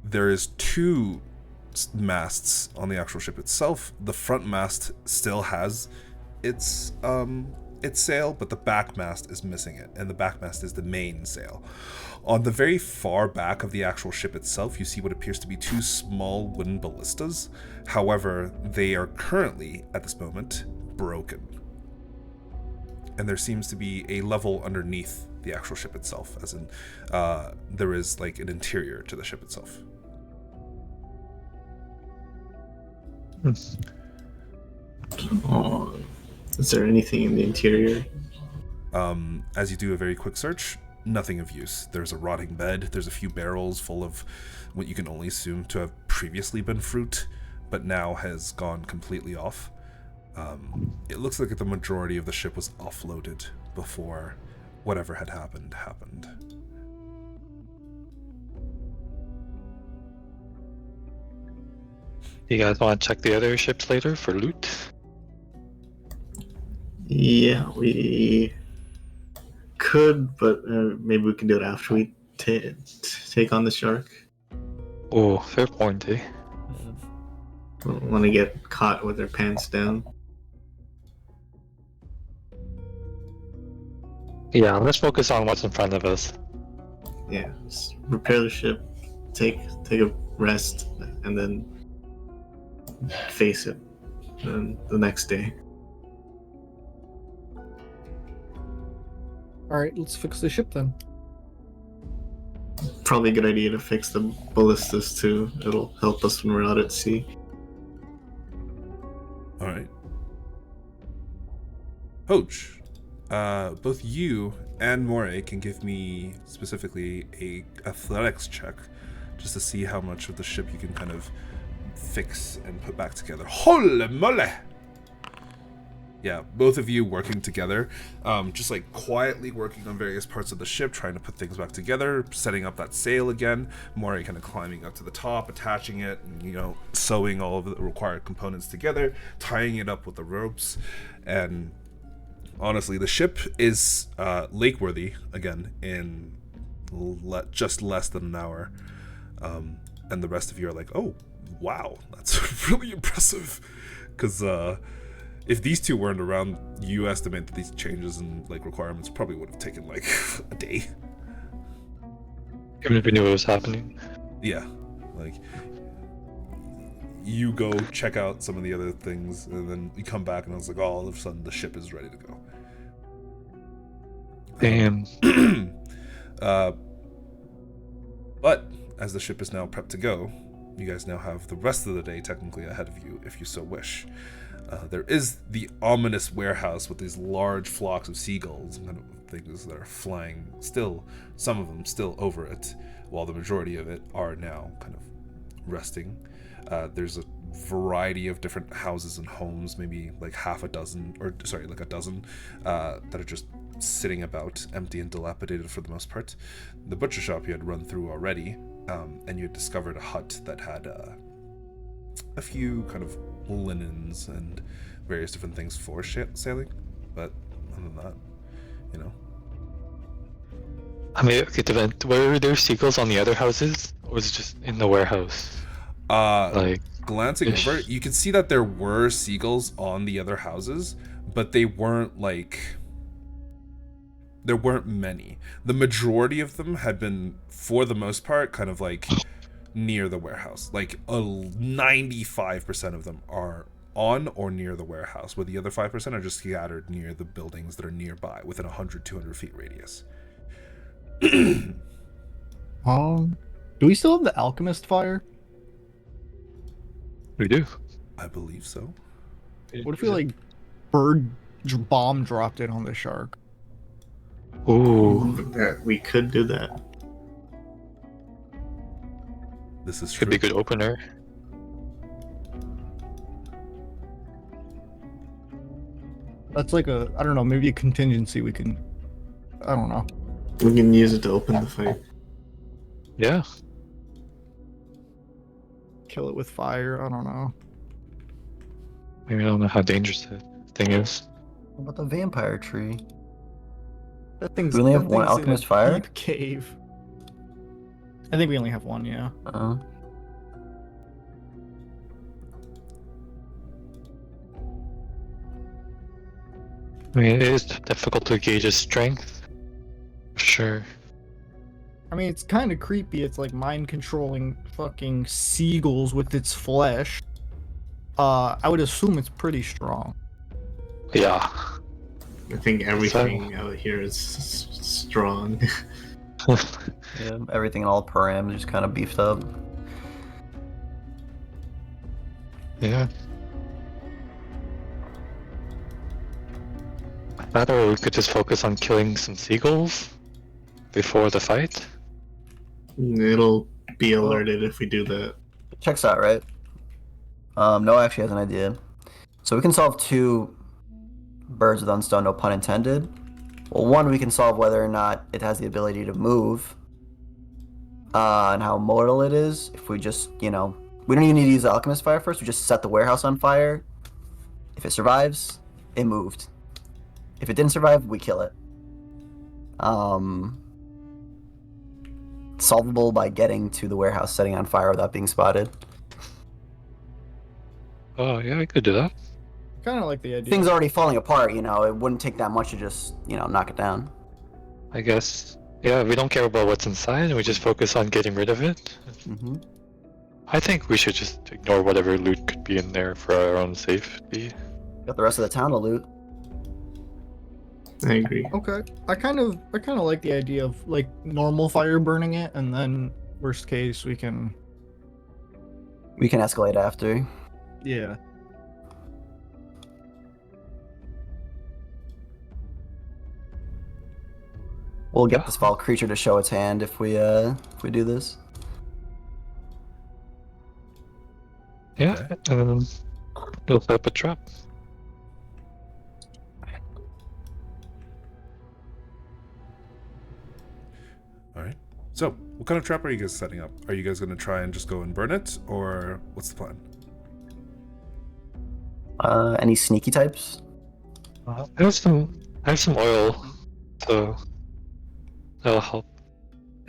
There is two masts on the actual ship itself. The front mast still has its sail, but the back mast is missing it, and the back mast is the main sail. On the very far back of the actual ship itself, you see what appears to be two small wooden ballistas. However, they are currently, at this moment, broken. And there seems to be a level underneath the actual ship itself, as in there is like an interior to the ship itself. Oh, is there anything in the interior? As you do a very quick search, nothing of use. There's a rotting bed, there's a few barrels full of what you can only assume to have previously been fruit, but now has gone completely off. It looks like the majority of the ship was offloaded before whatever had happened. You guys want to check the other ships later for loot? Yeah, we could, but maybe we can do it after we take on the shark. Oh, fair point, eh? Want to get caught with their pants down. Yeah, let's focus on what's in front of us. Yeah, just repair the ship, take a rest, and then face it the next day. Alright, let's fix the ship then. Probably a good idea to fix the ballistas too. It'll help us when we're out at sea. All right. Poach, both you and Moray can give me specifically a athletics check, just to see how much of the ship you can kind of fix and put back together. Holy moly! Yeah, both of you working together, just like quietly working on various parts of the ship, trying to put things back together, setting up that sail again. Moray kind of climbing up to the top, attaching it, and, sewing all of the required components together, tying it up with the ropes. And honestly, the ship is lake-worthy again in just less than an hour. And the rest of you are like, oh, wow, that's really impressive. Because if these two weren't around, you estimate that these changes and requirements probably would have taken a day. Even if we knew what was happening. Yeah, you go check out some of the other things, and then you come back, and I was like, oh, all of a sudden the ship is ready to go. Damn. But as the ship is now prepped to go, you guys now have the rest of the day technically ahead of you if you so wish. There is the ominous warehouse with these large flocks of seagulls and kind of things that are flying still, some of them still over it, while the majority of it are now kind of resting. There's a variety of different houses and homes, maybe like a dozen that are just sitting about, empty and dilapidated for the most part. The butcher shop you had run through already, and you had discovered a hut that had a few kind of linens and various different things for sailing, but other than that, you know. I mean, okay, depend. Were there seagulls on the other houses, or was it just in the warehouse? Like, Glancing over, you can see that there were seagulls on the other houses, but there weren't many. The majority of them had been, for the most part, kind of like near the warehouse. Like 95% of them are on or near the warehouse, where the other 5% are just scattered near the buildings that are nearby within 100-200 feet radius. Do we still have the alchemist fire? we do. I believe so. What if we bomb dropped it on the shark? Ooh, We could do that. This is could true. be a good opener. That's like I don't know, maybe a contingency we can, I don't know. We can use it to open the fight. Yeah. Kill it with fire, I don't know. Maybe I don't know how dangerous the thing is. What about the vampire tree? That thing's, We only have that one thing's in a alchemist fire? deep cave. I think we only have one, yeah. I mean, it is difficult to gauge its strength. Sure. I mean, it's kind of creepy. It's like mind controlling fucking seagulls with its flesh. I would assume it's pretty strong. Yeah. I think everything out here is strong. Yeah, everything in all params just kind of beefed up. Yeah. That, or we could just focus on killing some seagulls before the fight. It'll be alerted if we do that. Checks out, right? Noah actually has an idea. So we can solve two birds with one stone, no pun intended. Well, one, we can solve whether or not it has the ability to move, and how mortal it is. If we just, we don't even need to use the alchemist fire first. We just set the warehouse on fire. If it survives, it moved. If it didn't survive, we kill it. Solvable by getting to the warehouse, setting on fire without being spotted. Oh, yeah, I could do that. Kind of like the idea. Things already falling apart, it wouldn't take that much to just, knock it down. I guess. Yeah, we don't care about what's inside, we just focus on getting rid of it. Mm-hmm. I think we should just ignore whatever loot could be in there for our own safety. Got the rest of the town to loot. I agree. Okay. I kind of like the idea of like normal fire burning it, and then worst case we can. We can escalate after. Yeah. We'll get this foul creature to show its hand if we do this. Yeah, we'll set up a trap. Alright. So, what kind of trap are you guys setting up? Are you guys going to try and just go and burn it, or what's the plan? Any sneaky types? I have some oil, so that'll help.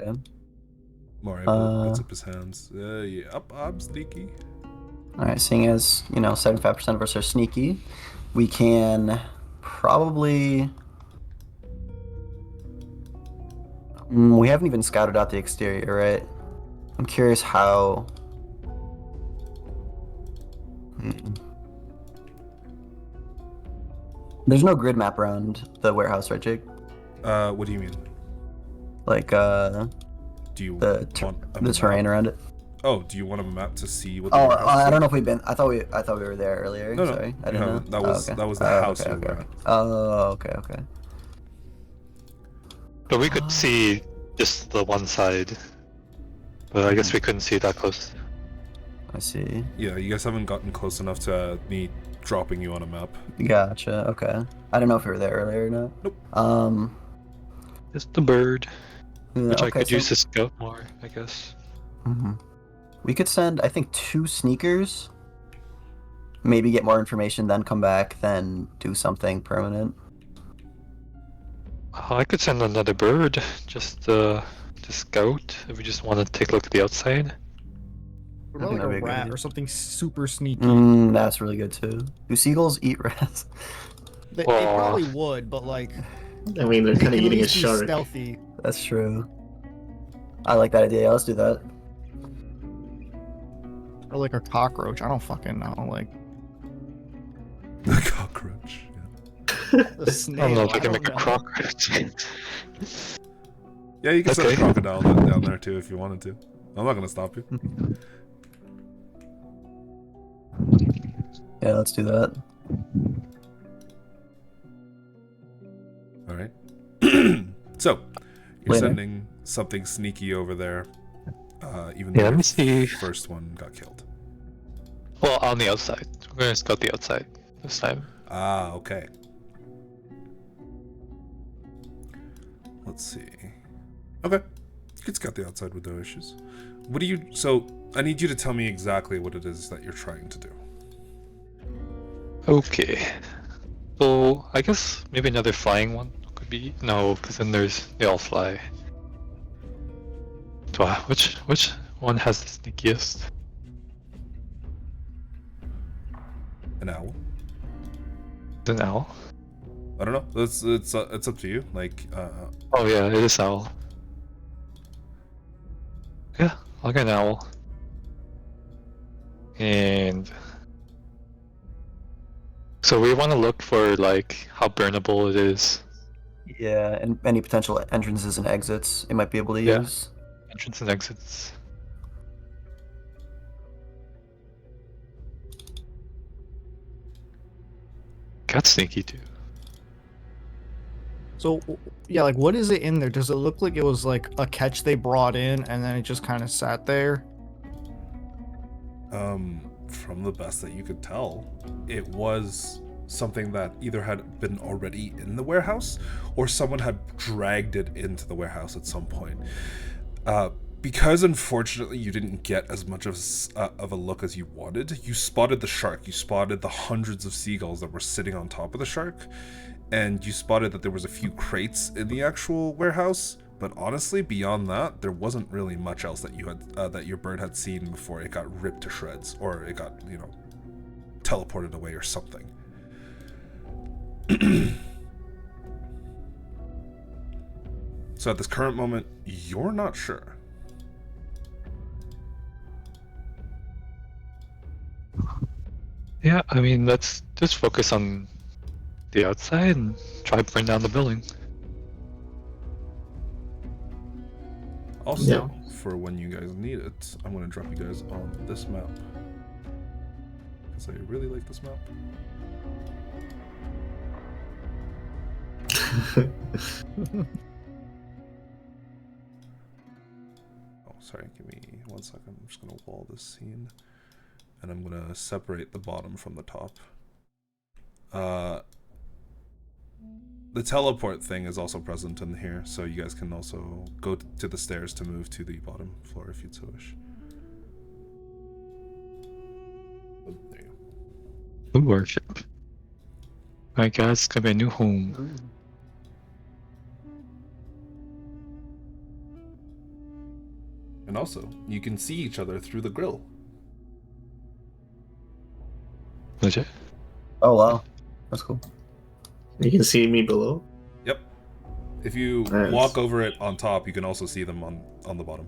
Okay. Mario puts up his hands. Yeah, I'm sneaky. Alright, seeing as, 75% of us are sneaky, we can probably... we haven't even scouted out the exterior, right? I'm curious how... There's no grid map around the warehouse, right, Jake? What do you mean? Like, Do you The want a the terrain map? around it. Oh, do you want a map to see what the Oh, warehouse is I don't like? know if we've been. I thought we were there earlier. No, no, Sorry, I you didn't know. haven't. That Oh, was okay. that was the house okay, you okay, were okay. at. Oh, okay. But we could see just the one side. But I guess we couldn't see that close. I see. Yeah, you guys haven't gotten close enough to me dropping you on a map. Gotcha. Okay. I don't know if we were there earlier or not. Nope. Just the bird, Yeah, which I okay, could so- use to scout more, I guess. We could send, I think, 2 sneakers. Maybe get more information, then come back, then do something permanent. I could send another bird just to scout if we just want to take a look at the outside. What I about think like that'd be a a good rat idea. or something super sneaky? That's really good too. Do seagulls eat rats? They Aw. probably would, but like I mean, they're they kind of can at eating a least be shark. stealthy. That's true. I like that idea. Yeah, let's do that. Or like a cockroach. I don't fucking know. Like The cockroach. Yeah. a I snail. don't know if I can don't make a know. cockroach. Yeah, you can set a Okay. crocodile down there too if you wanted to. I'm not gonna stop you. Yeah, let's do that. All right. So you're Later. sending something sneaky over there, even Yeah, though let your me see. first one got killed. Well, on the outside. We're gonna scout the outside this time. Ah, okay. Let's see. Okay, you can scout the outside with no issues. What do you? So I need you to tell me exactly what it is that you're trying to do. Okay. So I guess maybe another flying one could be no, because then they all fly. So, which one has the sneakiest? An owl? An owl. I don't know. It's up to you. Like, Oh yeah, it is owl. Yeah, I'll get an owl. And so we want to look for like how burnable it is. Yeah, and any potential entrances and exits it might be able to Yeah. use. Entrance and exits. Got sneaky too. So yeah, like what is it in there? Does it look like it was like a catch they brought in and then it just kind of sat there? from the best that you could tell, it was something that either had been already in the warehouse or someone had dragged it into the warehouse at some point. Because unfortunately you didn't get as much of a look as you wanted, you spotted the shark, you spotted the hundreds of seagulls that were sitting on top of the shark, and you spotted that there was a few crates in the actual warehouse. But honestly, beyond that, there wasn't really much else that you had that your bird had seen before it got ripped to shreds, or it got, you know, teleported away or something. So at this current moment, you're not sure. Yeah, I mean, let's just focus on the outside and try to bring down the building. Also, for when you guys need it, I'm going to drop you guys on this map. Because I really like this map. Oh, sorry, give me 1 second. I'm just going to wall this scene. And I'm going to separate the bottom from the top. The teleport thing is also present in here, so you guys can also go to the stairs to move to the bottom floor if you so wish. Oh, there you go. Good worship. Alright guys, it's gonna be a new home. And also, you can see each other through the grill. Legit. Oh wow, that's cool. You can see me below. Yep. If you Nice. walk over it on top, you can also see them on the bottom.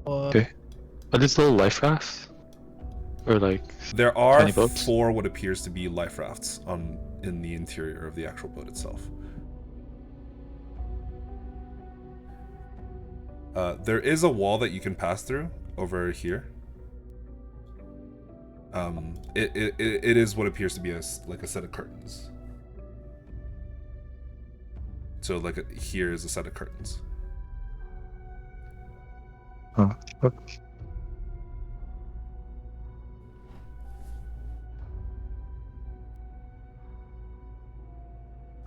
Okay. Are these little life rafts? Or like... There are Tiny boats? 4 what appears to be life rafts in the interior of the actual boat itself. There is a wall that you can pass through over here. It is what appears to be like a set of curtains. So like here is a set of curtains. Huh.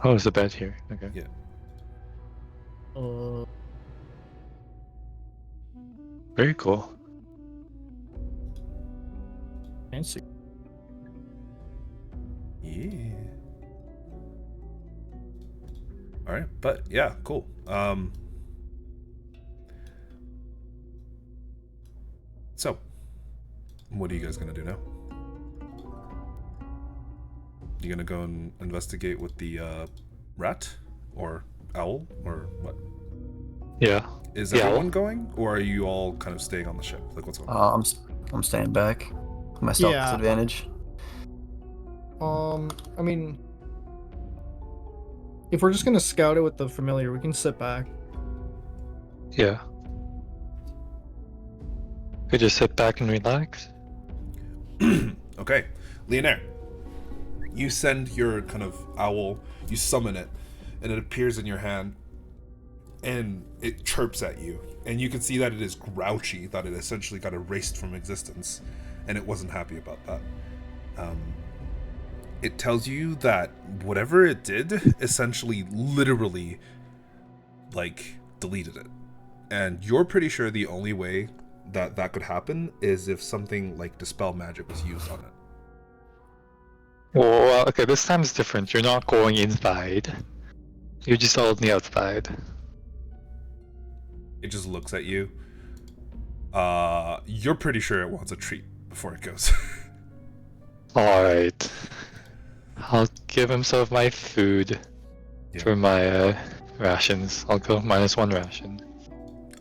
Oh, there's a bed here. Okay. Yeah. Very cool. Fancy. Yeah. All right, but yeah, cool. So, what are you guys gonna do now? You gonna go and investigate with the rat or owl or what? Yeah. Is Yeah, everyone owl. going, or are you all kind of staying on the ship? Like, what's going on? I'm staying back. My stealth Yeah. disadvantage. I mean, if we're just gonna scout it with the familiar, we can sit back. Yeah. We just sit back and relax. Okay, Leonard, you send your kind of owl, you summon it, and it appears in your hand, and it chirps at you, and you can see that it is grouchy, that it essentially got erased from existence, and it wasn't happy about that. It tells you that whatever it did, essentially, literally, like, deleted it. And you're pretty sure the only way that that could happen is if something like Dispel Magic was used on it. Well, okay, this time is different. You're not going inside. You're just only outside. It just looks at you. You're pretty sure it wants a treat before it goes. Alright. I'll give himself my food for my rations. I'll go -1 ration.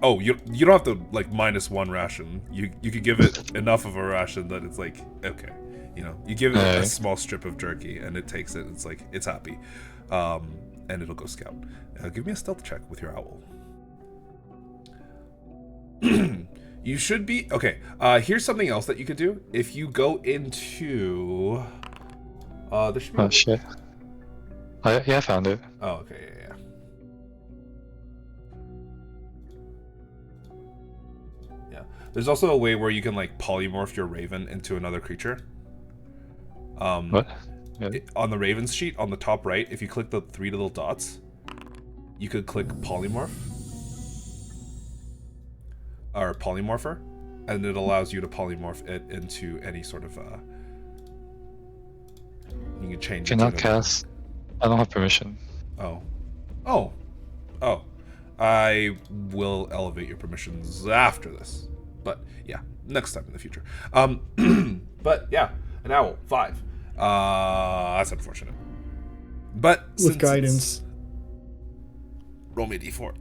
Oh, you don't have to like -1 ration. You could give it enough of a ration that it's like, okay, you know, you give it a small strip of jerky and it takes it. It's like it's happy, and it'll go scout. Give me a stealth check with your owl. You should be okay. Here's something else that you could do. If you go into, there should be. Oh shit! Yeah, I found it. Oh, okay, yeah. There's also a way where you can like polymorph your raven into another creature. What? Yeah. On the raven's sheet, on the top right, if you click the 3 little dots, you could click polymorph or polymorpher, and it allows you to polymorph it into any sort of. You can change. Cannot cast. I don't have permission. Oh. I will elevate your permissions after this. But yeah, next time in the future. But yeah, an owl, 5. That's unfortunate. But With guidance. Roll me a d4.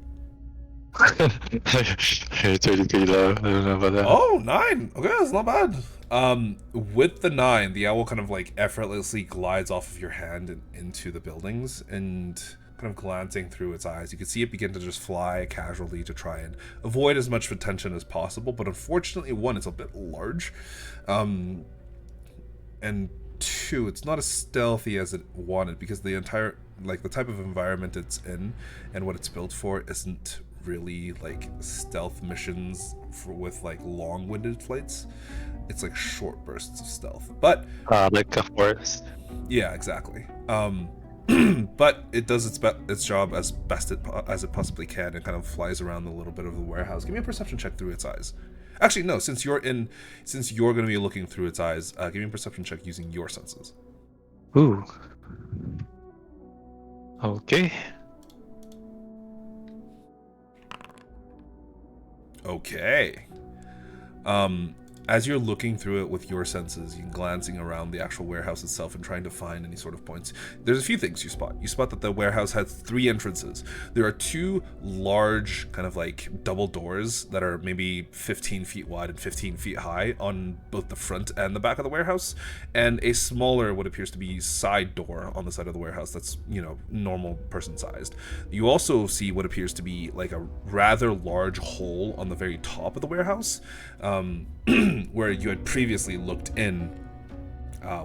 It's really low. I don't know about that. Oh, 9. Okay, that's not bad. With the 9, the owl kind of like effortlessly glides off of your hand and into the buildings, and kind of glancing through its eyes, you can see it begin to just fly casually to try and avoid as much attention as possible. But unfortunately, 1, it's a bit large, and 2, it's not as stealthy as it wanted, because the entire, like, the type of environment it's in and what it's built for isn't really like stealth missions with like long-winded flights. It's like short bursts of stealth, but like a forest. yeah, exactly. But it does its job as best as it possibly can, and kind of flies around a little bit of the warehouse. Give me a perception check through its eyes. Actually, no. Since you're going to be looking through its eyes, give me a perception check using your senses. Ooh. Okay. Okay. as you're looking through it with your senses, you're glancing around the actual warehouse itself and trying to find any sort of points. There's a few things you spot. You spot that the warehouse has 3 entrances. There are 2 large kind of like double doors that are maybe 15 feet wide and 15 feet high on both the front and the back of the warehouse, and a smaller, what appears to be side door on the side of the warehouse that's, you know, normal person sized. You also see what appears to be like a rather large hole on the very top of the warehouse, where you had previously looked in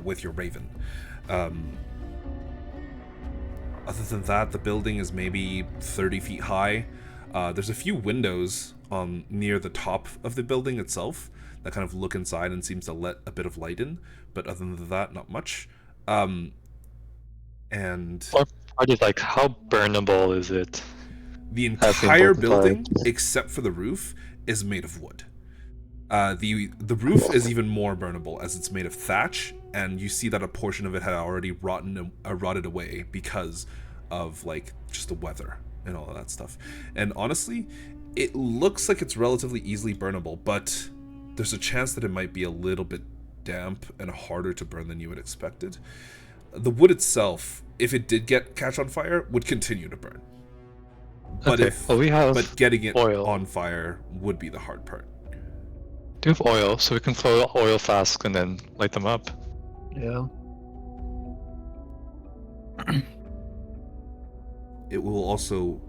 with your raven. Other than that, the building is maybe 30 feet high. There's a few windows near the top of the building itself that kind of look inside and seems to let a bit of light in, but other than that, not much. And Or part is like, how burnable is it? the That's the entire important part. building, except for the roof, is made of wood. The roof is even more burnable as it's made of thatch, and you see that a portion of it had already rotted away because of like just the weather and all of that stuff. And honestly, it looks like it's relatively easily burnable, but there's a chance that it might be a little bit damp and harder to burn than you had expected. The wood itself, if it did catch on fire, would continue to burn. But Okay, well, we have but getting it oil. on fire would be the hard part. Do have oil, so we can fill oil flasks and then light them up. Yeah. It will also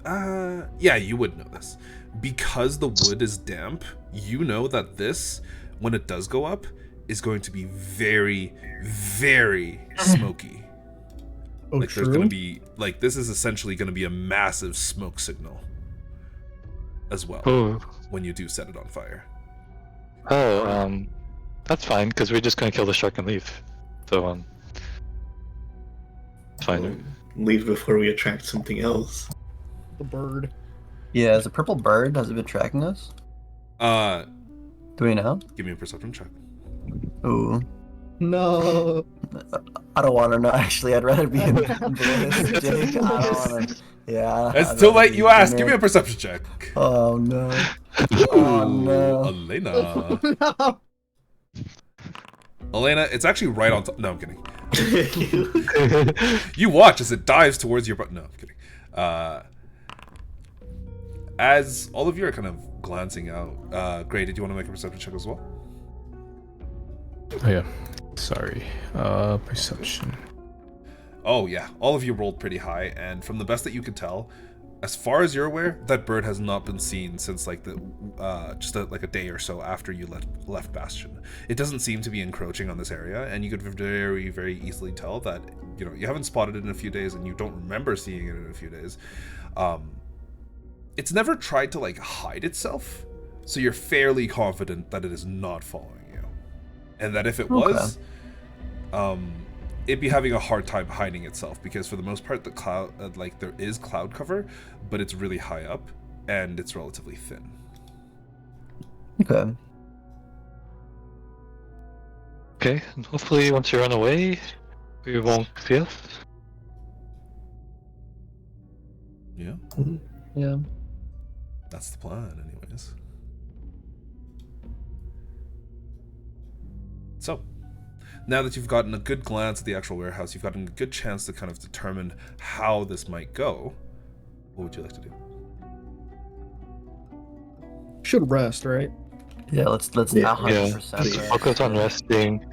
yeah, you would know this. Because the wood is damp, you know that this, when it does go up, is going to be very, very smoky. Oh, Like true. there's gonna be like this is essentially gonna be a massive smoke signal as well Oh, when you do set it on fire. that's fine because we're just gonna kill the shark and leave. So it's fine. Leave before we attract something else. The bird. Yeah, is a purple bird, has it been tracking us? Do we know? Give me a perception check. Ooh. No. I don't want to know. Actually, I'd rather be in ballistic. I don't want to. Yeah. It's I'd too rather late, be you asked. in Give me there. a perception check. Oh no. Oh no. Elena. No. Elena, it's actually right on top. No, I'm kidding. You watch as it dives towards your butt. No, I'm kidding. As all of you are kind of glancing out, Gray, did you want to make a perception check as well? Oh yeah. Sorry. Perception. Oh yeah, all of you rolled pretty high, and from the best that you could tell, as far as you're aware, that bird has not been seen since like the like a day or so after you left Bastion. It doesn't seem to be encroaching on this area, and you could very, very easily tell that you haven't spotted it in a few days, and you don't remember seeing it in a few days. It's never tried to like hide itself, so you're fairly confident that it is not following you, and that if it was, it'd be having a hard time hiding itself, because for the most part the cloud there is cloud cover, but it's really high up and it's relatively thin. Okay. Okay, and hopefully once you run away, we won't see us. Yeah, Yeah. that's the plan anyways. So now that you've gotten a good glance at the actual warehouse, you've gotten a good chance to kind of determine how this might go. What would you like to do? Should rest, right? Yeah. Let's Yeah. 100%. Yeah. rest. Focus on resting.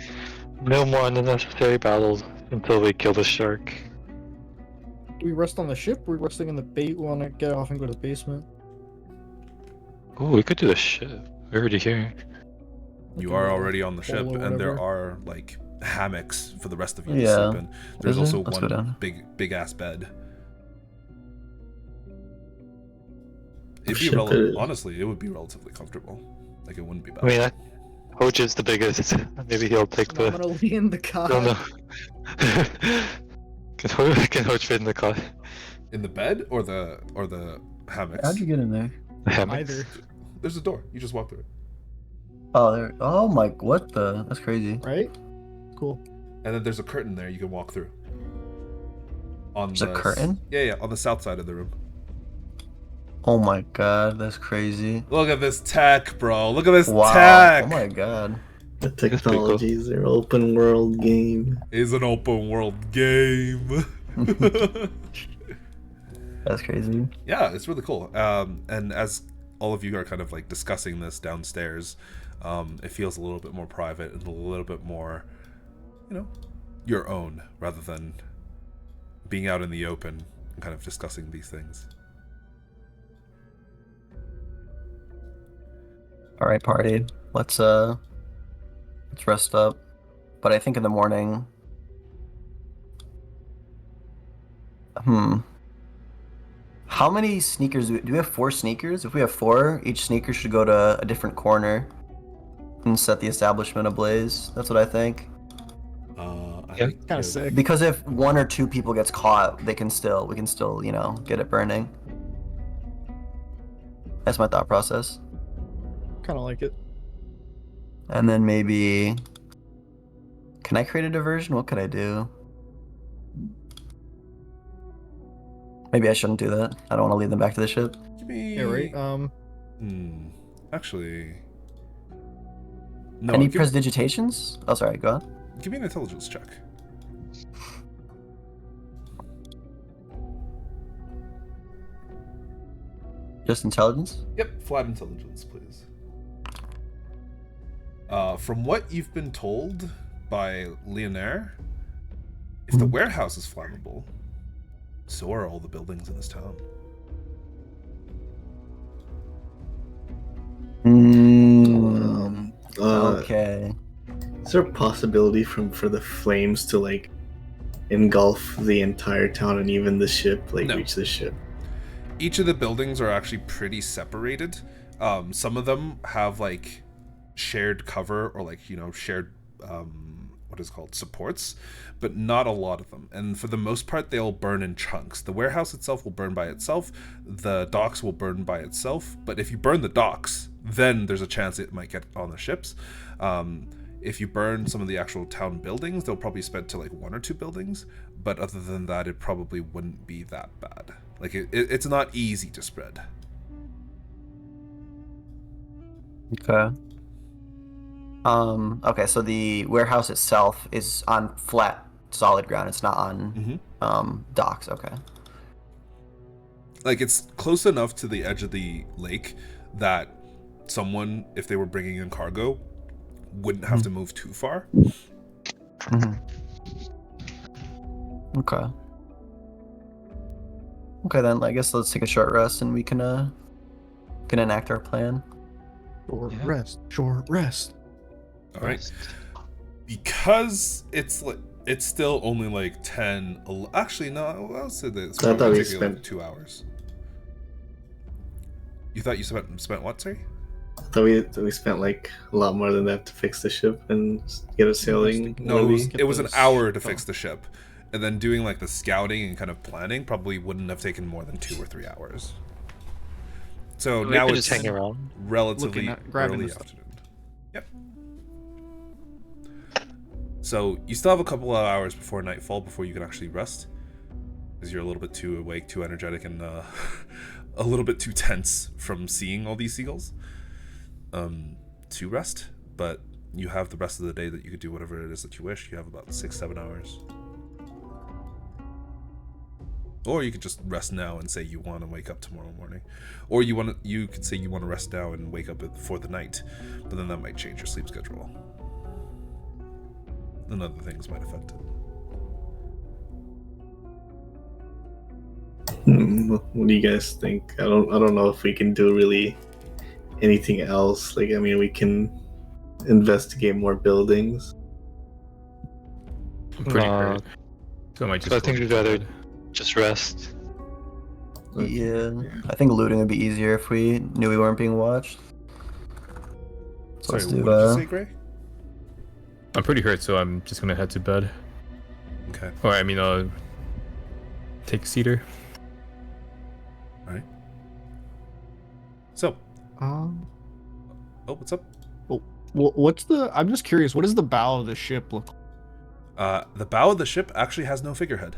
No more unnecessary battles until we kill the shark. Do we rest on the ship? We're resting in the bait. We want to get off and go to the basement. Oh, we could do the ship. We're already here. You are already on the ship, Polo, and there whatever. are like hammocks for the rest of you Yeah. to sleep in. There's Is there? also Let's go one down. big ass bed. It'd be Ship is- honestly, it would be relatively comfortable. Like it wouldn't be bad. I mean, Hoach is the biggest. Maybe he'll take the. Nominally in the cot. No, no. Can Hoach fit in the car? In the bed or the hammocks? How'd you get in there? The hammocks? Either, There's a door. You just walk through it. Oh, there. Oh my. What the? That's crazy. right? Cool. And then there's a curtain there you can walk through. On There's a curtain? Yeah, on the south side of the room. Oh my god, that's crazy. Look at this tech, bro. Look at this Wow. tech. Oh my god. The pretty cool. technologies are open world game. Is an open world game. That's crazy. Yeah, it's really cool. And as all of you are kind of like discussing this downstairs, it feels a little bit more private and a little bit more, your own, rather than being out in the open and kind of discussing these things. All right, party. Let's rest up. But I think in the morning. How many sneakers do we have? 4 sneakers? If we have 4, each sneaker should go to a different corner and set the establishment ablaze. That's what I think. Yeah. Kind of sick. Because if 1 or 2 people gets caught, we can still, get it burning. That's my thought process. Kind of like it. And then maybe, can I create a diversion? What could I do? Maybe I shouldn't do that. I don't want to lead them back to the ship. Give me... Yeah, right. Actually... No, Any give, prestidigitations? Oh, sorry, go on. give me an intelligence check. Just intelligence? Yep, flat intelligence, please. From what you've been told by Leonaire, if the warehouse is flammable, so are all the buildings in this town. Okay. Is there a possibility for the flames to like engulf the entire town and even the ship, like No. reach the ship? Each of the buildings are actually pretty separated. Some of them have like shared cover or like, shared what is called supports, but not a lot of them. And for the most part, they'll burn in chunks. The warehouse itself will burn by itself. The docks will burn by itself. But if you burn the docks, then there's a chance it might get on the ships. If you burn some of the actual town buildings, they'll probably spread to like 1 or 2 buildings. But other than that, it probably wouldn't be that bad. Like it's not easy to spread. Okay. Okay, so the warehouse itself is on flat, solid ground. It's not on docks. Okay. Like it's close enough to the edge of the lake that someone, if they were bringing in cargo, wouldn't have to move too far. Okay. Okay, then I guess let's take a short rest and we can enact our plan. Short rest. All right. Because it's still only like 10. Actually, no. I'll say this. I thought we Like spent 2 hours. You thought you spent what? Sorry. I thought we spent like a lot more than that to fix the ship and get it sailing. No, early. it was an hour to fix the ship, and then doing like the scouting and kind of planning probably wouldn't have taken more than 2 or 3 hours. So We now could it's just hang around. relatively grabbing early the stuff. afternoon. Yep. So you still have a couple of hours before nightfall before you can actually rest, because you're a little bit too awake, too energetic, and a little bit too tense from seeing all these seagulls to rest. But you have the rest of the day that you could do whatever it is that you wish. You have about 6-7 hours. Or you could just rest now and say you want to wake up tomorrow morning. Or you could say you want to rest now and wake up for the night. But then that might change your sleep schedule. And other things might affect it. What do you guys think? I don't know if we can do really anything else. Like, I mean, we can investigate more buildings. I'm pretty hurt. So I might just. So I think we'd rather just rest. Yeah, I think looting would be easier if we knew we weren't being watched. So Sorry, let's do what did you say, Gray? I'm pretty hurt, so I'm just gonna head to bed. Okay. Or I mean, take a cedar. Alright. So, Oh, what's up? what's the? I'm just curious. What does the bow of the ship look like? The bow of the ship actually has no figurehead.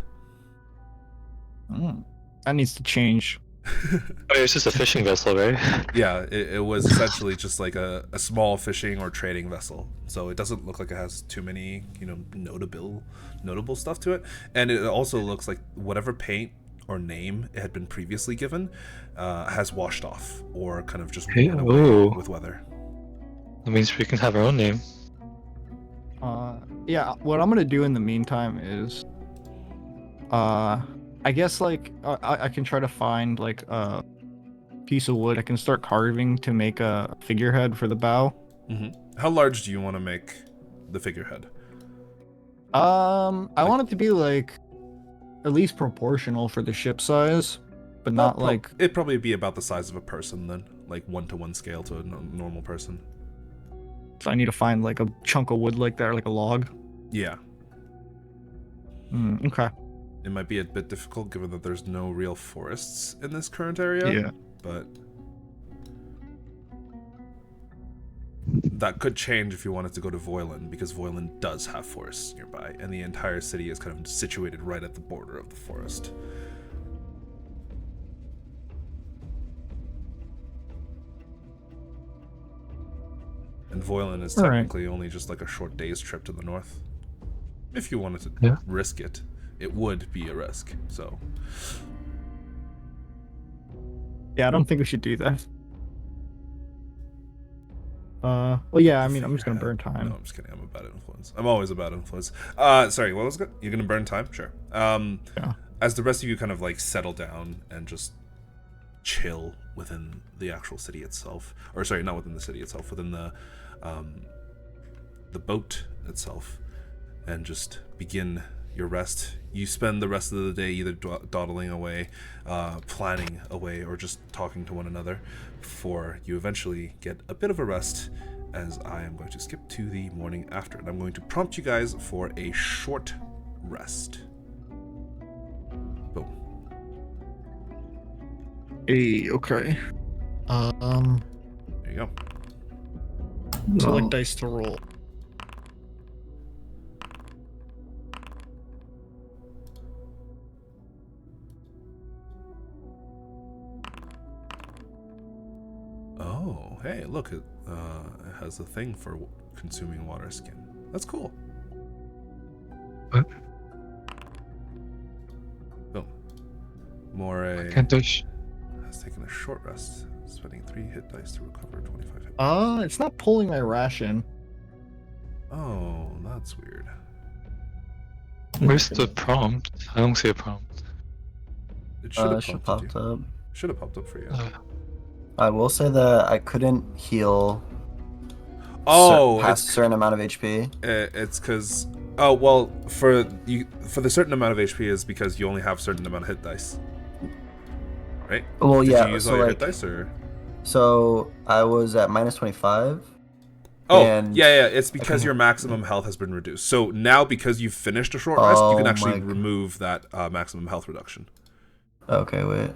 That needs to change. Oh, it's just a fishing vessel, right? Yeah, it was essentially just like a small fishing or trading vessel. So it doesn't look like it has too many, notable stuff to it. And it also looks like whatever paint or name it had been previously given has washed off or kind of just Hey, worn away ooh. with weather. That means we can have our own name. Yeah, what I'm gonna do in the meantime is, I guess like I can try to find like a piece of wood. I can start carving to make a figurehead for the bow. How large do you want to make the figurehead? I want it to be like at least proportional for the ship size, but not like. It'd probably be about the size of a person then, like 1-to-1 scale to a normal person. So I need to find like a chunk of wood like that, or like a log. Yeah. Okay. It might be a bit difficult given that there's no real forests in this current area. Yeah. But that could change if you wanted to go to Voilin, because Voilin does have forests nearby, and the entire city is kind of situated right at the border of the forest. And Voilin is technically only just like a short day's trip to the north. If you wanted to risk it, it would be a risk, so. Yeah, I don't think we should do that. Well, yeah, I mean, I'm just gonna burn time. No, I'm just kidding. I'm a bad influence. I'm always a bad influence. Sorry, what was it? You're gonna burn time? Sure. Yeah. As the rest of you kind of like settle down and just chill within the actual city itself, or sorry, not within the city itself, within the boat itself, and just begin your rest. You spend the rest of the day either dawdling away, planning away, or just talking to one another before you eventually get a bit of a rest, as I am going to skip to the morning after. And I'm going to prompt you guys for a short rest. Boom. Hey, okay. There you go. Select dice to roll. Oh, hey, look, it has a thing for consuming water skin. That's cool. What? Boom. Moray Can't I has taken a short rest, spending 3 hit dice to recover 25 hit. It's not pulling my ration. Oh, that's weird. Where's the prompt? I don't see a prompt. It should have Should popped popped up. Should have popped up for you. I will say that I couldn't heal past a certain amount of HP. It's because for the certain amount of HP is because you only have a certain amount of hit dice, right? Well, Did yeah. you use So all your like, hit dice or? so I was at minus 25. Oh, and yeah. It's because your maximum health has been reduced. So now, because you've finished a short rest, you can actually remove that maximum health reduction. Okay, wait.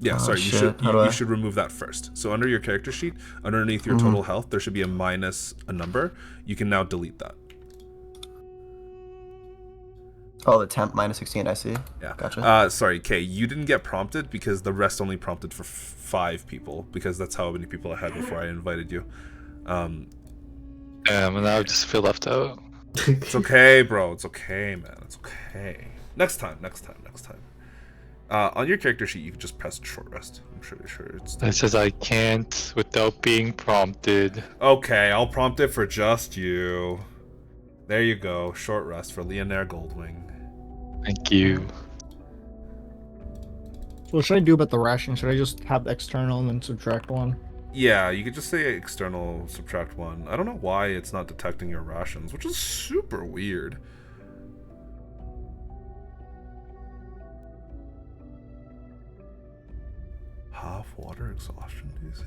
Yeah, sorry. You should remove that first. So under your character sheet, underneath your total health, there should be a minus a number. You can now delete that. Oh, the temp minus 16. I see. Yeah. Gotcha. Sorry, Kay. You didn't get prompted because the rest only prompted for 5 people, because that's how many people I had before I invited you. and now I just feel left out. It's okay, bro. It's okay, man. It's okay. Next time. On your character sheet, you can just press short rest. I'm sure it's. It says I can't without being prompted. Okay, I'll prompt it for just you. There you go. Short rest for Leonare Goldwing. Thank you. So what should I do about the ration? Should I just have external and then subtract 1? Yeah, you could just say external subtract 1. I don't know why it's not detecting your rations, which is super weird. Half water exhaustion, do you see?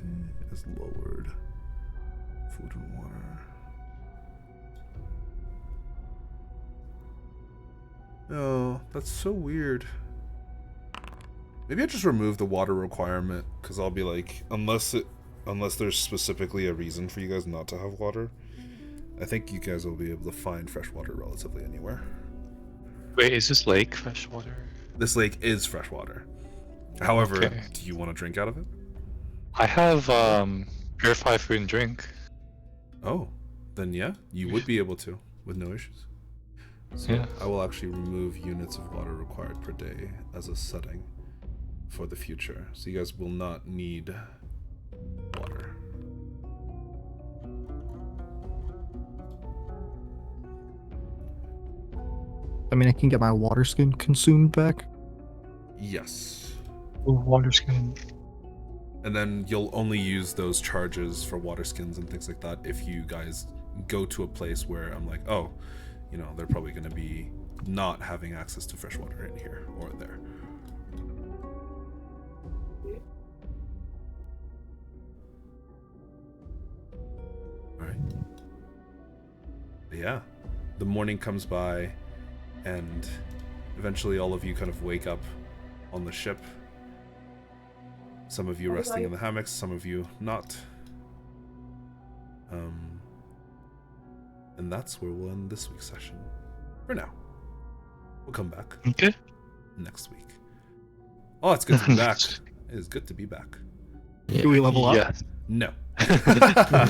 Is lowered. Food and water. Oh, that's so weird. Maybe I just remove the water requirement, because I'll be like, unless there's specifically a reason for you guys not to have water, I think you guys will be able to find fresh water relatively anywhere. Wait, is this lake fresh water? This lake is fresh water. However, Okay. do you want to drink out of it? I have purified food and drink. Oh, then yeah, you would be able to with no issues. So Yeah. I will actually remove units of water required per day as a setting for the future. So you guys will not need water. I mean, I can get my water skin consumed back. Yes. Water skin. And then you'll only use those charges for water skins and things like that if you guys go to a place where I'm like, oh, you know, they're probably going to be not having access to fresh water in here or there. All right. But yeah, the morning comes by, and eventually all of you kind of wake up on the ship. Some of you resting in the hammocks, some of you not. And that's where we'll end this week's session. For now. We'll come back Okay. next week. Oh, it's good to be back. It is good to be back. Do we level up? Yes. No.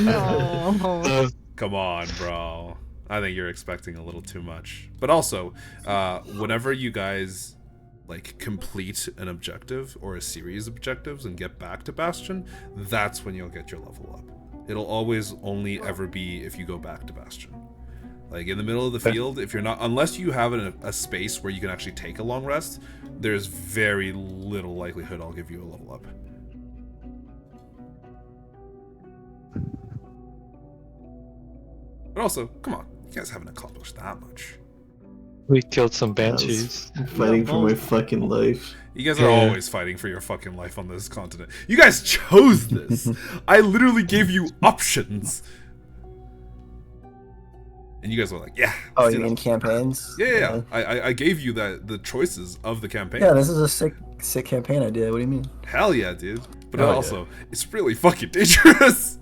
No. Come on, bro. I think you're expecting a little too much. But also, whenever you guys like complete an objective or a series of objectives and get back to Bastion, that's when you'll get your level up. It'll always only ever be if you go back to Bastion. Like in the middle of the field, if you're not, unless you have a space where you can actually take a long rest, there's very little likelihood I'll give you a level up. But also, come on, you guys haven't accomplished that much. We killed some I was banshees. fighting for my fucking life. You guys are Yeah. always fighting for your fucking life on this continent. You guys chose this. I literally gave you options. And you guys were like, yeah. Oh, let's you do mean that. campaigns? Yeah. I gave you the choices of the campaign. Yeah, this is a sick campaign idea. What do you mean? Hell yeah, dude. But Hell yeah. also, it's really fucking dangerous.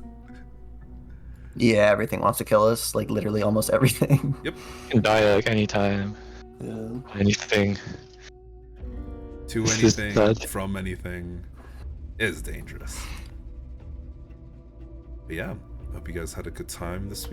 Yeah, everything wants to kill us. Like literally almost everything. Yep. You can die like anytime. Yeah. Anything. To This is anything, bad. from anything, is dangerous. But yeah, hope you guys had a good time this week.